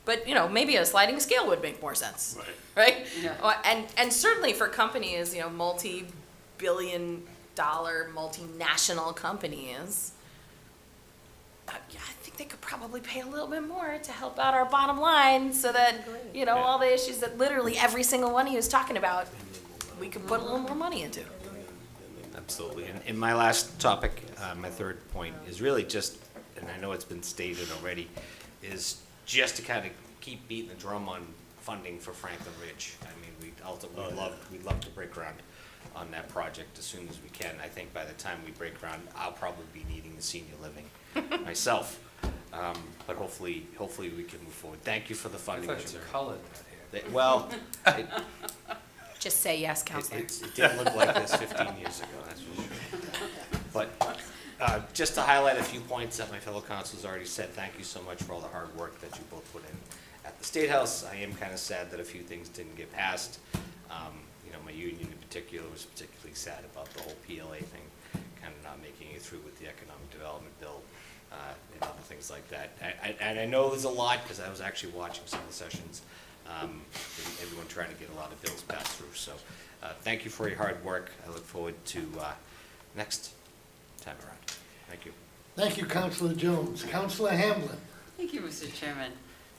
But, you know, maybe a sliding scale would make more sense. Right? Yeah. And certainly for companies, you know, multi-billion-dollar, multinational companies, yeah, I think they could probably pay a little bit more to help out our bottom line so that, you know, all the issues that literally every single one he was talking about, we could put a little more money into. Absolutely. And my last topic, my third point, is really just, and I know it's been stated already, is just to kind of keep beating the drum on funding for Franklin Ridge. I mean, we'd love to break ground on that project as soon as we can. I think by the time we break ground, I'll probably be needing the senior living myself. But hopefully we can move forward. Thank you for the funding. I thought you colored that here. Well, Just say yes, Counselor. It didn't look like this 15 years ago, that's for sure. But just to highlight a few points that my fellow councilors already said, thank you so much for all the hard work that you both put in at the State House. I am kind of sad that a few things didn't get passed. You know, my union in particular was particularly sad about the whole PLA thing, kind of not making it through with the economic development bill and other things like that. And I know there's a lot, because I was actually watching some of the sessions, and everyone trying to get a lot of bills passed through. So thank you for your hard work. I look forward to next time around. Thank you. Thank you, Councilor Jones. Councilor Hamblin. Thank you, Mr. Chairman.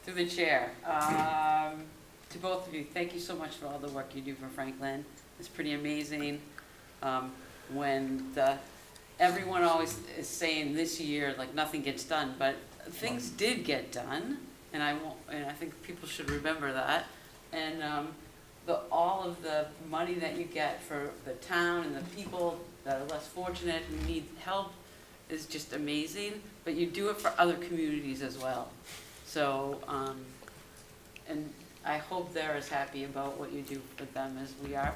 Through the chair, to both of you, thank you so much for all the work you do for Franklin. It's pretty amazing when everyone always is saying this year, like, nothing gets done, but things did get done, and I think people should remember that. And all of the money that you get for the town and the people that are less fortunate who need help is just amazing, but you do it for other communities as well. So, and I hope they're as happy about what you do for them as we are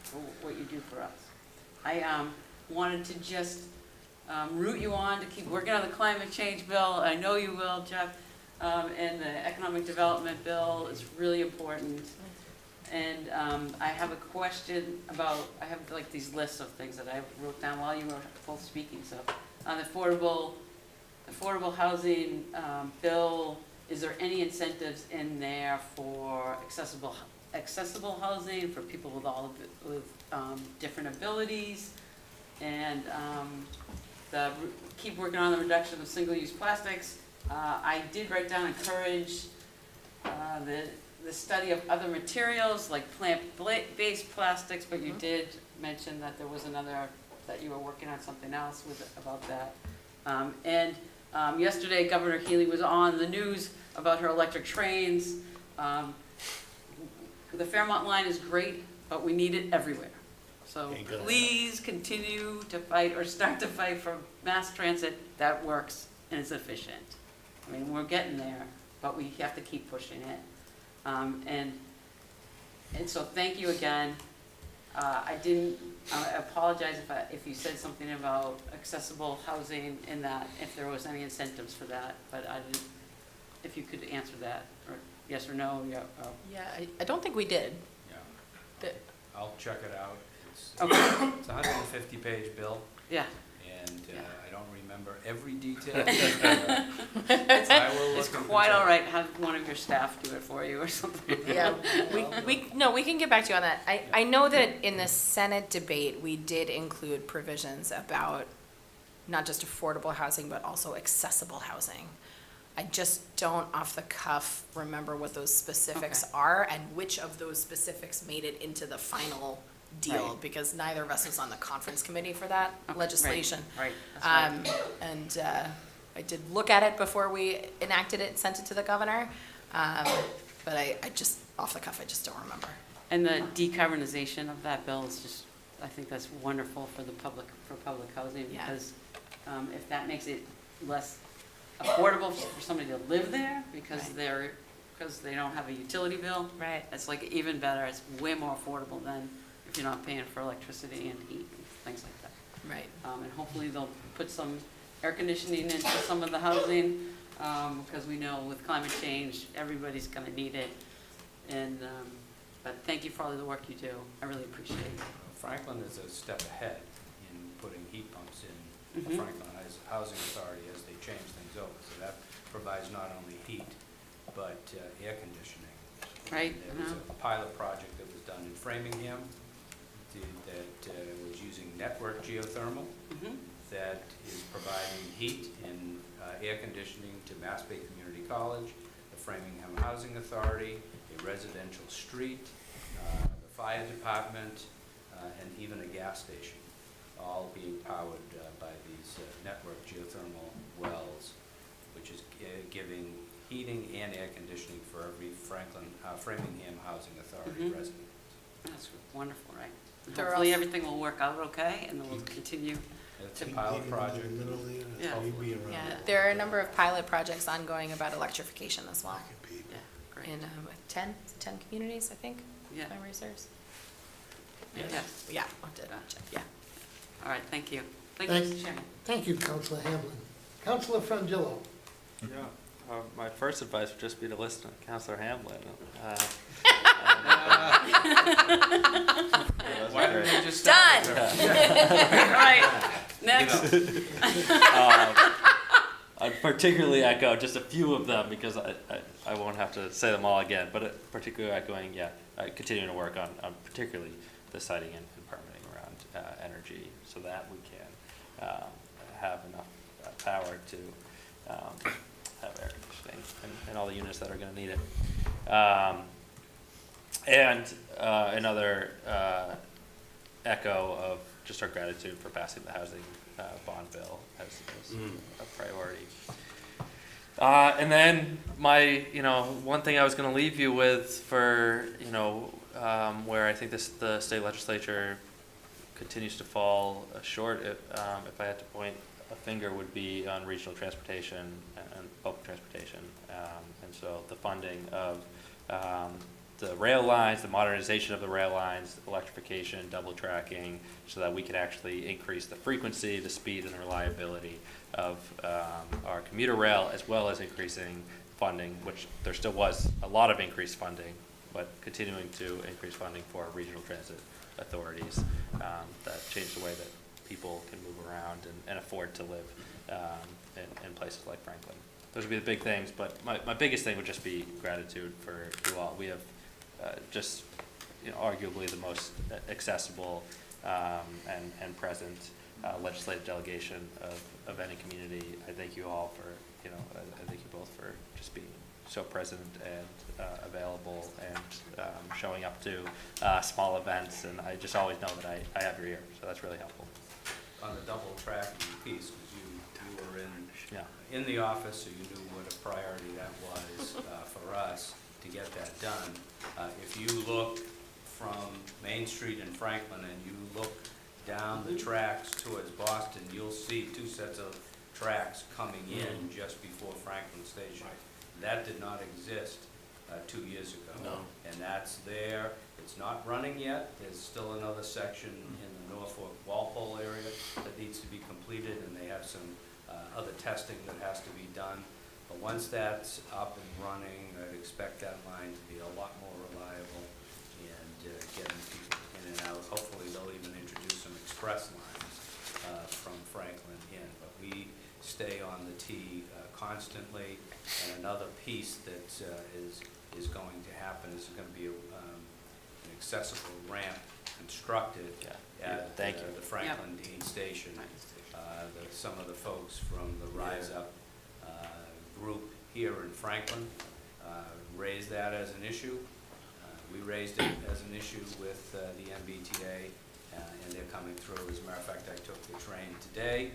for what you do for us. I wanted to just root you on to keep working on the climate change bill. I know you will, Jeff, and the economic development bill is really important. And I have a question about, I have like these lists of things that I wrote down while you were both speaking. So on the affordable housing bill, is there any incentives in there for accessible housing for people with different abilities? And keep working on the reduction of single-use plastics. I did write down encourage the study of other materials like plant-based plastics, but you did mention that there was another, that you were working on something else about that. Yesterday, Governor Healy was on the news about her electric trains. The Fairmont line is great, but we need it everywhere. So please continue to fight, or start to fight, for mass transit that works and is efficient. I mean, we're getting there, but we have to keep pushing it. And so thank you again. I apologize if you said something about accessible housing in that, if there was any incentives for that, but I didn't, if you could answer that, or yes or no. Yeah, I don't think we did. Yeah. I'll check it out. It's Okay. It's a 150-page bill. Yeah. And Yeah. I don't remember every detail. It's quite all right. Have one of your staff do it for you or something. Yeah, we can get back to you on that. I know that in the Senate debate, we did include provisions about not just affordable housing, but also accessible housing. I just don't off the cuff remember what those specifics are and which of those specifics made it into the final deal, Right. because neither of us was on the conference committee for that legislation. Right. That's right. And I did look at it before we enacted it and sent it to the governor, but I just, off the cuff, I just don't remember. And the decarbonization of that bill is just, I think that's wonderful for public housing, Yeah. because if that makes it less affordable for somebody to live there because they don't have a utility bill. Right. It's like even better. It's way more affordable than if you're not paying for electricity and heat and things like that. Right. And hopefully they'll put some air conditioning into some of the housing, because we know with climate change, everybody's gonna need it. And, but thank you for all the work you do. I really appreciate it. Franklin is a step ahead in putting heat pumps in the Mhm. Franklin Housing Authority as they change things over. So that provides not only heat, but air conditioning. Right. There was a pilot project that was done in Framingham that was using network geothermal Mhm. that is providing heat and air conditioning to Mass Bay Community College, the Framingham Housing Authority, a residential street, the fire department, and even a gas station, all being powered by these network geothermal wells, which is giving heating and air conditioning for every Framingham Housing Authority Mhm. resident. That's wonderful, right? And They're hopefully also- everything will work out okay, and we'll continue. It's a pilot project. Yeah. Yeah, there are a number of pilot projects ongoing about electrification as well. Yeah, great. In 10 communities, I think, Yeah. if memory serves. Yes. Yeah, I'll have to check, yeah. All right, thank you. Thank you, Mr. Chairman. Thank you, Councilor Hamblin. Councilor Frangillo. Yeah. My first advice would just be to listen to Councilor Hamblin. Why don't we just Done. stop there? Right, next. I'd particularly echo just a few of them because I won't have to say them all again, but particularly echoing, continuing to work on particularly the siting and permitting around energy so that we can have enough power to have air conditioning and all the units that are going to need it. And another echo of just our gratitude for passing the housing bond bill as a priority. And then one thing I was going to leave you with for, where I think the state legislature continues to fall short, if I had to point a finger, would be on regional transportation and public transportation. And so the funding of the rail lines, the modernization of the rail lines, electrification, double tracking, so that we can actually increase the frequency, the speed, and the reliability of our commuter rail, as well as increasing funding, which there still was a lot of increased funding, but continuing to increase funding for regional transit authorities that change the way that people can move around and afford to live in places like Franklin. Those would be the big things, but my biggest thing would just be gratitude for you all. We have just arguably the most accessible and present legislative delegation of any community. I thank you all for, I thank you both for just being so present and available and showing up to small events, and I just always know that I have your ear, so that's really helpful. On the double tracking piece, because you were in the office, so you knew what a priority that was for us to get that done. If you look from Main Street in Franklin and you look down the tracks towards Boston, you'll see two sets of tracks coming in just before Franklin Station. That did not exist 2 years ago. No. And that's there. It's not running yet. There's still another section in the Norfolk Walpole area that needs to be completed, and they have some other testing that has to be done. But once that's up and running, I'd expect that line to be a lot more reliable and getting people in and out. Hopefully they'll even introduce some express lines from Franklin in. But we stay on the T constantly. And another piece that is going to happen is going to be an accessible ramp constructed at the Franklin Dean Station. Some of the folks from the Rise Up group here in Franklin raised that as an issue. We raised it as an issue with the MBTA, and they're coming through. As a matter of fact, I took the train today,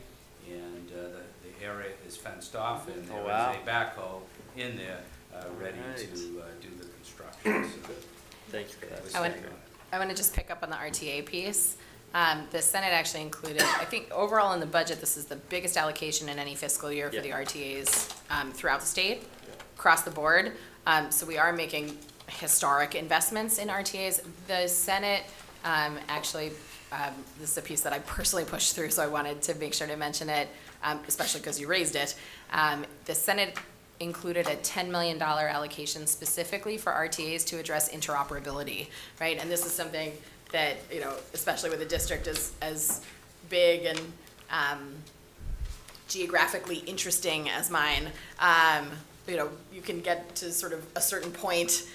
and the area is fenced off, and there is a backhoe in there ready to do the construction. So thank you for that. I want to just pick up on the RTA piece. The Senate actually included, I think overall in the budget, this is the biggest allocation in any fiscal year for the RTAs throughout the state, across the board. So we are making historic investments in RTAs. The Senate actually, this is a piece that I personally pushed through, so I wanted to make sure to mention it, especially because you raised it. The Senate included a $10 million allocation specifically for RTAs to address interoperability, right? And this is something that, especially with a district as big and geographically interesting as mine, you can get to sort of a certain point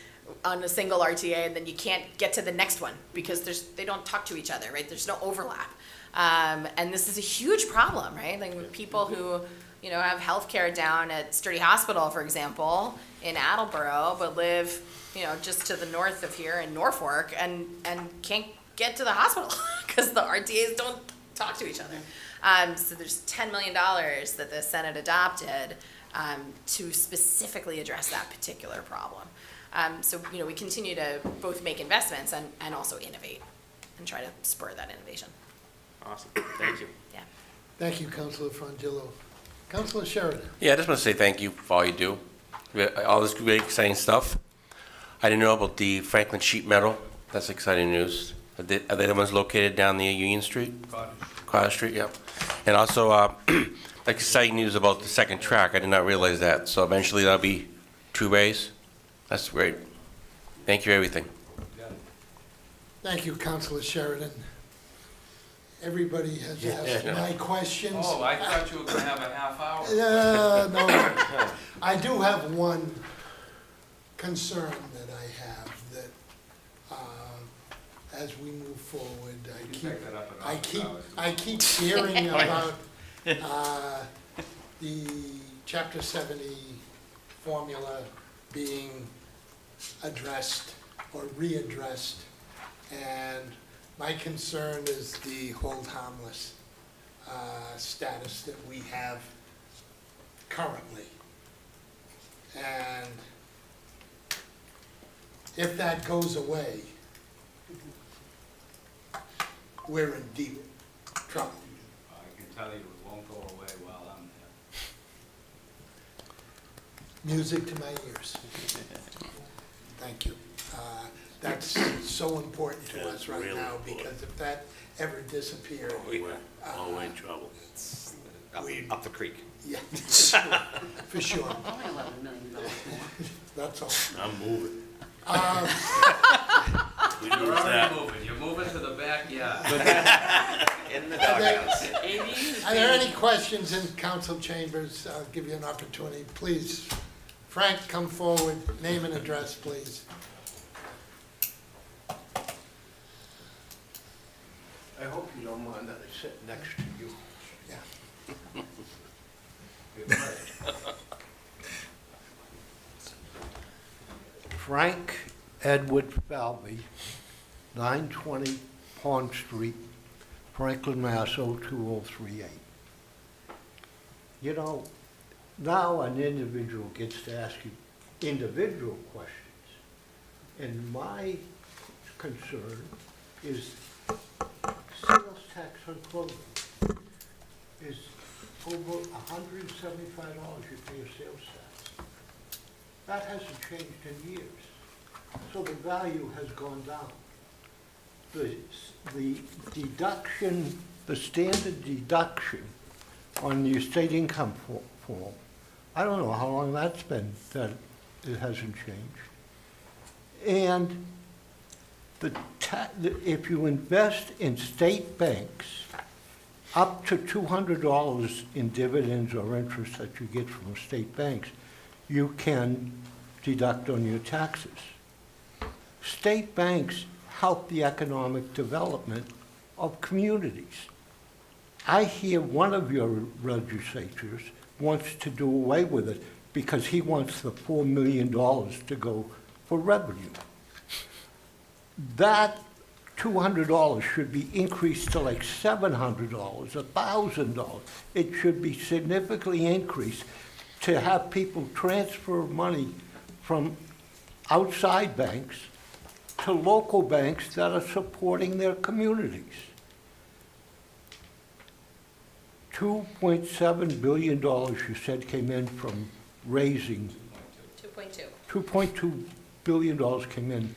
on a single RTA and then you can't get to the next one because they don't talk to each other, right? There's no overlap. And this is a huge problem, right? Like with people who, have healthcare down at Sturdy Hospital, for example, in Attleboro, but live just to the north of here in Norfolk and can't get to the hospital because the RTAs don't talk to each other. So there's $10 million that the Senate adopted to specifically address that particular problem. So we continue to both make investments and also innovate and try to spur that innovation. Awesome. Thank you. Yeah. Thank you, Councilor Frangillo. Councilor Sheridan. Yeah, I just want to say thank you for all you do. All this great, exciting stuff. I didn't know about the Franklin sheet metal. That's exciting news. Are they the ones located down near Union Street? Cottage. Cottage Street, yep. And also, like exciting news about the second track, I did not realize that. So eventually that'll be 2 bays? That's great. Thank you for everything. Thank you, Councilor Sheridan. Everybody has asked Yeah. my questions. Oh, I thought you were gonna have a half hour. No, I do have one concern that I have, that as we move forward, I keep hearing about the Chapter 70 formula being addressed or readdressed, and my concern is the hold harmless status that we have currently. And if that goes away, we're in deep trouble. I can tell you it won't go away while I'm there. Music to my ears. Thank you. That's so important to us right now, because if that ever disappeared, we're in trouble. Up the creek. Yeah, for sure. Only $11 million. That's all. I'm moving. We You're lose already that. moving, you're moving to the backyard. In the Are there- doghouse. Are there any questions in council chambers? I'll give you an opportunity. Please, Frank, come forward. Name and address, please. I hope you don't mind that I sit next to you. Yeah. Frank Edward Falvey, 920 Pond Street, Franklin, Mass. 02038. You know, now an individual gets to ask you individual questions. And my concern is sales tax on clothing is over $175 you pay a sales tax. That hasn't changed in years. So the value has gone down. The deduction, the standard deduction on the estate income form, I don't know how long that's been that it hasn't changed. And if you invest in state banks, up to $200 in dividends or interest that you get from state banks, you can deduct on your taxes. State banks help the economic development of communities. I hear one of your legislators wants to do away with it because he wants the $4 million to go for revenue. That $200 should be increased to like $700, $1,000. It should be significantly increased to have people transfer money from outside banks to local banks that are supporting their communities. $2.7 billion, you said, came in from raising. 2.2. $2.2 billion came in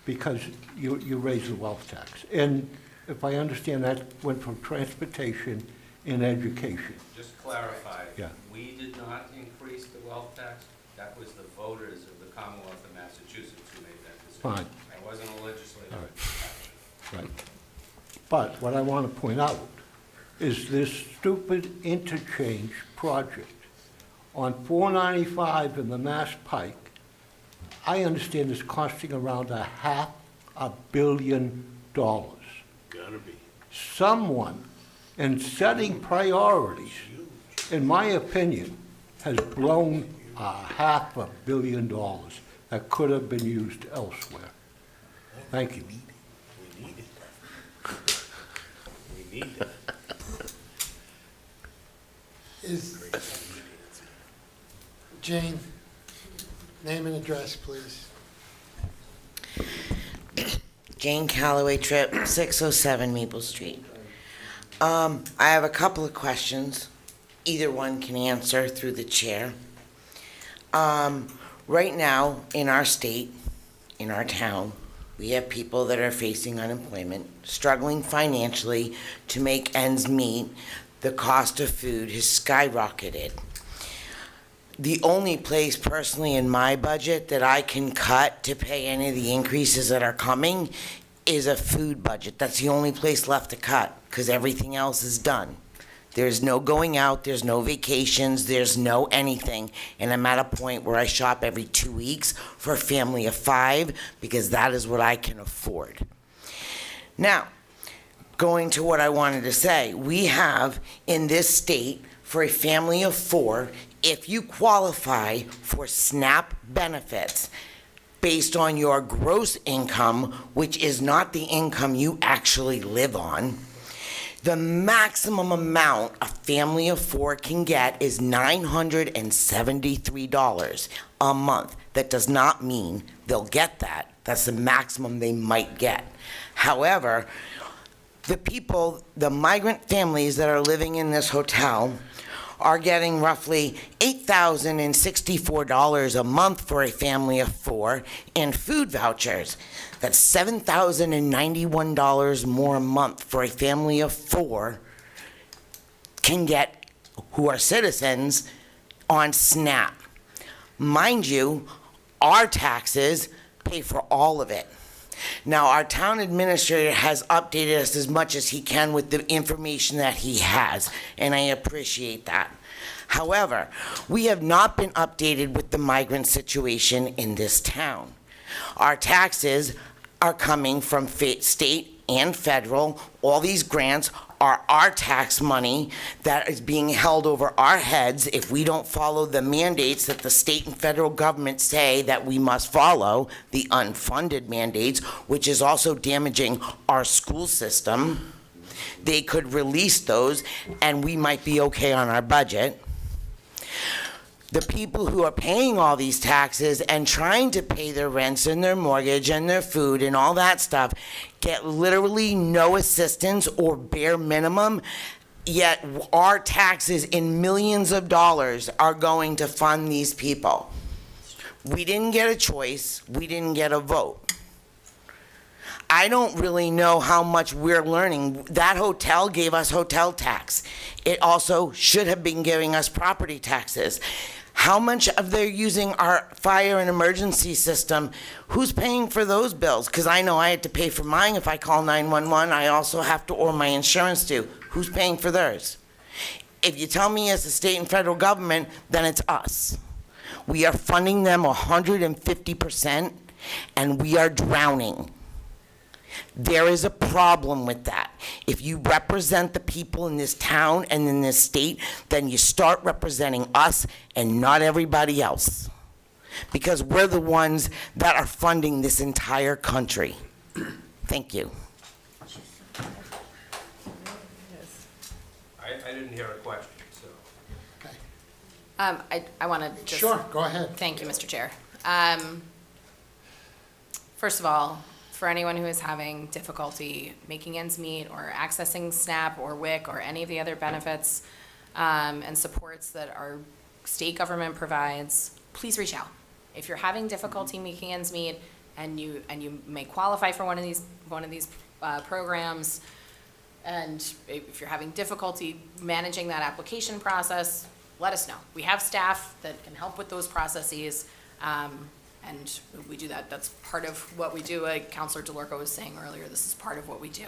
because you raised the wealth tax. And if I understand, that went from transportation and education. Just clarify. Yeah. We did not increase the wealth tax. That was the voters of the Commonwealth of Massachusetts who made that decision. Fine. I wasn't a legislator. All right. Right. But what I want to point out is this stupid interchange project on 495 in the Mass Pike. I understand it's costing around $500 million. Gotta be. Someone, in setting priorities, in my opinion, has blown $500 million that could have been used elsewhere. Thank you. We need it. We need it. Jane, name and address, please. Jane Calloway Tripp, 607 Maple Street. I have a couple of questions. Either one can answer through the chair. Right now, in our state, in our town, We have people that are facing unemployment, struggling financially to make ends meet. The cost of food has skyrocketed. The only place personally in my budget that I can cut to pay any of the increases that are coming is a food budget. That's the only place left to cut, because everything else is done. There's no going out, there's no vacations, there's no anything. And I'm at a point where I shop every 2 weeks for a family of 5, because that is what I can afford. Now, going to what I wanted to say, we have in this state, for a family of 4, if you qualify for SNAP benefits based on your gross income, which is not the income you actually live on, the maximum amount a family of 4 can get is $973 a month. That does not mean they'll get that. That's the maximum they might get. However, the people, the migrant families that are living in this hotel are getting roughly $8,064 a month for a family of 4 in food vouchers. That's $7,091 more a month for a family of 4 can get, who are citizens, on SNAP. Mind you, our taxes pay for all of it. Now, our town administrator has updated us as much as he can with the information that he has, and I appreciate that. However, we have not been updated with the migrant situation in this town. Our taxes are coming from state and federal. All these grants are our tax money that is being held over our heads if we don't follow the mandates that the state and federal government say that we must follow, the unfunded mandates, which is also damaging our school system. They could release those and we might be okay on our budget. The people who are paying all these taxes and trying to pay their rents and their mortgage and their food and all that stuff get literally no assistance or bare minimum, yet our taxes in millions of dollars are going to fund these people. We didn't get a choice. We didn't get a vote. I don't really know how much we're learning. That hotel gave us hotel tax. It also should have been giving us property taxes. How much of they're using our fire and emergency system? Who's paying for those bills? Because I know I had to pay for mine if I call 911. I also have to, or my insurance too. Who's paying for theirs? If you tell me it's the state and federal government, then it's us. We are funding them 150%, and we are drowning. There is a problem with that. If you represent the people in this town and in this state, then you start representing us and not everybody else. Because we're the ones that are funding this entire country. Thank you. I didn't hear a question, so. I want to just. Sure, go ahead. Thank you, Mr. Chair. First of all, for anyone who is having difficulty making ends meet or accessing SNAP or WIC or any of the other benefits and supports that our state government provides, please reach out. If you're having difficulty making ends meet and you may qualify for one of these programs, and if you're having difficulty managing that application process, let us know. We have staff that can help with those processes. And we do that. That's part of what we do. Like Councilor DeLorco was saying earlier, this is part of what we do.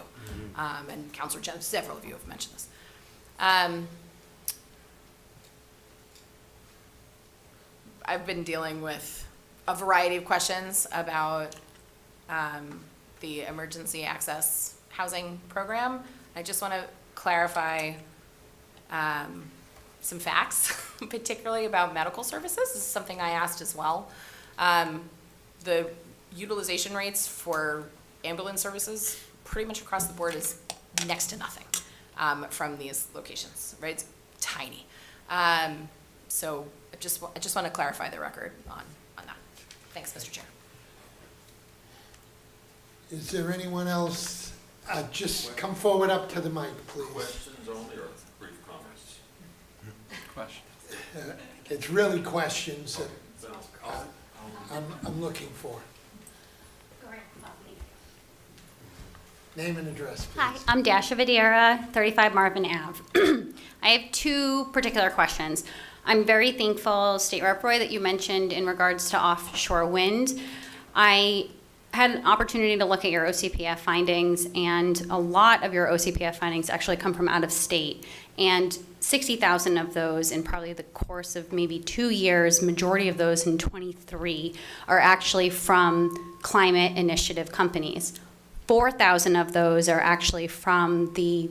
And Councilor Jen, several of you have mentioned this. I've been dealing with a variety of questions about the emergency access housing program. I just want to clarify some facts, particularly about medical services. This is something I asked as well. The utilization rates for ambulance services pretty much across the board is next to nothing from these locations, right? It's tiny. So I just want to clarify the record on that. Thanks, Mr. Chair. Is there anyone else? Just come forward up to the mic, please. Questions only or brief comments? Question. It's really questions that I'm looking for. Go Name and address, please. Hi, I'm Dasha Videra, 35 Marvin Ave. I have two particular questions. I'm very thankful, State Rep Roy, that you mentioned in regards to offshore wind. I had an opportunity to look at your OCPF findings, and a lot of your OCPF findings actually come from out of state. And 60,000 of those in probably the course of maybe 2 years, majority of those in 23, are actually from climate initiative companies. 4,000 of those are actually from the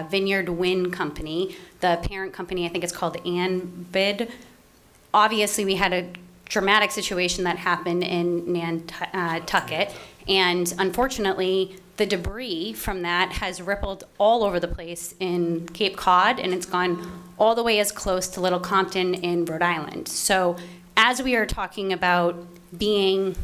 Vineyard Wind Company. The parent company, I think it's called Anbid. Obviously, we had a dramatic situation that happened in Nantucket, and unfortunately, the debris from that has rippled all over the place in Cape Cod, and it's gone all the way as close to Little Compton in Rhode Island. So as we are talking about being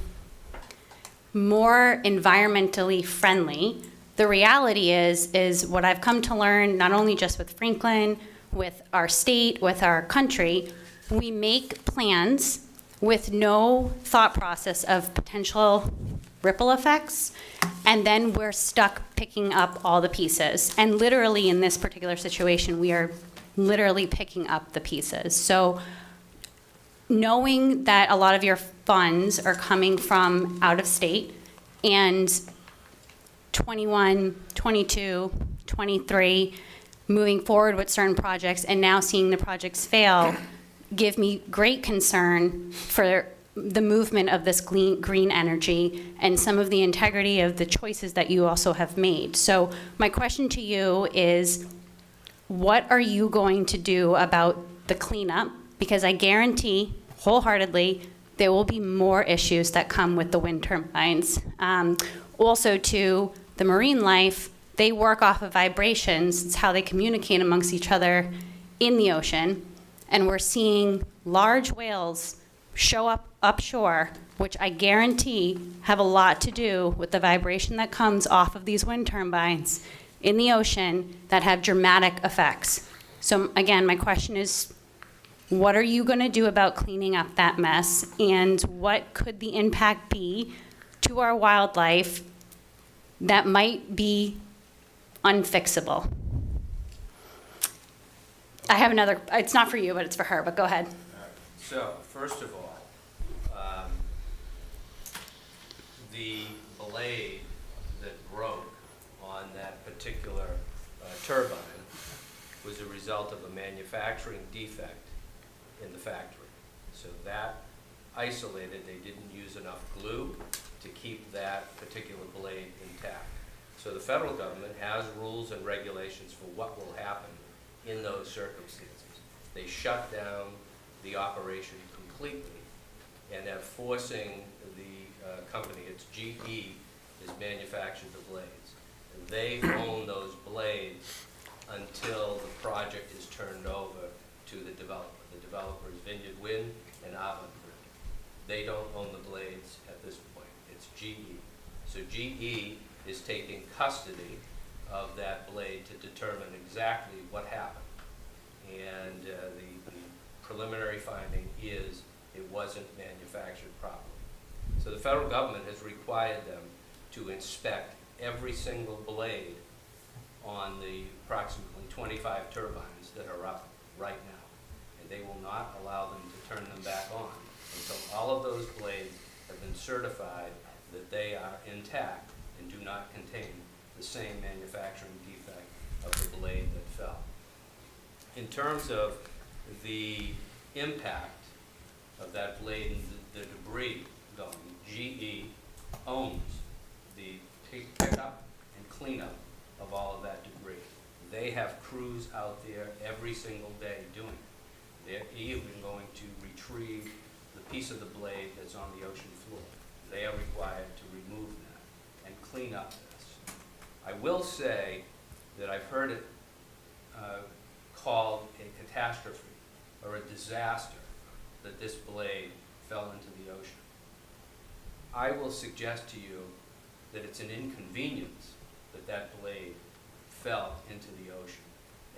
more environmentally friendly, the reality is what I've come to learn, not only just with Franklin, with our state, with our country, we make plans with no thought process of potential ripple effects, and then we're stuck picking up all the pieces. And literally in this particular situation, we are literally picking up the pieces. So knowing that a lot of your funds are coming from out of state, and 21, 22, 23, moving forward with certain projects, and now seeing the projects fail, give me great concern for the movement of this green energy and some of the integrity of the choices that you also have made. So my question to you is, what are you going to do about the cleanup? Because I guarantee wholeheartedly there will be more issues that come with the wind turbines. Also to the marine life, they work off of vibrations. It's how they communicate amongst each other in the ocean. And we're seeing large whales show up upshore, which I guarantee have a lot to do with the vibration that comes off of these wind turbines in the ocean that have dramatic effects. So again, my question is, what are you going to do about cleaning up that mess, and what could the impact be to our wildlife that might be unfixable? I have another, it's not for you, but it's for her, but go ahead. So, first of all, the blade that broke on that particular turbine was a result of a manufacturing defect in the factory. So that isolated, they didn't use enough glue to keep that particular blade intact. So the federal government has rules and regulations for what will happen in those circumstances. They shut down the operation completely, and they're forcing the company, it's GE, is manufactured the blades. And they own those blades until the project is turned over to the developer. The developer is Vineyard Wind and Avangrid. They don't own the blades at this point. It's GE. So GE is taking custody of that blade to determine exactly what happened. And the preliminary finding is it wasn't manufactured properly. So the federal government has required them to inspect every single blade on the approximately 25 turbines that are up right now. And they will not allow them to turn them back on until all of those blades have been certified that they are intact and do not contain the same manufacturing defect of the blade that fell. In terms of the impact of that blade and the debris going, GE owns the pickup and cleanup of all of that debris. They have crews out there every single day doing it. They're even going to retrieve the piece of the blade that's on the ocean floor. They are required to remove that and clean up this. I will say that I've heard it called a catastrophe or a disaster that this blade fell into the ocean. I will suggest to you that it's an inconvenience that that blade fell into the ocean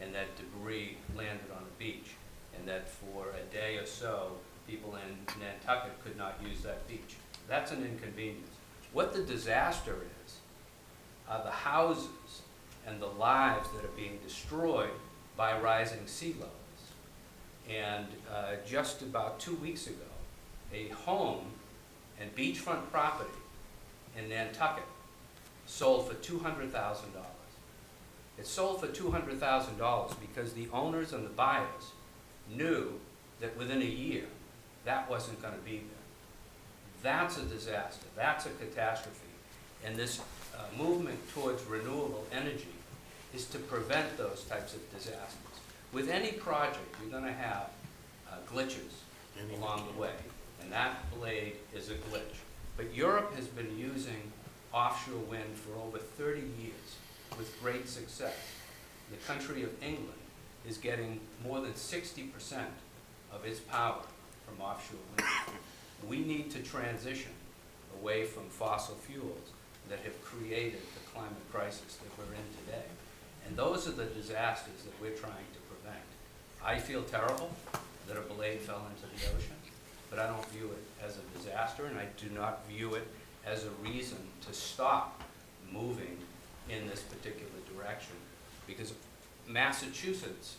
and that debris landed on a beach, and that for a day or so, people in Nantucket could not use that beach. That's an inconvenience. What the disaster is are the houses and the lives that are being destroyed by rising sea levels. And just about 2 weeks ago, a home and beachfront property in Nantucket sold for $200,000. It sold for $200,000 because the owners and the buyers knew that within a year, that wasn't going to be there. That's a disaster. That's a catastrophe. And this movement towards renewable energy is to prevent those types of disasters. With any project, you're going to have glitches along the way, and that blade is a glitch. But Europe has been using offshore wind for over 30 years with great success. The country of England is getting more than 60% of its power from offshore wind. We need to transition away from fossil fuels that have created the climate crisis that we're in today. And those are the disasters that we're trying to prevent. I feel terrible that a blade fell into the ocean, but I don't view it as a disaster, and I do not view it as a reason to stop moving in this particular direction, because Massachusetts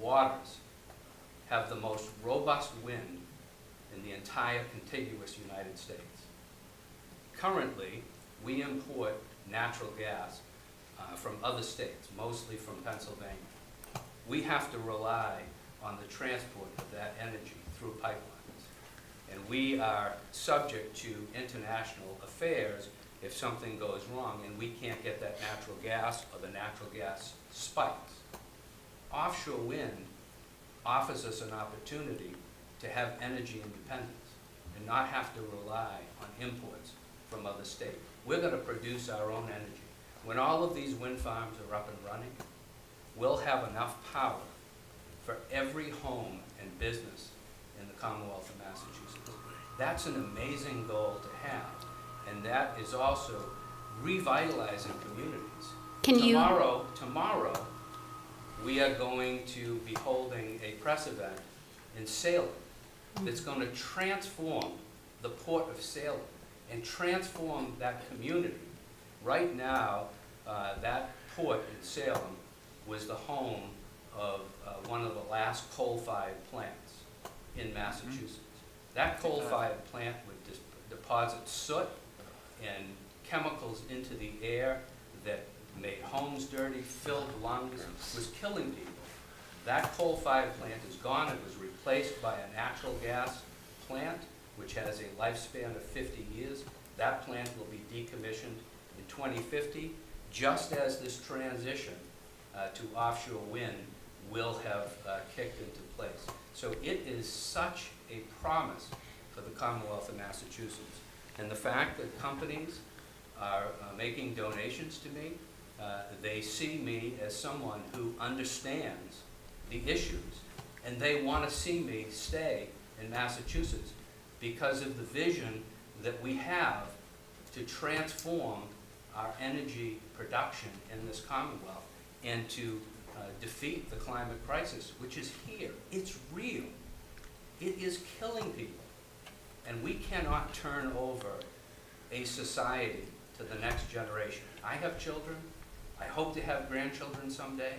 waters have the most robust wind in the entire contiguous United States. Currently, we import natural gas from other states, mostly from Pennsylvania. We have to rely on the transport of that energy through pipelines. And we are subject to international affairs if something goes wrong and we can't get that natural gas or the natural gas spikes. Offshore wind offers us an opportunity to have energy independence and not have to rely on imports from other states. We're going to produce our own energy. When all of these wind farms are up and running, we'll have enough power for every home and business in the Commonwealth of Massachusetts. That's an amazing goal to have, and that is also revitalizing communities. Tomorrow, we are going to be holding a press event in Salem that's going to transform the port of Salem and transform that community. Right now, that port in Salem was the home of one of the last coal-fired plants in Massachusetts. That coal-fired plant would deposit soot and chemicals into the air that made homes dirty, filled lungs, was killing people. That coal-fired plant is gone. It was replaced by a natural gas plant, which has a lifespan of 50 years. That plant will be decommissioned in 2050, just as this transition to offshore wind will have kicked into place. So it is such a promise for the Commonwealth of Massachusetts. And the fact that companies are making donations to me, they see me as someone who understands the issues, and they want to see me stay in Massachusetts because of the vision that we have to transform our energy production in this Commonwealth and to defeat the climate crisis, which is here. It's real. It is killing people. And we cannot turn over a society to the next generation. I have children. I hope to have grandchildren someday.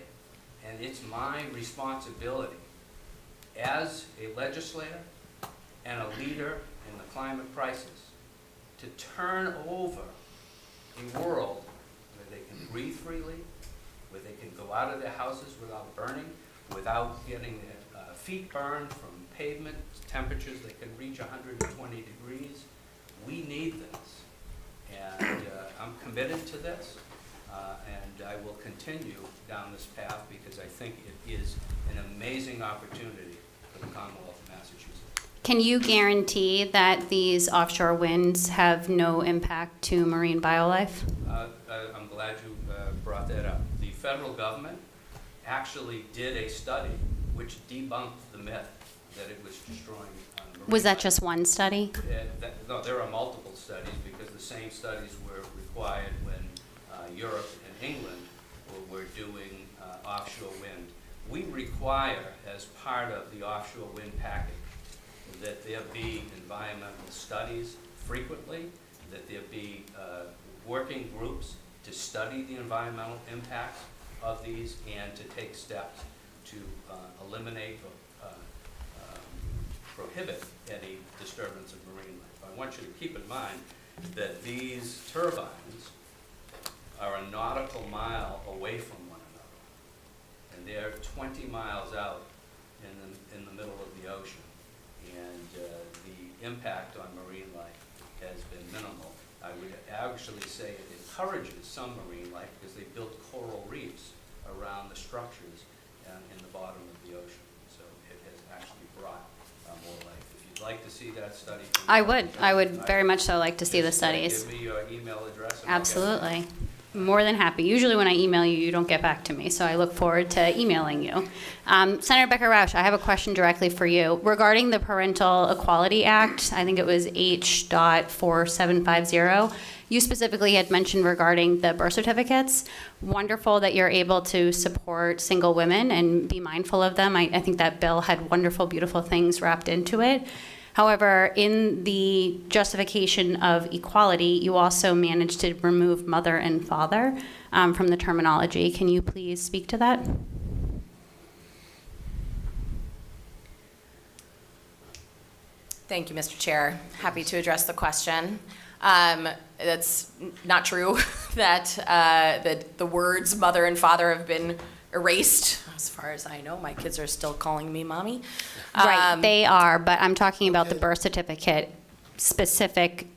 And it's my responsibility as a legislator and a leader in the climate crisis to turn over a world where they can breathe freely, where they can go out of their houses without burning, without getting their feet burned from pavement temperatures that can reach 120 degrees. We need this. And I'm committed to this. And I will continue down this path because I think it is an amazing opportunity for the Commonwealth of Massachusetts. Can you guarantee that these offshore winds have no impact to marine biolife? I'm glad you brought that up. The federal government actually did a study which debunked the myth that it was destroying marine Was that life. just one study? No, there are multiple studies because the same studies were required when Europe and England were doing offshore wind. We require, as part of the offshore wind package, that there be environmental studies frequently, that there be working groups to study the environmental impacts of these and to take steps to eliminate or prohibit any disturbance of marine life. I want you to keep in mind that these turbines are a nautical mile away from one another, and they're 20 miles out in the middle of the ocean, and the impact on marine life has been minimal. I would actually say it encourages some marine life because they built coral reefs around the structures in the bottom of the ocean, so it has actually brought more life. If you'd like to see that study, I would very much so like to see the studies. give me your email address. And I'll get it. Absolutely. More than happy. Usually when I email you, you don't get back to me, so I look forward to emailing you. Senator Becker Rausch, I have a question directly for you. Regarding the Parental Equality Act, I think it was H.4750, you specifically had mentioned regarding the birth certificates. Wonderful that you're able to support single women and be mindful of them. I think that bill had wonderful, beautiful things wrapped into it. However, in the justification of equality, you also managed to remove mother and father from the terminology. Can you please speak to that? Thank you, Mr. Chair. Happy to address the question. That's not true that the words mother and father have been erased. As far as I know, my kids are still calling me mommy. Right, they are, but I'm talking about the birth certificate specific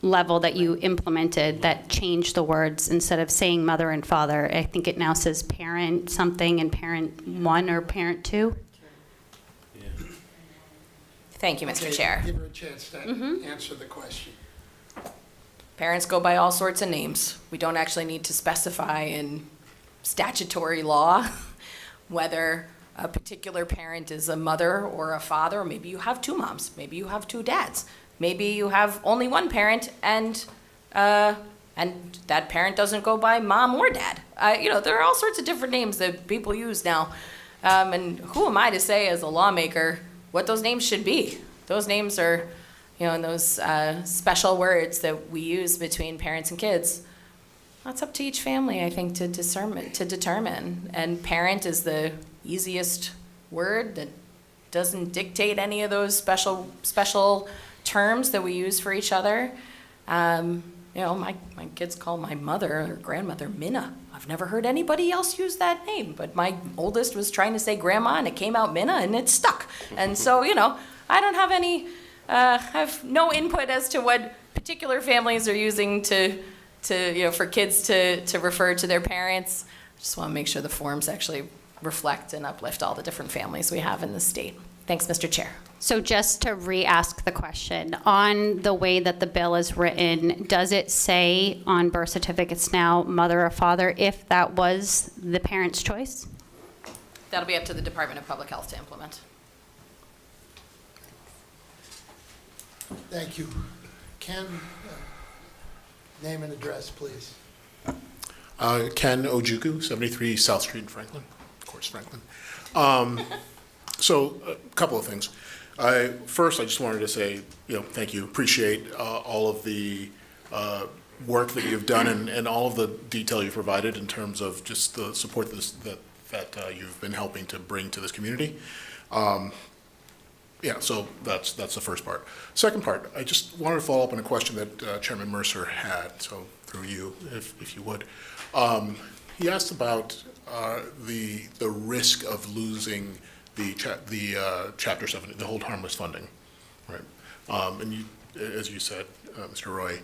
level that you implemented that changed the words instead of saying mother and father. I think it now says parent something and parent one or parent two. Thank you, Mr. Okay, Chair. Give her a chance to answer the question. Parents go by all sorts of names. We don't actually need to specify in statutory law whether a particular parent is a mother or a father. Maybe you have two moms. Maybe you have two dads. Maybe you have only one parent and that parent doesn't go by mom or dad. There are all sorts of different names that people use now. And who am I to say as a lawmaker what those names should be? Those names are, and those special words that we use between parents and kids. That's up to each family, I think, to determine. And parent is the easiest word that doesn't dictate any of those special terms that we use for each other. My kids call my mother or grandmother Minna. I've never heard anybody else use that name, but my oldest was trying to say grandma and it came out Minna and it stuck. And so, I don't have any, I have no input as to what particular families are using for kids to refer to their parents. Just want to make sure the forms actually reflect and uplift all the different families we have in the state. Thanks, Mr. Chair. So just to re-ask the question, on the way that the bill is written, does it say on birth certificates now mother or father if that was the parent's choice? That'll be up to the Department of Public Health to implement. Thank you. Ken, name and address, please. Ken Ojuku, 73 South Street in Franklin, of course, Franklin. So a couple of things. First, I just wanted to say, thank you. Appreciate all of the work that you've done and all of the detail you've provided in terms of just the support that you've been helping to bring to this community. So that's the first part. Second part, I just wanted to follow up on a question that Chairman Mercer had, so through you, if you would. He asked about the risk of losing the Chapter 7, the hold harmless funding, right? And you, as you said, Mr. Roy,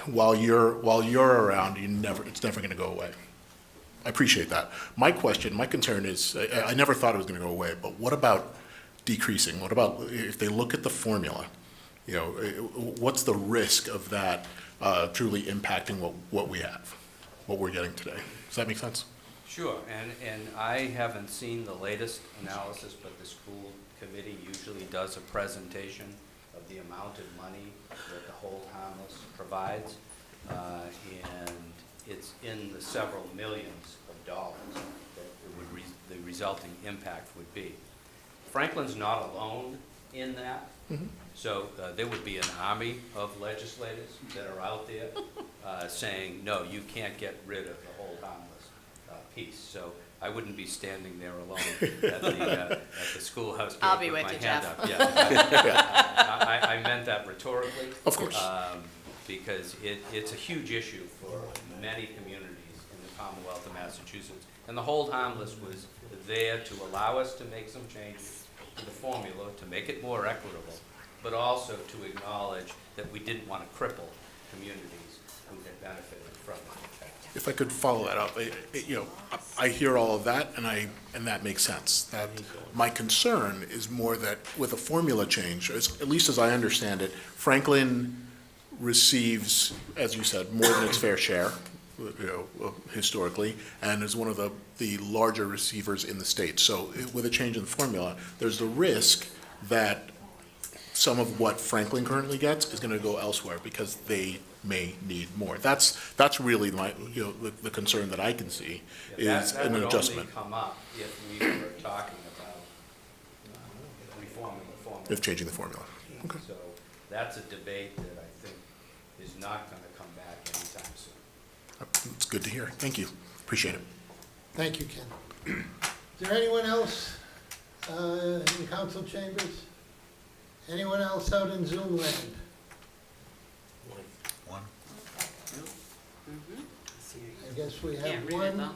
while you're around, it's never going to go away. I appreciate that. My concern is, I never thought it was going to go away, but what about decreasing? What about if they look at the formula? What's the risk of that truly impacting what we have, what we're getting today? Does that make sense? Sure, and I haven't seen the latest analysis, but the school committee usually does a presentation of the amount of money that the hold harmless provides, and it's in the several millions of dollars that the resulting impact would be. Franklin's not alone in that, so there would be an army of legislators that are out there saying, no, you can't get rid of the hold harmless piece. So I wouldn't be standing there alone at the schoolhouse gate I'll be with with my you, hand Jeff. up. Yeah. I meant that rhetorically. Of course. Because it's a huge issue for many communities in the Commonwealth of Massachusetts. And the hold harmless was there to allow us to make some changes to the formula, to make it more equitable, but also to acknowledge that we didn't want to cripple communities who had benefited from it. If I could follow that up, I hear all of that, and that makes sense. That my concern is more that with a formula change, at least as I understand it, Franklin receives, as you said, more than its fair share, historically, and is one of the larger receivers in the state. So with a change in the formula, there's the risk that some of what Franklin currently gets is going to go elsewhere because they may need more. That's really my, the concern that I can see is an adjustment. That would only come up if we were talking about reforming the formula. If changing the formula. Okay. So that's a debate that I think is not going to come back anytime soon. It's good to hear. Thank you. Appreciate it. Thank you, Ken. Is there anyone else in council chambers? Anyone else out in Zoom land? One. I guess we Can't have read it, one. though.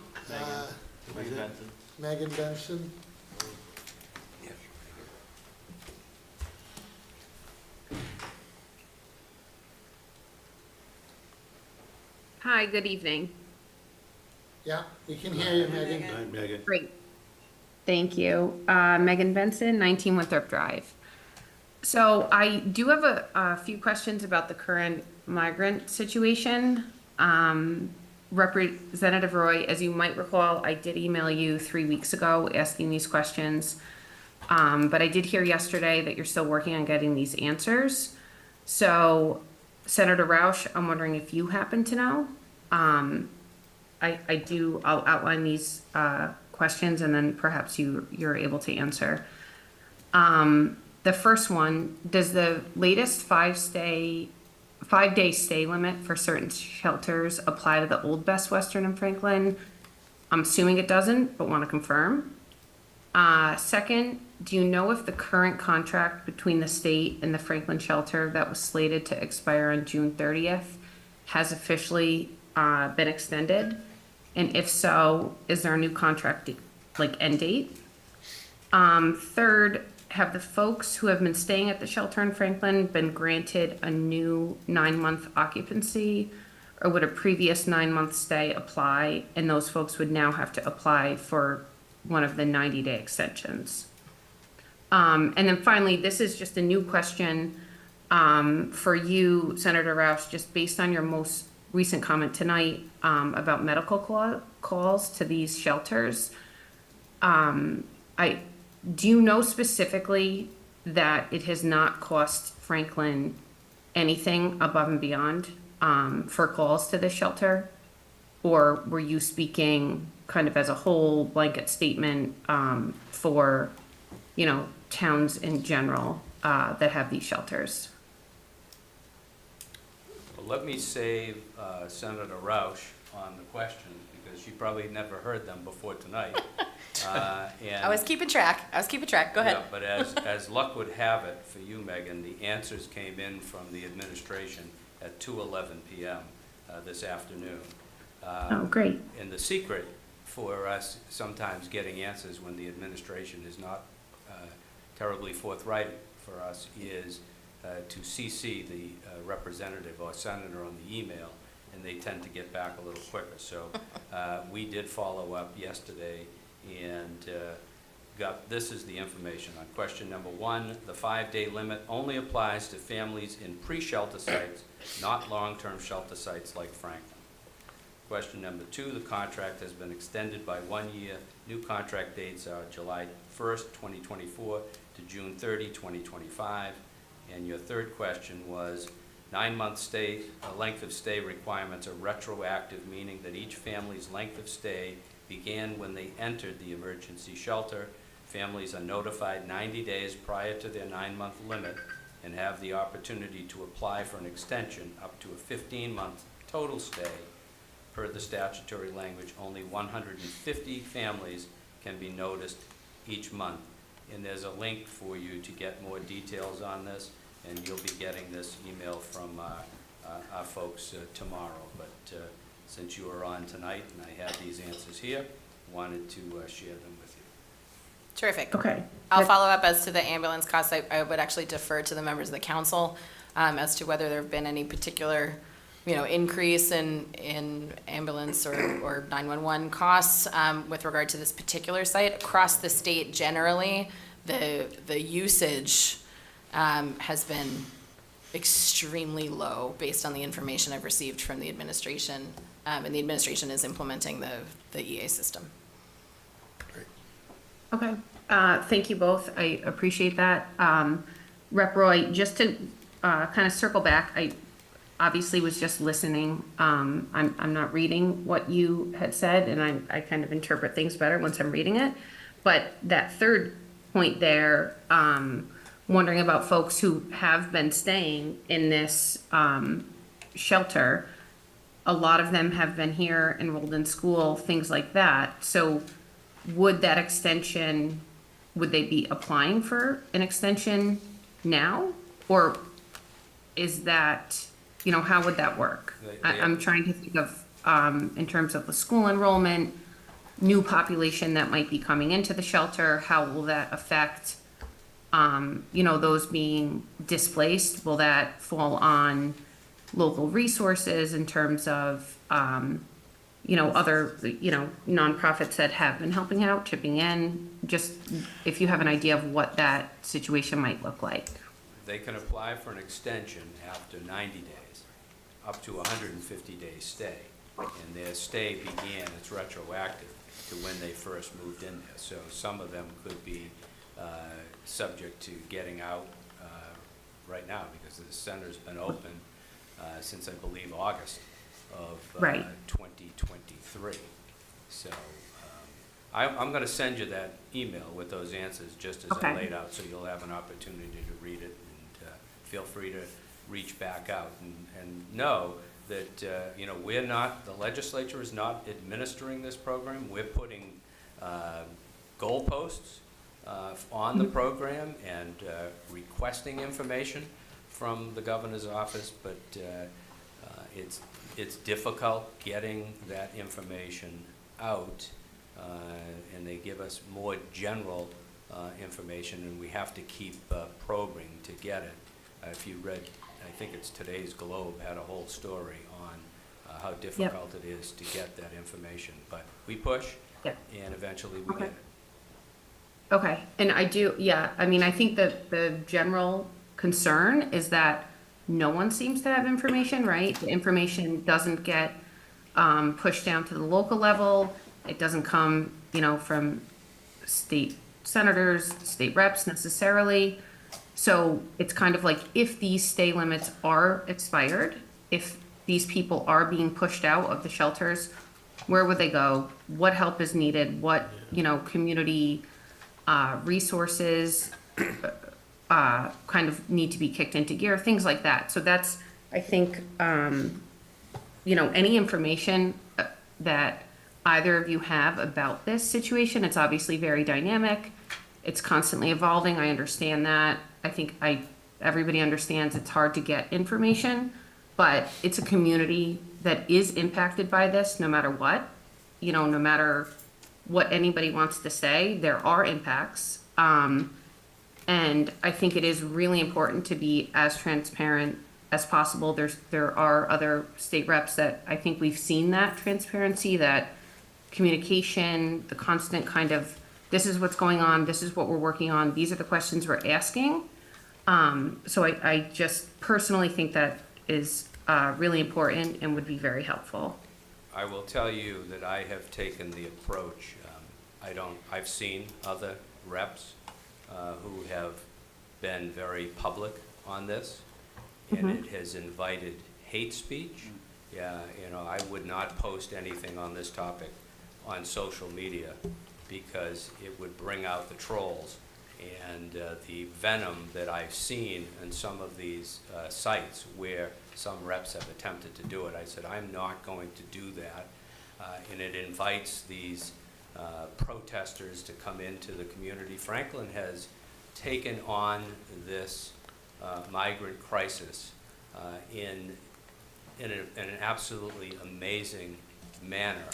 Megan Benson. Megan Benson. Hi, good evening. Yeah, we can hear you, Megan. Megan. Great. Thank you. Megan Benson, 19 Winthrop Drive. So I do have a few questions about the current migrant situation. Representative Roy, as you might recall, I did email you 3 weeks ago asking these questions. But I did hear yesterday that you're still working on getting these answers. So Senator Roush, I'm wondering if you happen to know. I'll outline these questions and then perhaps you're able to answer. The first one, does the latest 5-day stay limit for certain shelters apply to the old Best Western in Franklin? I'm assuming it doesn't, but want to confirm. Second, do you know if the current contract between the state and the Franklin shelter that was slated to expire on June 30th has officially been extended? And if so, is there a new contract end date? Third, have the folks who have been staying at the shelter in Franklin been granted a new 9-month occupancy, or would a previous 9-month stay apply and those folks would now have to apply for one of the 90-day extensions? And then finally, this is just a new question for you, Senator Roush, just based on your most recent comment tonight about medical calls to these shelters. Do you know specifically that it has not cost Franklin anything above and beyond for calls to this shelter? Or were you speaking kind of as a whole blanket statement for, towns in general that have these shelters? Well, let me save Senator Roush on the questions because she probably never heard them before tonight. I was keeping track. Go ahead. Yeah, but as luck would have it for you, Megan, the answers came in from the administration at 2:11 p.m. This afternoon. Oh, great. And the secret for us sometimes getting answers when the administration is not terribly forthright for us is to CC the representative or senator on the email, and they tend to get back a little quicker. So we did follow up yesterday and this is the information on question number 1. The 5-day limit only applies to families in pre-shelter sites, not long-term shelter sites like Franklin. Question number 2, the contract has been extended by 1 year. New contract dates are July 1st, 2024 to June 30, 2025. And your third question was 9-month stay, length of stay requirements are retroactive, meaning that each family's length of stay began when they entered the emergency shelter. Families are notified 90 days prior to their 9-month limit and have the opportunity to apply for an extension up to a 15-month total stay, per the statutory language, only 150 families can be noticed each month. And there's a link for you to get more details on this, and you'll be getting this email from our folks tomorrow. But since you are on tonight and I have these answers here, wanted to share them with you. Terrific. Okay. I'll follow up as to the ambulance costs. I would actually defer to the members of the council as to whether there have been any particular, increase in ambulance or 911 costs with regard to this particular site. Across the state generally, the usage has been extremely low based on the information I've received from the administration, and the administration is implementing the EA system. Okay, thank you both. I appreciate that. Rep Roy, just to kind of circle back, I obviously was just listening. I'm not reading what you had said, and I kind of interpret things better once I'm reading it. But that third point there, wondering about folks who have been staying in this shelter. A lot of them have been here, enrolled in school, things like that. So would that extension, would they be applying for an extension now? Or is that, how would that work? I'm trying to think of, in terms of the school enrollment, new population that might be coming into the shelter, how will that affect, those being displaced? Will that fall on local resources in terms of, other, nonprofits that have been helping out, chipping in? Just if you have an idea of what that situation might look like. They can apply for an extension after 90 days, up to 150-day stay. And their stay began, it's retroactive to when they first moved in there. So some of them could be subject to getting out right now, because the center's been open since, I believe, August of 2023. So I'm going to send you that email with those answers just as I laid out, so you'll have an opportunity to read it, and feel free to reach back out and know that we're not, the legislature is not administering this program. We're putting goalposts on the program and requesting information from the governor's office, but it's difficult getting that information out, and they give us more general information, and we have to keep probing to get it. If you read, I think it's today's Globe had a whole story on how difficult it is to get that information, but we push, and eventually we get it. Okay, and I think that the general concern is that no one seems to have information, right? The information doesn't get pushed down to the local level. It doesn't come, from state senators, state reps necessarily. So it's kind of like, if these stay limits are expired, if these people are being pushed out of the shelters, where would they go? What help is needed? What, community resources kind of need to be kicked into gear, things like that. So that's, I think, any information that either of you have about this situation. It's obviously very dynamic. It's constantly evolving. I understand that. I think everybody understands it's hard to get information, but it's a community that is impacted by this no matter what. No matter what anybody wants to say, there are impacts. And I think it is really important to be as transparent as possible. There are other state reps that I think we've seen that transparency, that communication, the constant kind of, this is what's going on, this is what we're working on, these are the questions we're asking. So I just personally think that is really important and would be very helpful. I will tell you that I have taken the approach, I've seen other reps who have been very public on this, and it has invited hate speech. I would not post anything on this topic on social media, because it would bring out the trolls and the venom that I've seen in some of these sites where some reps have attempted to do it. I said, I'm not going to do that. And it invites these protesters to come into the community. Franklin has taken on this migrant crisis in an absolutely amazing manner.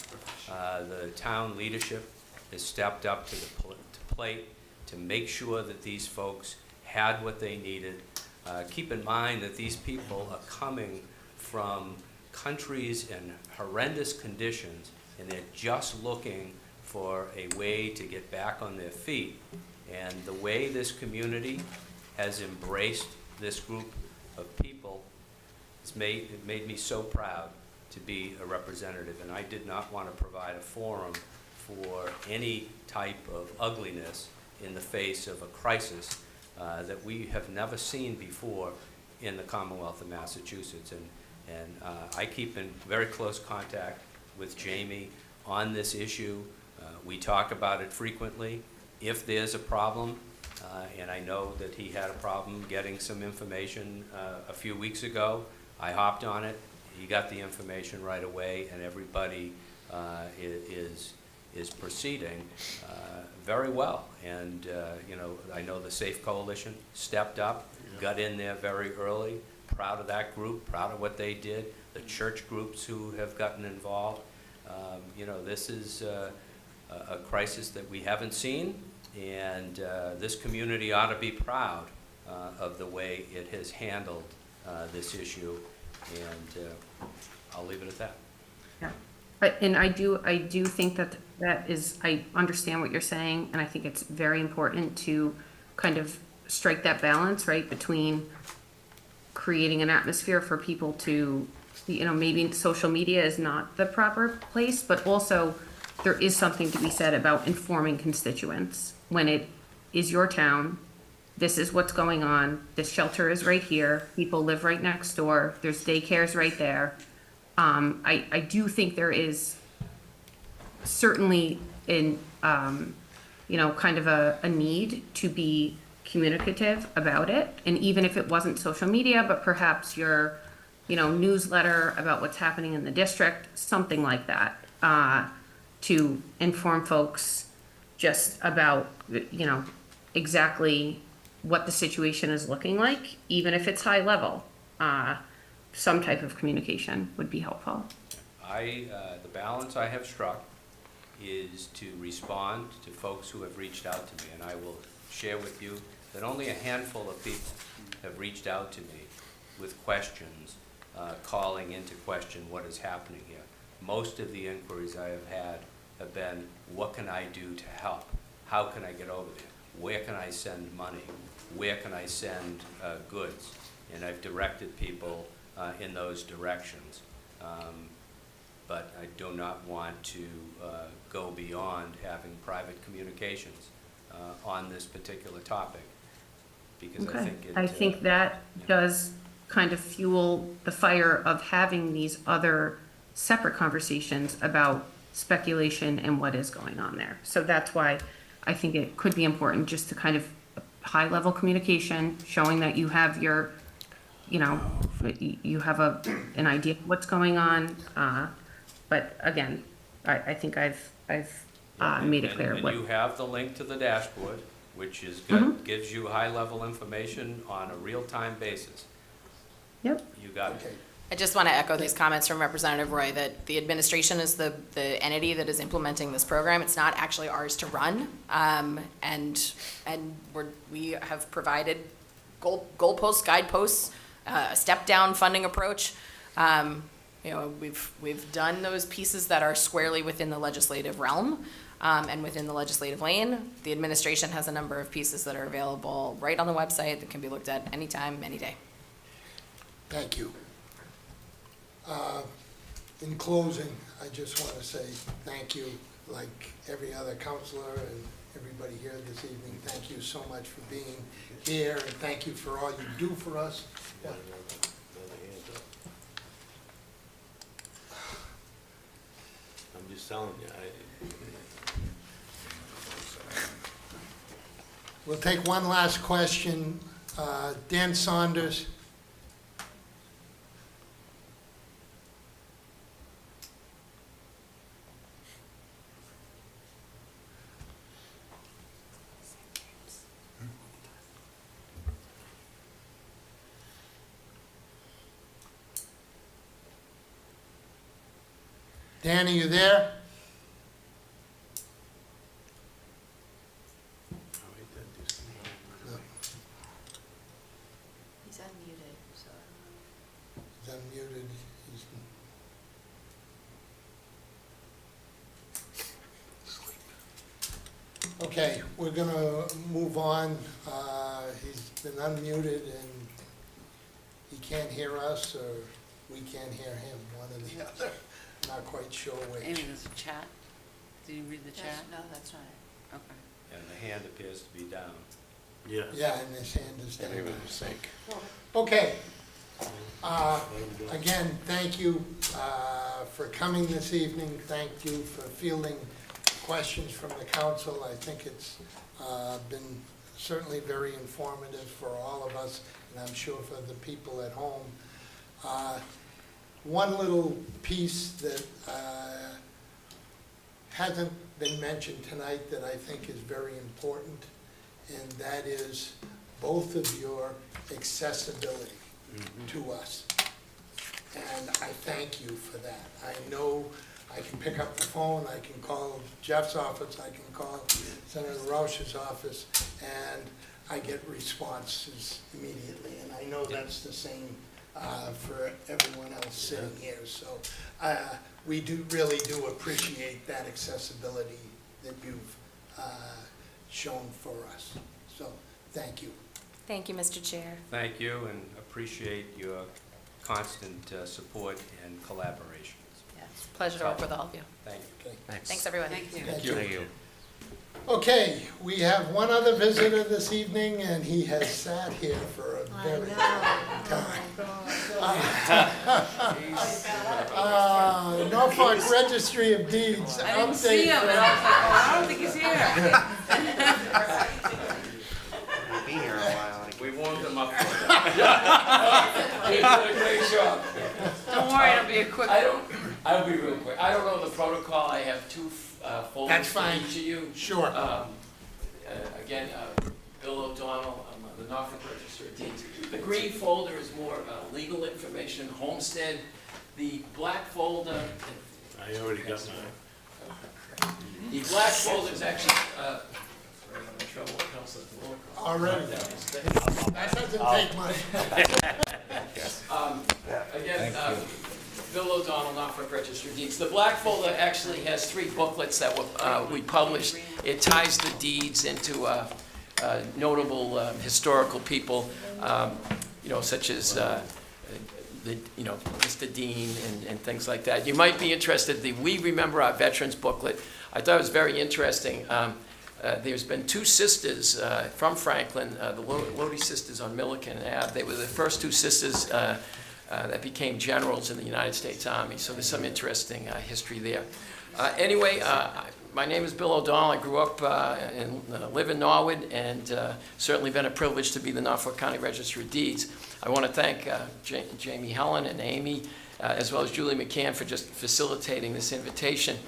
The town leadership has stepped up to the plate to make sure that these folks had what they needed. Keep in mind that these people are coming from countries in horrendous conditions, and they're just looking for a way to get back on their feet. And the way this community has embraced this group of people, it made me so proud to be a representative. And I did not want to provide a forum for any type of ugliness in the face of a crisis that we have never seen before in the Commonwealth of Massachusetts. And I keep in very close contact with Jamie on this issue. We talk about it frequently. If there's a problem, and I know that he had a problem getting some information a few weeks ago, I hopped on it. He got the information right away, and everybody is proceeding very well. And you know, I know the Safe Coalition stepped up, got in there very early. Proud of that group, proud of what they did. The church groups who have gotten involved. You know, this is a crisis that we haven't seen, and this community ought to be proud of the way it has handled this issue, and I'll leave it at that. Yeah, and I do think that is, I understand what you're saying, and I think it's very important to kind of strike that balance, right, between creating an atmosphere for people to, you know, maybe social media is not the proper place, but also there is something to be said about informing constituents. When it is your town, this is what's going on, this shelter is right here, people live right next door, there's daycares right there. I do think there is certainly in, you know, kind of a need to be communicative about it. And even if it wasn't social media, but perhaps your, you know, newsletter about what's happening in the district, something like that, to inform folks just about, you know, exactly what the situation is looking like, even if it's high level. Some type of communication would be helpful. The balance I have struck is to respond to folks who have reached out to me, and I will share with you that only a handful of people have reached out to me with questions, calling into question what is happening here. Most of the inquiries I have had have been, what can I do to help? How can I get over there? Where can I send money? Where can I send goods? And I've directed people in those directions. But I do not want to go beyond having private communications on this particular topic, because Okay. I I think think that does kind of fuel the fire of having these other separate conversations about speculation and what is going on there. So that's why I think it could be important just to kind of high-level communication, showing that you have your, you know, you have an idea of what's going on. But again, I think I've made it clear. And you have the link to the dashboard, which is gives you high-level information on a real-time basis. Yep. You got it. I just want to echo these comments from Representative Roy, that the administration is the entity that is implementing this program. It's not actually ours to run. And we have provided goalposts, guideposts, a step-down funding approach. You know, we've done those pieces that are squarely within the legislative realm and within the legislative lane. The administration has a number of pieces that are available right on the website that can be looked at anytime, any day. Thank you. In closing, I just want to say thank you, like every other counselor and everybody here this evening. Thank you so much for being here, and thank you for all you do for us. Yeah. I'm just telling you, We'll take one last question. Dan Saunders. Dan, are you there? He's unmuted, so. He's unmuted. Okay, we're gonna move on. He's been unmuted and he can't hear us, or we can't hear him, one or the other. Not quite sure which. Amy, there's a chat. Did you read the chat? No, that's not it. Okay. And the hand appears to be down. Yeah. Yeah, and his hand is down. Maybe it was a mistake. Okay. Again, thank you for coming this evening. Thank you for fielding questions from the council. I think it's been certainly very informative for all of us, and I'm sure for the people at home. One little piece that hasn't been mentioned tonight that I think is very important, and that is both of your accessibility to us. And I thank you for that. I know I can pick up the phone, I can call Jeff's office, I can call Senator Roush's office, and I get responses immediately. And I know that's the same for everyone else sitting here. So we really do appreciate that accessibility that you've shown for us. So thank you. Thank you, Mr. Chair. Thank you, and appreciate your constant support and collaboration. Yeah, it's a pleasure to work with all of you. Thank you. Okay. Thanks, everyone. Thank you. Thank you. Thank you. Okay, we have one other visitor this evening, and he has sat here for a very long time. Norfolk Registry of Deeds. I didn't see him, and I was like, oh, I don't think he's here. He'll be here a while. We warmed them up. You did a great job. Don't worry, it'll be a quick. I'll be real quick. I don't know the protocol. I have two folders That's for fine. each of you. Sure. Again, Bill O'Donnell, I'm on the Norfolk Register of Deeds. The green folder is more legal information, homestead. The black folder. I already got mine. The black folder is actually. I'm in trouble with Councilor DeLuca. Already. That doesn't take much. Again, Bill O'Donnell, Norfolk Register of Deeds. The black folder actually has 3 booklets that we published. It ties the deeds into notable historical people, such as Mr. Dean and things like that. You might be interested. The We Remember Our Veterans booklet, I thought it was very interesting. There's been 2 sisters from Franklin, the Lodi sisters on Milliken Ave. They were the first 2 sisters that became generals in the United States Army. So there's some interesting history there. Anyway, my name is Bill O'Donnell. I grew up and live in Norwood, and certainly been a privilege to be the Norfolk County Register of Deeds. I want to thank Jamie Helen and Amy, as well as Julie McCann, for just facilitating this invitation.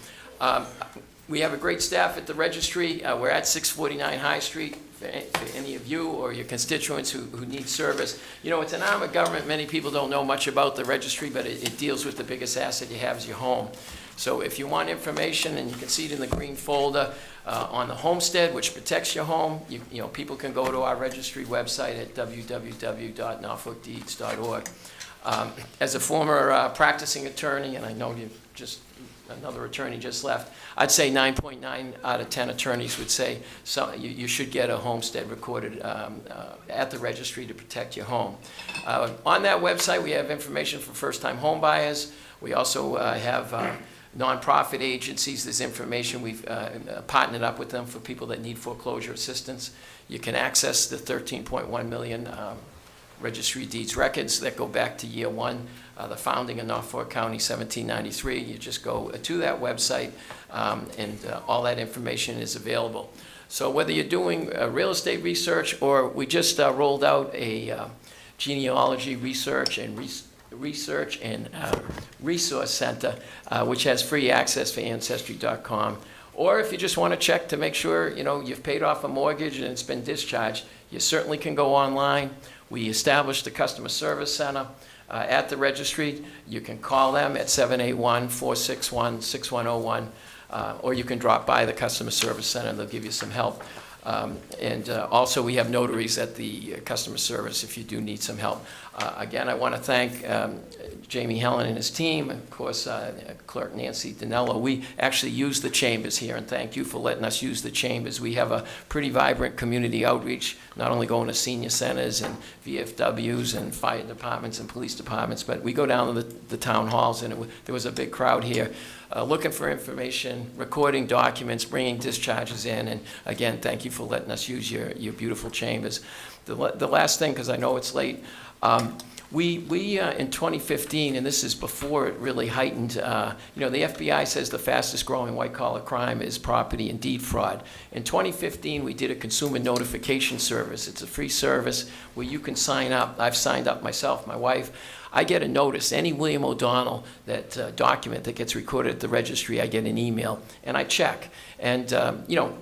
We have a great staff at the registry. We're at 649 High Street for any of you or your constituents who need service. It's an arm of government. Many people don't know much about the registry, but it deals with the biggest asset you have is your home. So if you want information, and you can see it in the green folder on the homestead, which protects your home, people can go to our registry website at www.norfolkdeeds.org. As a former practicing attorney, and I know another attorney just left, I'd say 9.9 out of 10 attorneys would say you should get a homestead recorded at the registry to protect your home. On that website, we have information for first-time home buyers. We also have nonprofit agencies. There's information. We've partnered up with them for people that need foreclosure assistance. You can access the 13.1 million registry deeds records that go back to year 1. The founding of Norfolk County, 1793. You just go to that website, and all that information is available. So whether you're doing real estate research, or we just rolled out a genealogy research and resource center, which has free access for Ancestry.com. Or if you just want to check to make sure, you know, you've paid off a mortgage and it's been discharged, you certainly can go online. We established a customer service center at the registry. You can call them at 781-461-6101, or you can drop by the customer service center and they'll give you some help. Also, we have notaries at the customer service if you do need some help. Again, I want to thank Jamie Helen and his team, and of course, Clerk Nancy Danello. We actually use the chambers here, and thank you for letting us use the chambers. We have a pretty vibrant community outreach, not only going to senior centers and VFWs and fire departments and police departments, but we go down to the town halls, and there was a big crowd here looking for information, recording documents, bringing discharges in, and again, thank you for letting us use your beautiful chambers. The last thing, because I know it's late, we in 2015, and this is before it really heightened, you know, the FBI says the fastest growing white collar crime is property and deed fraud. In 2015, we did a consumer notification service. It's a free service where you can sign up. I've signed up myself, my wife. I get a notice, any William O'Donnell that document that gets recorded at the registry, I get an email, and I check. And, you know,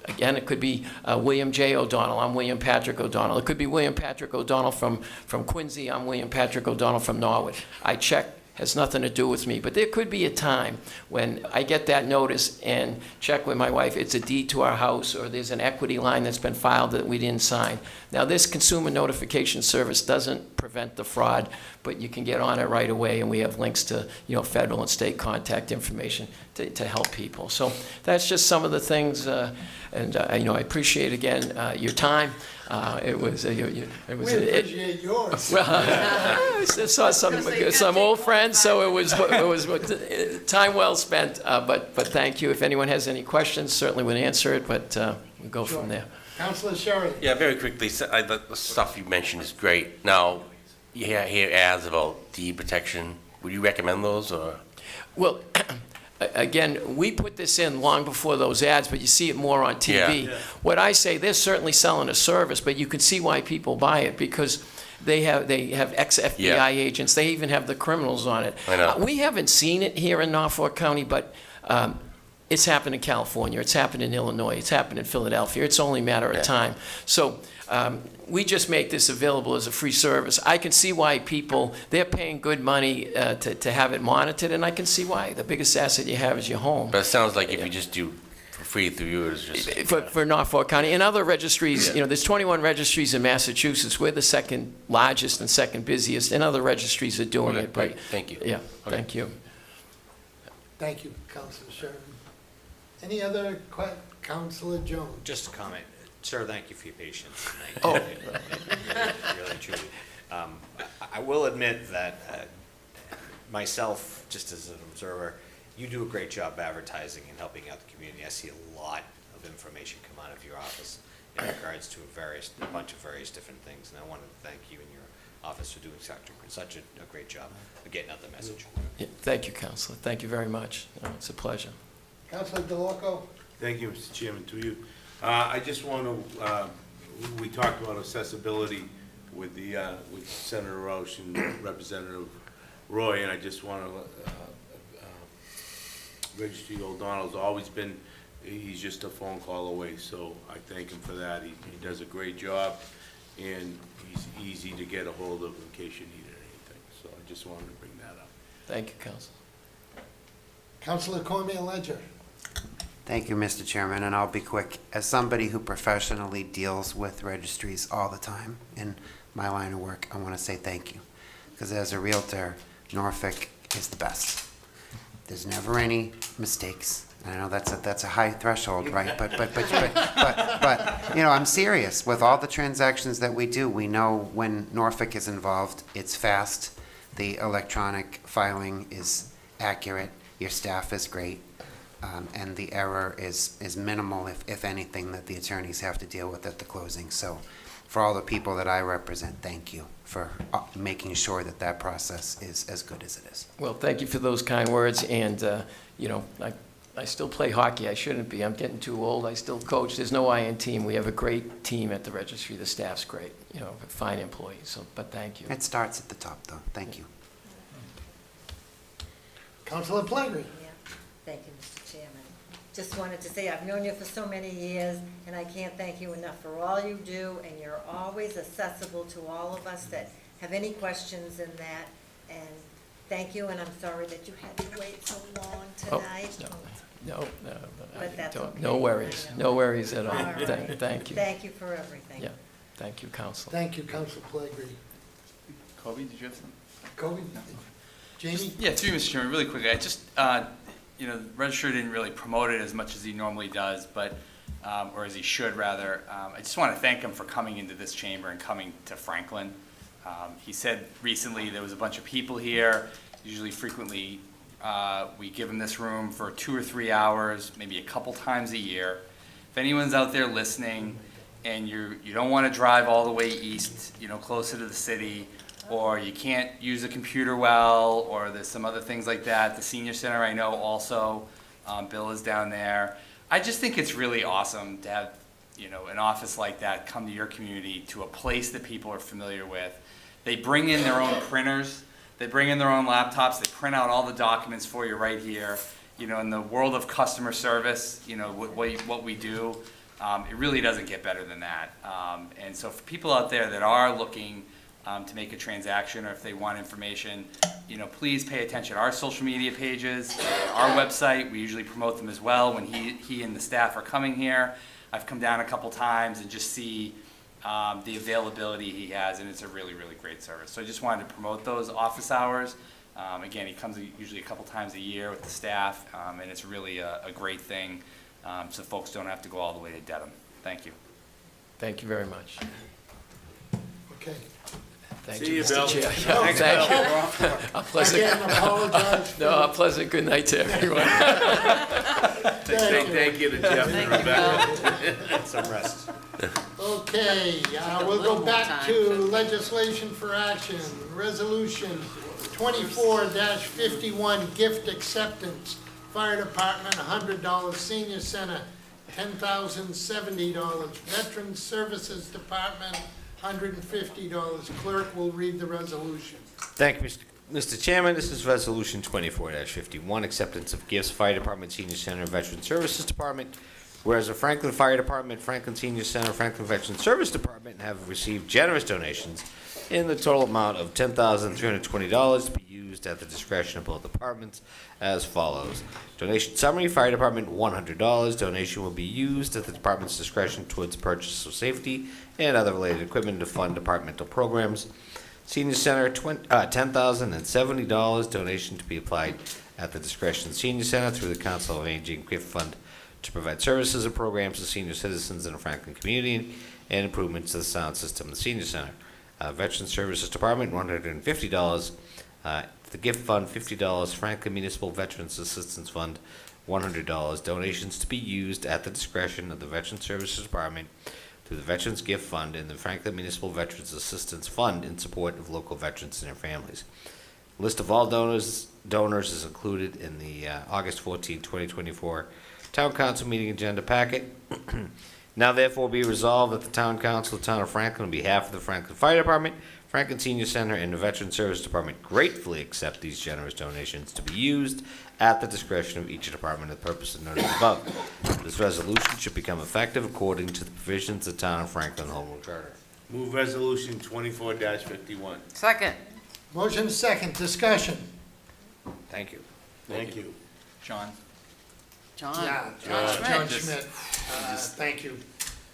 again, it could be William J. O'Donnell. I'm William Patrick O'Donnell. It could be William Patrick O'Donnell from Quincy. I'm William Patrick O'Donnell from Norwood. I check. Has nothing to do with me. But there could be a time when I get that notice and check with my wife, it's a deed to our house, or there's an equity line that's been filed that we didn't sign. Now, this consumer notification service doesn't prevent the fraud, but you can get on it right away, and we have links to, you know, federal and state contact information to help people. So that's just some of the things, you know, I appreciate, again, your time. It was We appreciate yours. Well, I saw some old friends, so it was time well spent. But thank you. If anyone has any questions, certainly would answer it. But we'll go from there. Councilor Sherry. Yeah, very quickly, the stuff you mentioned is great. Now, you hear ads about deed protection. Would you recommend those, or? Well, again, we put this in long before those ads, but you see it more on TV. Yeah. What I say, they're certainly selling a service, but you can see why people buy it, because they have ex-FBI agents. They even have the criminals on it. I know. We haven't seen it here in Norfolk County, but it's happened in California. It's happened in Illinois. It's happened in Philadelphia. It's only a matter of time. So we just make this available as a free service. I can see why people, they're paying good money to have it monitored, and I can see why. The biggest asset you have is your home. But it sounds like if you just do for free through you, it's just. For Norfolk County. And other registries, you know, there's 21 registries in Massachusetts. We're the second largest and second busiest, and other registries are doing it. But, great. Thank you. Yeah, Okay. thank you. Thank you, Councilor Sherman. Any other Councilor Jones? Just a comment. Sir, thank you for your patience tonight. Oh. Really, truly. I will admit that myself, just as an observer, you do a great job advertising and helping out the community. I see a lot of information come out of your office in regards to a bunch of various different things, and I want to thank you and your office for doing such a great job of getting out the message. Yeah, thank you, Councilor. Thank you very much. It's a pleasure. Councilor DeLoco? Thank you, Mr. Chairman, to you. I just want to, we talked about accessibility with Senator Roush and Representative Roy, and I just want to, Registry O'Donnell's always been, he's just a phone call away, so I thank him for that. He does a great job, and he's easy to get a hold of in case you need anything. So I just wanted to bring that up. Thank you, Councilor. Councilor Cormier Ledger. Thank you, Mr. Chairman, and I'll be quick. As somebody who professionally deals with registries all the time in my line of work, I want to say thank you. Because as a realtor, Norfolk is the best. There's never any mistakes. I know that's a high threshold, right? But you know, I'm serious. With all the transactions that we do, we know when Norfolk is involved, it's fast. The electronic filing is accurate. Your staff is great. And the error is minimal, if anything, that the attorneys have to deal with at the closing. So for all the people that I represent, thank you for making sure that that process is as good as it is. Well, thank you for those kind words, and, you know, I still play hockey. I shouldn't be. I'm getting too old. I still coach. There's no I in team. We have a great team at the registry. The staff's great, you know, fine employees, so, but thank you. It starts at the top, though. Thank you. Councilor Plegry. Yeah, thank you, Mr. Chairman. Just wanted to say, I've known you for so many years, and I can't thank you enough for all you do, and you're always accessible to all of us that have any questions in that, and thank you, and I'm sorry that you had to wait so long tonight. No, But that's okay. no worries, no worries at all. All right. Thank you. Thank you for everything. Yeah, thank you, Council. Thank you, Councilor Plegry. Kobe, did you have something? Kobe? Jamie? Yeah, through you, Mr. Chairman, really quickly, I just, you know, the registrar didn't really promote it as much as he normally does, but, or as he should rather. I just want to thank him for coming into this chamber and coming to Franklin. He said recently there was a bunch of people here, usually frequently, we give him this room for 2 or 3 hours, maybe a couple times a year. If anyone's out there listening and you don't want to drive all the way east, you know, closer to the city, or you can't use a computer well, or there's some other things like that. The senior center, I know also, Bill is down there. I just think it's really awesome to have, you know, an office like that come to your community, to a place that people are familiar with. They bring in their own printers, they bring in their own laptops, they print out all the documents for you right here. You know, in the world of customer service, you know, what we do, it really doesn't get better than that. And so for people out there that are looking to make a transaction, or if they want information, you know, please pay attention. Our social media pages, our website, we usually promote them as well when he and the staff are coming here. I've come down a couple times and just see the availability he has, and it's a really, really great service. So I just wanted to promote those office hours. Again, he comes usually a couple times a year with the staff, and it's really a great thing, so folks don't have to go all the way to Dedham. Thank you. Thank you very much. Okay. Thank See you, you, Mr. Bill. Chair. Thanks, Thank Bill. you. A pleasant, Again, apologize. no, a pleasant good night to everyone. Thank you to Jeff and Rebecca. Some rest. Okay, we'll go back to legislation for action. Resolution 24-51, gift acceptance. Fire Department, $100. Senior Center, $10,070. Veterans Services Department, $150. Clerk will read the resolution. Thank you, Mr. Chairman. This is Resolution 24-51, acceptance of gifts, Fire Department, Senior Center, Veteran Services Department. Whereas the Franklin Fire Department, Franklin Senior Center, Franklin Veteran Service Department have received generous donations in the total amount of $10,320 to be used at the discretion of both departments as follows. Donation summary, Fire Department, $100. Donation will be used at the department's discretion towards purchase of safety and other related equipment to fund departmental programs. Senior Center, $10,070. Donation to be applied at the discretion of the Senior Center through the Council of Aging Gift Fund to provide services and programs to senior citizens in the Franklin community and improvements to the sound system of the Senior Center. Veteran Services Department, $150. The Gift Fund, $50. Franklin Municipal Veterans Assistance Fund, $100. Donations to be used at the discretion of the Veteran Services Department through the Veterans Gift Fund and the Franklin Municipal Veterans Assistance Fund in support of local veterans and their families. List of all donors is included in the August 14, 2024 Town Council meeting agenda packet. Now therefore be resolved that the Town Council of the Town of Franklin, on behalf of the Franklin Fire Department, Franklin Senior Center, and the Veteran Service Department, gratefully accept these generous donations to be used at the discretion of each department for the purposes noted above. This resolution should become effective according to the provisions of the Town of Franklin Home Rule Charter. Move resolution 24-51. Second. Motion second, discussion. Thank you. Thank you. John? Yeah, John Schmidt, thank you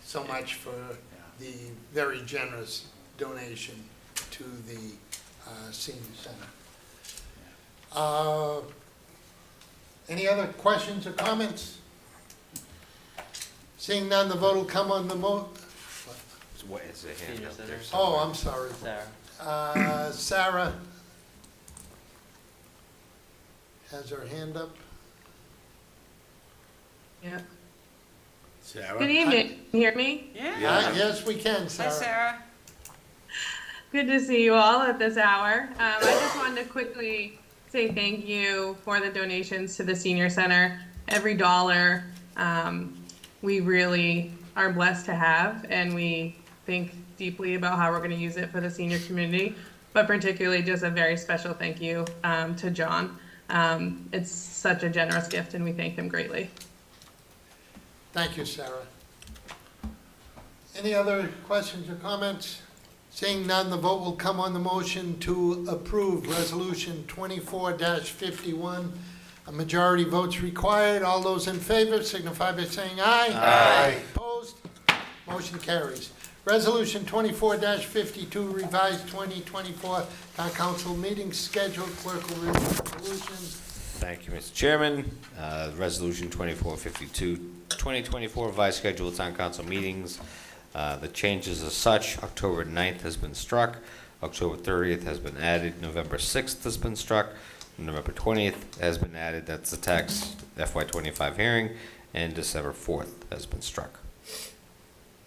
so much for the very generous donation to the senior center. Any other questions or comments? Seeing none, the vote will come on the What is the hand up there? Oh, I'm sorry. Sarah has her hand up. Yeah. Sarah? Good evening. Can you hear me? Yes, we can, Sarah. Hi, Sarah. Good to see you all at this hour. I just wanted to quickly say thank you for the donations to the senior center. Every dollar we really are blessed to have, and we think deeply about how we're going to use it for the senior community. But particularly, just a very special thank you to John. It's such a generous gift, and we thank him greatly. Thank you, Sarah. Any other questions or comments? Seeing none, the vote will come on the motion to approve Resolution 24-51. A majority votes required. All those in favor signify by saying aye. Aye. Opposed? Motion carries. Resolution 24-52, revised 2024 Town Council meeting schedule. Clerk will read the resolution. Thank you, Mr. Chairman. Resolution 2452, 2024 revised schedule of town council meetings. The changes as such: October 9th has been struck, October 30th has been added, November 6th has been struck, November 20th has been added, that's the tax FY25 hearing, and December 4th has been struck.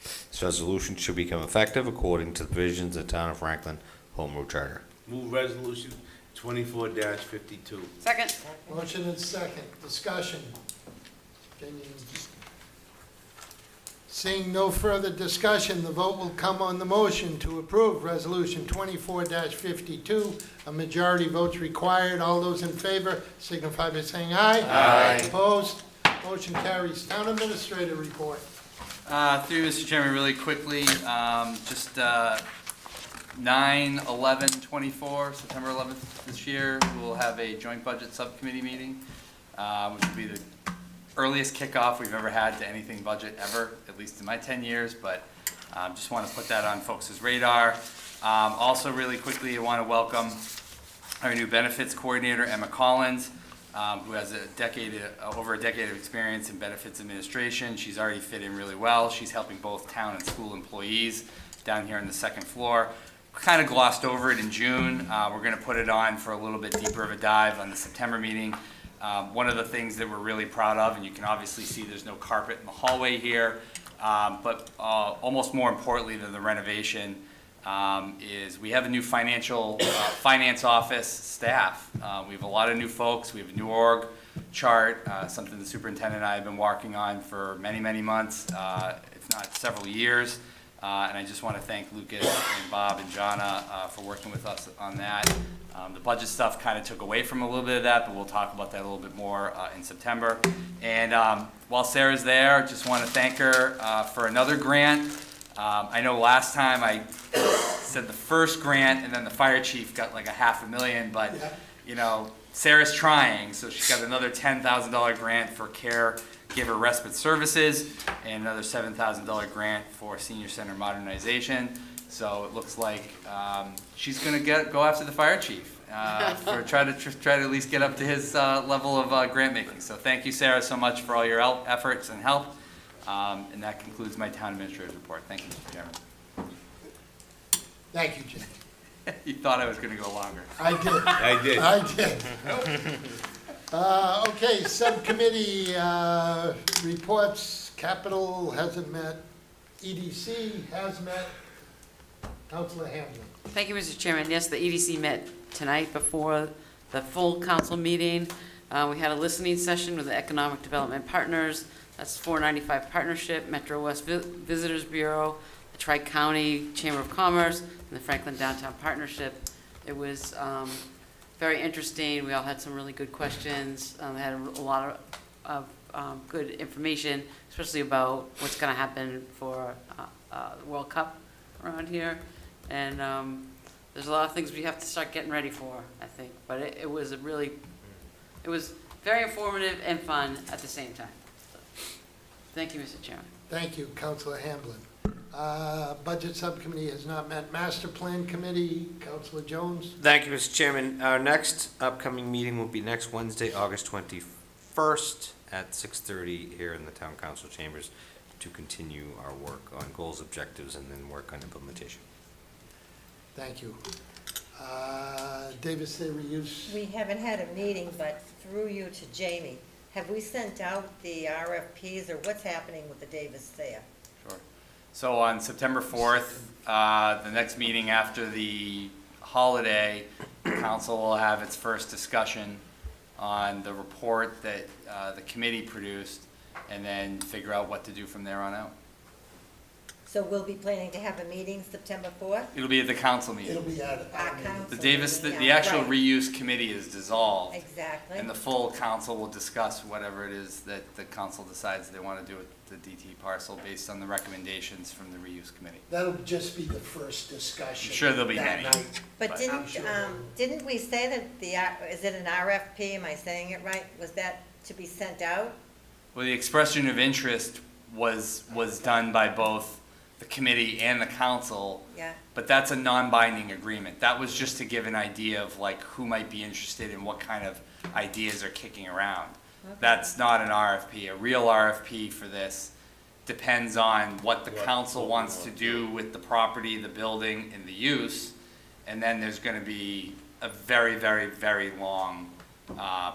This resolution should become effective according to the provisions of the Town of Franklin Home Rule Charter. Move resolution 24-52. Second. Motion and second. Discussion. Seeing no further discussion, the vote will come on the motion to approve Resolution 24-52. A majority votes required. All those in favor signify by saying aye. Aye. Opposed? Motion carries. Town Administrator report. Through you, Mr. Chairman, really quickly, just 9/11/24, September 11th this year, we'll have a joint budget subcommittee meeting, which will be the earliest kickoff we've ever had to anything budget ever, at least in my 10 years, but just want to put that on folks' radar. Also, really quickly, I want to welcome our new benefits coordinator, Emma Collins, who has over a decade of experience in benefits administration. She's already fit in really well. She's helping both town and school employees down here on the second floor. Kind of glossed over it in June. We're going to put it on for a little bit deeper of a dive on the September meeting. One of the things that we're really proud of, and you can obviously see there's no carpet in the hallway here, but almost more importantly than the renovation, is we have a new finance office staff. We have a lot of new folks. We have a new org chart, something the superintendent and I have been working on for many, many months, if not several years. And I just want to thank Lucas and Bob and Jana for working with us on that. The budget stuff kind of took away from a little bit of that, but we'll talk about that a little bit more in September. And while Sarah's there, just want to thank her for another grant. I know last time I said the first grant, and then the fire chief got like $500,000, but you know, Sarah's trying, so she's got another $10,000 grant for caregiver respite services, and another $7,000 grant for senior center modernization. So it looks like she's going to go after the fire chief for try to at least get up to his level of grant making. So thank you, Sarah, so much for all your efforts and help. And that concludes my town administrator's report. Thank you, Mr. Chairman. Thank you, Jim. You thought I was going to go longer. I did. I did. Okay, subcommittee reports. Capital hasn't met. EDC has met. Councilor Hamlin. Thank you, Mr. Chairman. Yes, the EDC met tonight before the full council meeting. We had a listening session with the Economic Development Partners. That's 495 Partnership, Metro West Visitors Bureau, the Tri-County Chamber of Commerce, and the Franklin Downtown Partnership. It was very interesting. We all had some really good questions. We had a lot of good information, especially about what's going to happen for the World Cup around here. And there's a lot of things we have to start getting ready for, I think. But it was very informative and fun at the same time. So, thank you, Mr. Chairman. Thank you, Councilor Hamblin. Budget Subcommittee has not met. Master Plan Committee, Councilor Jones. Thank you, Mr. Chairman. Our next upcoming meeting will be next Wednesday, August 21st at 6:30 here in the Town Council Chambers to continue our work on goals, objectives, and then work on implementation. Thank you. Davis Day reuse. We haven't had a meeting, but through you to Jamie, have we sent out the RFPs, or what's happening with the Davis Thayer? Sure. So on September 4th, the next meeting after the holiday, the council will have its first discussion on the report that the committee produced, and then figure out what to do from there on out. So we'll be planning to have a meeting September 4th? It'll be at the council meeting. It'll be at Our council The Davis, meeting, the yeah, actual right. reuse committee is dissolved. Exactly. And the full council will discuss whatever it is that the council decides they want to do with the DT parcel based on the recommendations from the reuse committee. That'll just be the first discussion. I'm sure there'll be that many. night. But But didn't we say that is it an RFP, am I saying it right? Was that to be sent out? Well, the expression of interest was done by both the committee and the council. Yeah. But that's a non-binding agreement. That was just to give an idea of like who might be interested in what kind of ideas are kicking around. Okay. That's not an RFP. A real RFP for this depends on what the council wants to do with the property, the building, and the use. And then there's gonna be a very, very, very long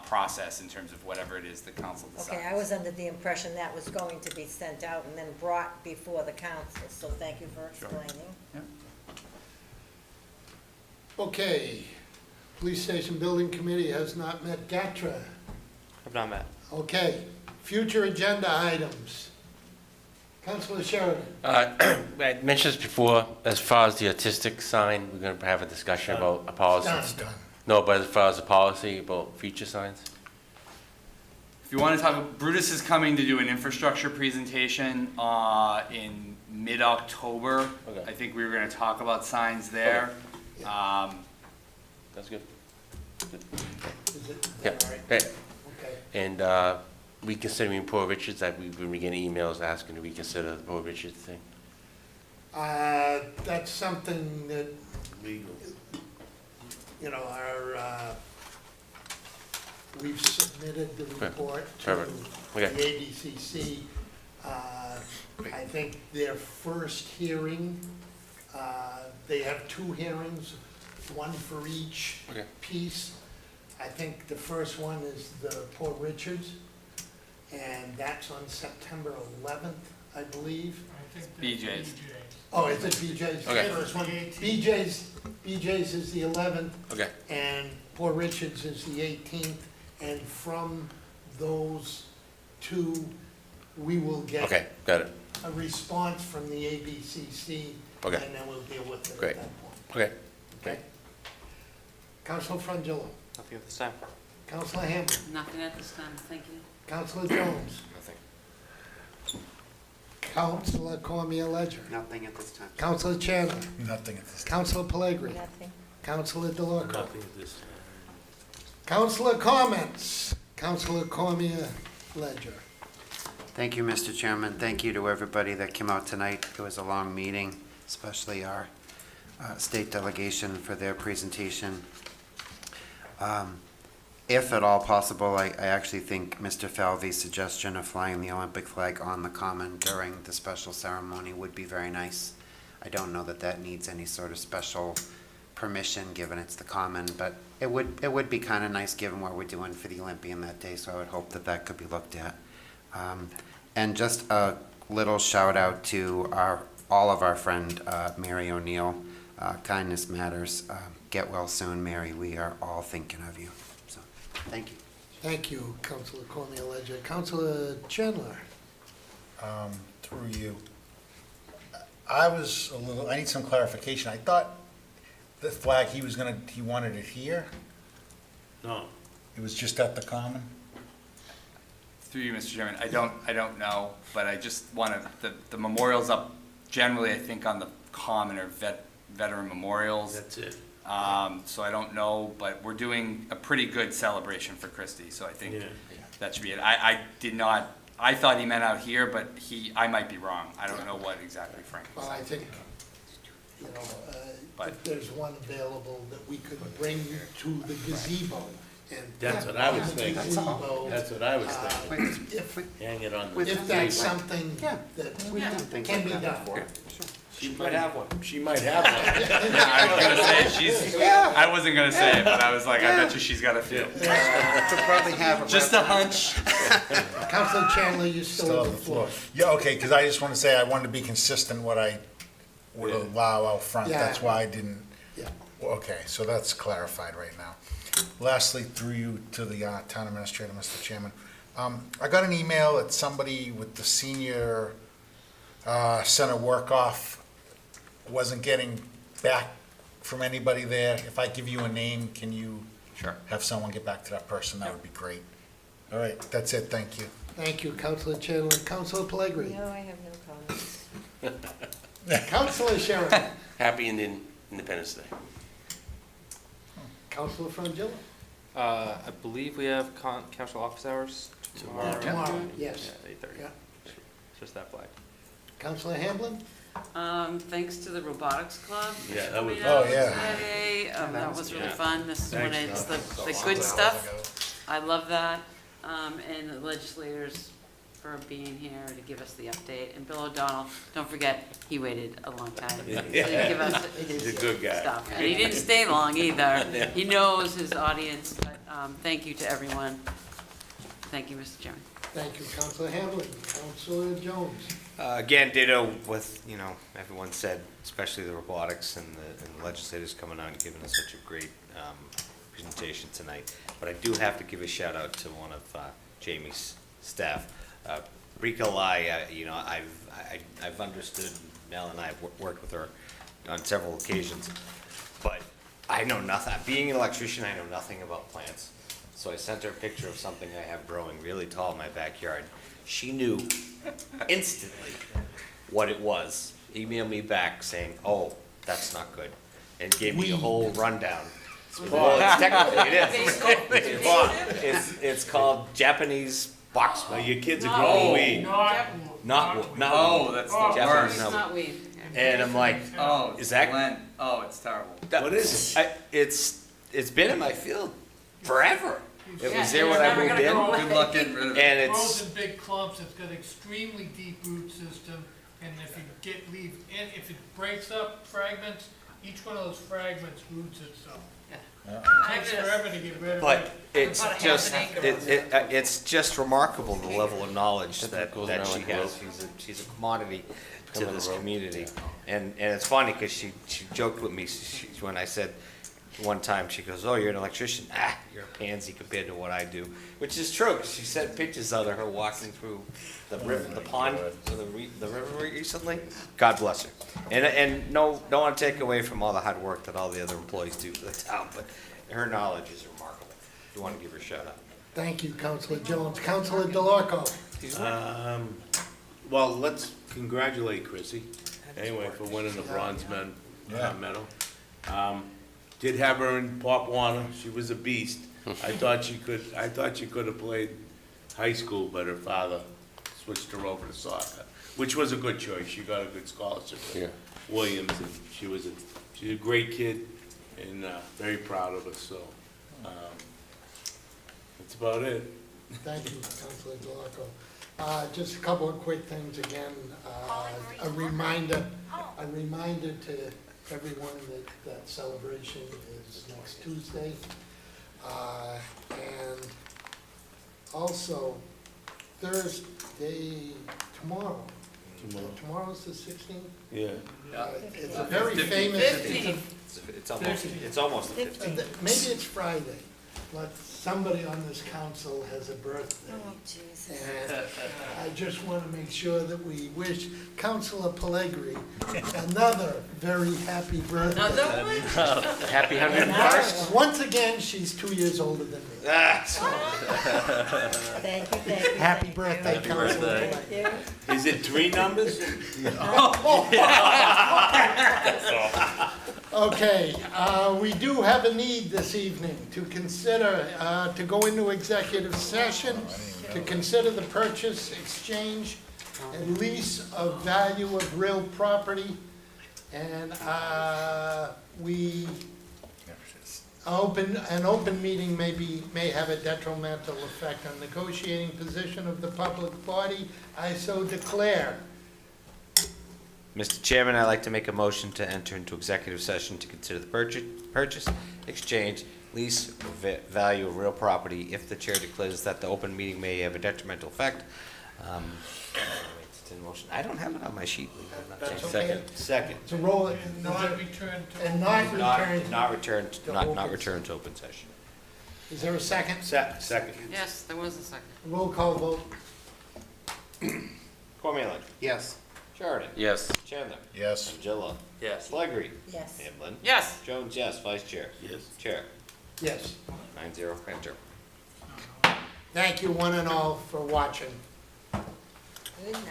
process in terms of whatever it is the council decides. Okay, I was under the impression that was going to be sent out and then brought before the council, so thank you for explaining. Okay, Police Station Building Committee has not met. Gatra, I've not met. okay. Future agenda items. Councilor Sheridan. I mentioned this before, as far as the autistic sign, we're gonna have a discussion about a policy. Done. No, but as far as the policy about future signs? If you want to talk, Brutus is coming to do an infrastructure presentation in mid-October. Okay. I think we were going to talk about signs there. That's good. Is it? Yeah. All right. Okay. Okay. And reconsidering Port Richards, that we've been getting emails asking to reconsider the Port Richards thing. That's something that, you know, we've submitted the report to Perfect. the Okay. ADCC. I think their first hearing, they have 2 hearings, one for each Okay. piece. I think the first one is the Port Richards, and that's on September 11th, I believe. BJ's. Oh, is it BJ's? Okay. First one. BJ's is the 11th. Okay. And Port Richards is the 18th. And from those 2, we will get Okay, got it. a response from the ABCC. Okay. And then we'll deal with it Great. at that point. Okay. Okay? Councilor Frangillo. Nothing at this time. Councilor Hamble. Nothing at this time, thank you. Councilor Jones. Nothing. Councilor Cormier Ledger. Nothing at this time. Councilor Chandler. Nothing at this time. Councilor Pellegrini. Nothing. Councilor DeLorco. Nothing at this time. Councilor comments. Councilor Cormier Ledger. Thank you, Mr. Chairman. Thank you to everybody that came out tonight. It was a long meeting, especially our state delegation for their presentation. If at all possible, I actually think Mr. Falvey's suggestion of flying the Olympic flag on the common during the special ceremony would be very nice. I don't know that that needs any sort of special permission, given it's the common, but it would be kind of nice given what we're doing for the Olympian that day, so I would hope that that could be looked at. And just a little shout out to all of our friend Mary O'Neill. Kindness matters. Get well soon, Mary. We are all thinking of you. So, thank you. Thank you, Councilor Cormier Ledger. Councilor Chandler. Through you. I need some clarification. I thought the flag, he wanted it here? No. It was just at the common? Through you, Mr. Chairman, I don't know, but I just want to, the memorials up generally, I think, on the common are veteran memorials. That's it. So I don't know, but we're doing a pretty good celebration for Christie, so I think Yeah. that should be it. I thought he meant out here, but I might be wrong. I don't know what exactly Frank was Well, I saying. think, you know, But- if there's one available that we could bring to the gazebo. And That's what I was the thinking. gazebo, That's what I was thinking. If Hang it on the. if that's something Yeah. that We've done things can like be that done. before. She might have one. She might have one. I was gonna say, I wasn't gonna say it, but I was like, I bet you she's got a few. To probably have Just a hunch. Councilor Chandler, you still have the floor. Yeah, okay, because I just want to say I wanted to be consistent what I would allow out front. Yeah. That's why I didn't Yeah. Okay, so that's clarified right now. Lastly, through you to the town administrator, Mr. Chairman. I got an email that somebody with the senior center work-off wasn't getting back from anybody there. If I give you a name, can you Sure. have someone get back to that person? That would be great. All right, that's it, thank you. Thank you, Councilor Chandler. Councilor Pellegrini. No, I have no comments. Councilor Sheridan. Happy Independence Day. Councilor Frangillo. I believe we have council office hours tomorrow. Tomorrow, yes. Yeah, 8:30. Yeah. Just that flag. Councilor Hamblin. Thanks to the Robotics Club. Yeah, that was- coming out Oh, yeah. today. That was really Yeah. fun. This is when Thanks, it's Doc. the good stuff. I love that. And the legislators for being here to give us the update. And Bill O'Donnell, don't forget, he waited a long time to give us his He's a good guy. stuff. And he didn't stay long either. He knows his audience, but thank you to everyone. Thank you, Mr. Chairman. Thank you, Councilor Hamblin. Councilor Jones. Again, ditto with, everyone said, especially the robotics and the legislators coming out and giving us such a great presentation tonight. But I do have to give a shout out to one of Jamie's staff. Rika Lai, I've understood, Mel and I have worked with her on several occasions, but I know nothing. Being an electrician, I know nothing about plants. So I sent her a picture of something I have growing really tall in my backyard. She knew instantly what it was. Emailed me back saying, "Oh, that's not good," and gave me a whole rundown. Well, technically it is. It's called Japanese boxwood. Your kids are growing weed. Not Oh, that's the Japanese worst. nut. Not weed. And I'm like, Oh, is that? Glenn. Oh, it's terrible. What is it? It's been in my field forever. It Yeah, was there when I never moved gonna in. go away. Good luck getting rid of it. And It grows it's, in big clumps, it's got extremely deep root system, and if if it breaks up fragments, each one of those fragments roots itself. It takes forever to get rid of it. but it's About a half just, an acre. it's just remarkable the level of knowledge that goes she around like a has. She's a commodity to this community. And it's funny, because she joked with me, when I said, one time, she goes, "Oh, you're an electrician? Ah, you're a pansy compared to what I do," which is true. 'Cause she sent pictures of her walking through the river, the pond, or the river recently. God bless her. And don't want to take away from all the hard work that all the other employees do for the town, but her knowledge is remarkable. You want to give her a shout out. Thank you, Councilor Jones. Councilor DeLarco. Well, let's congratulate Chrissy, anyway, for winning the bronze medal. Did have her in Pop Warner, she was a beast. I thought she could have played high school, but her father switched her over to soccer, which was a good choice. She got a good scholarship Yeah. at Williams, and she's a great kid, and very proud of her, so, that's about it. Thank you, Councilor DeLarco. Just a couple of quick things again. A reminder to everyone that celebration is next Tuesday. And also Thursday, tomorrow. Tomorrow's the 16th? Yeah. It's a very famous. It's almost the 15th. Maybe it's Friday, but somebody on this council has a birthday. Oh, Jesus. And I just want to make sure that we wish Councilor Pellegrini another very happy birthday. Another one? Happy And 101st. once again, she's 2 years older than me. Thank you. Happy birthday, Happy Councilor birthday. Pellegrini. Is it 3 numbers? Okay, we do have a need this evening to consider, to go into executive session, to consider the purchase, exchange, and lease of value of real property. And an open meeting may have a detrimental effect on negotiating position of the public body. I so declare. Mr. Chairman, I'd like to make a motion to enter into executive session to consider the purchase, exchange, lease, value of real property if the chair declares that the open meeting may have a detrimental effect. in motion. I don't have it on my sheet. That's okay. Second. To roll it. Not return to. And not return. Not return to open session. Is there a second? Second. Yes, there was a second. Roll call vote. Cormier. Yes. Sheridan. Yes. Chandler. Yes. Angela. Yes. Legre. Yes. Hamblin. Yes. Jones, yes. Vice Chair. Yes. Chair. Yes. 9-0, Printer. Thank you one and all for watching. Good night.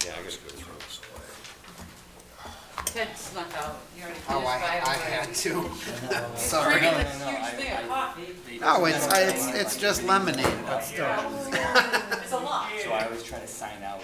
Yeah, I gotta go through. Ted snuck out. You already Oh, I had to. Sorry. Coffee. No, it's just lemonade, but still. It's a lot. So I always try to sign out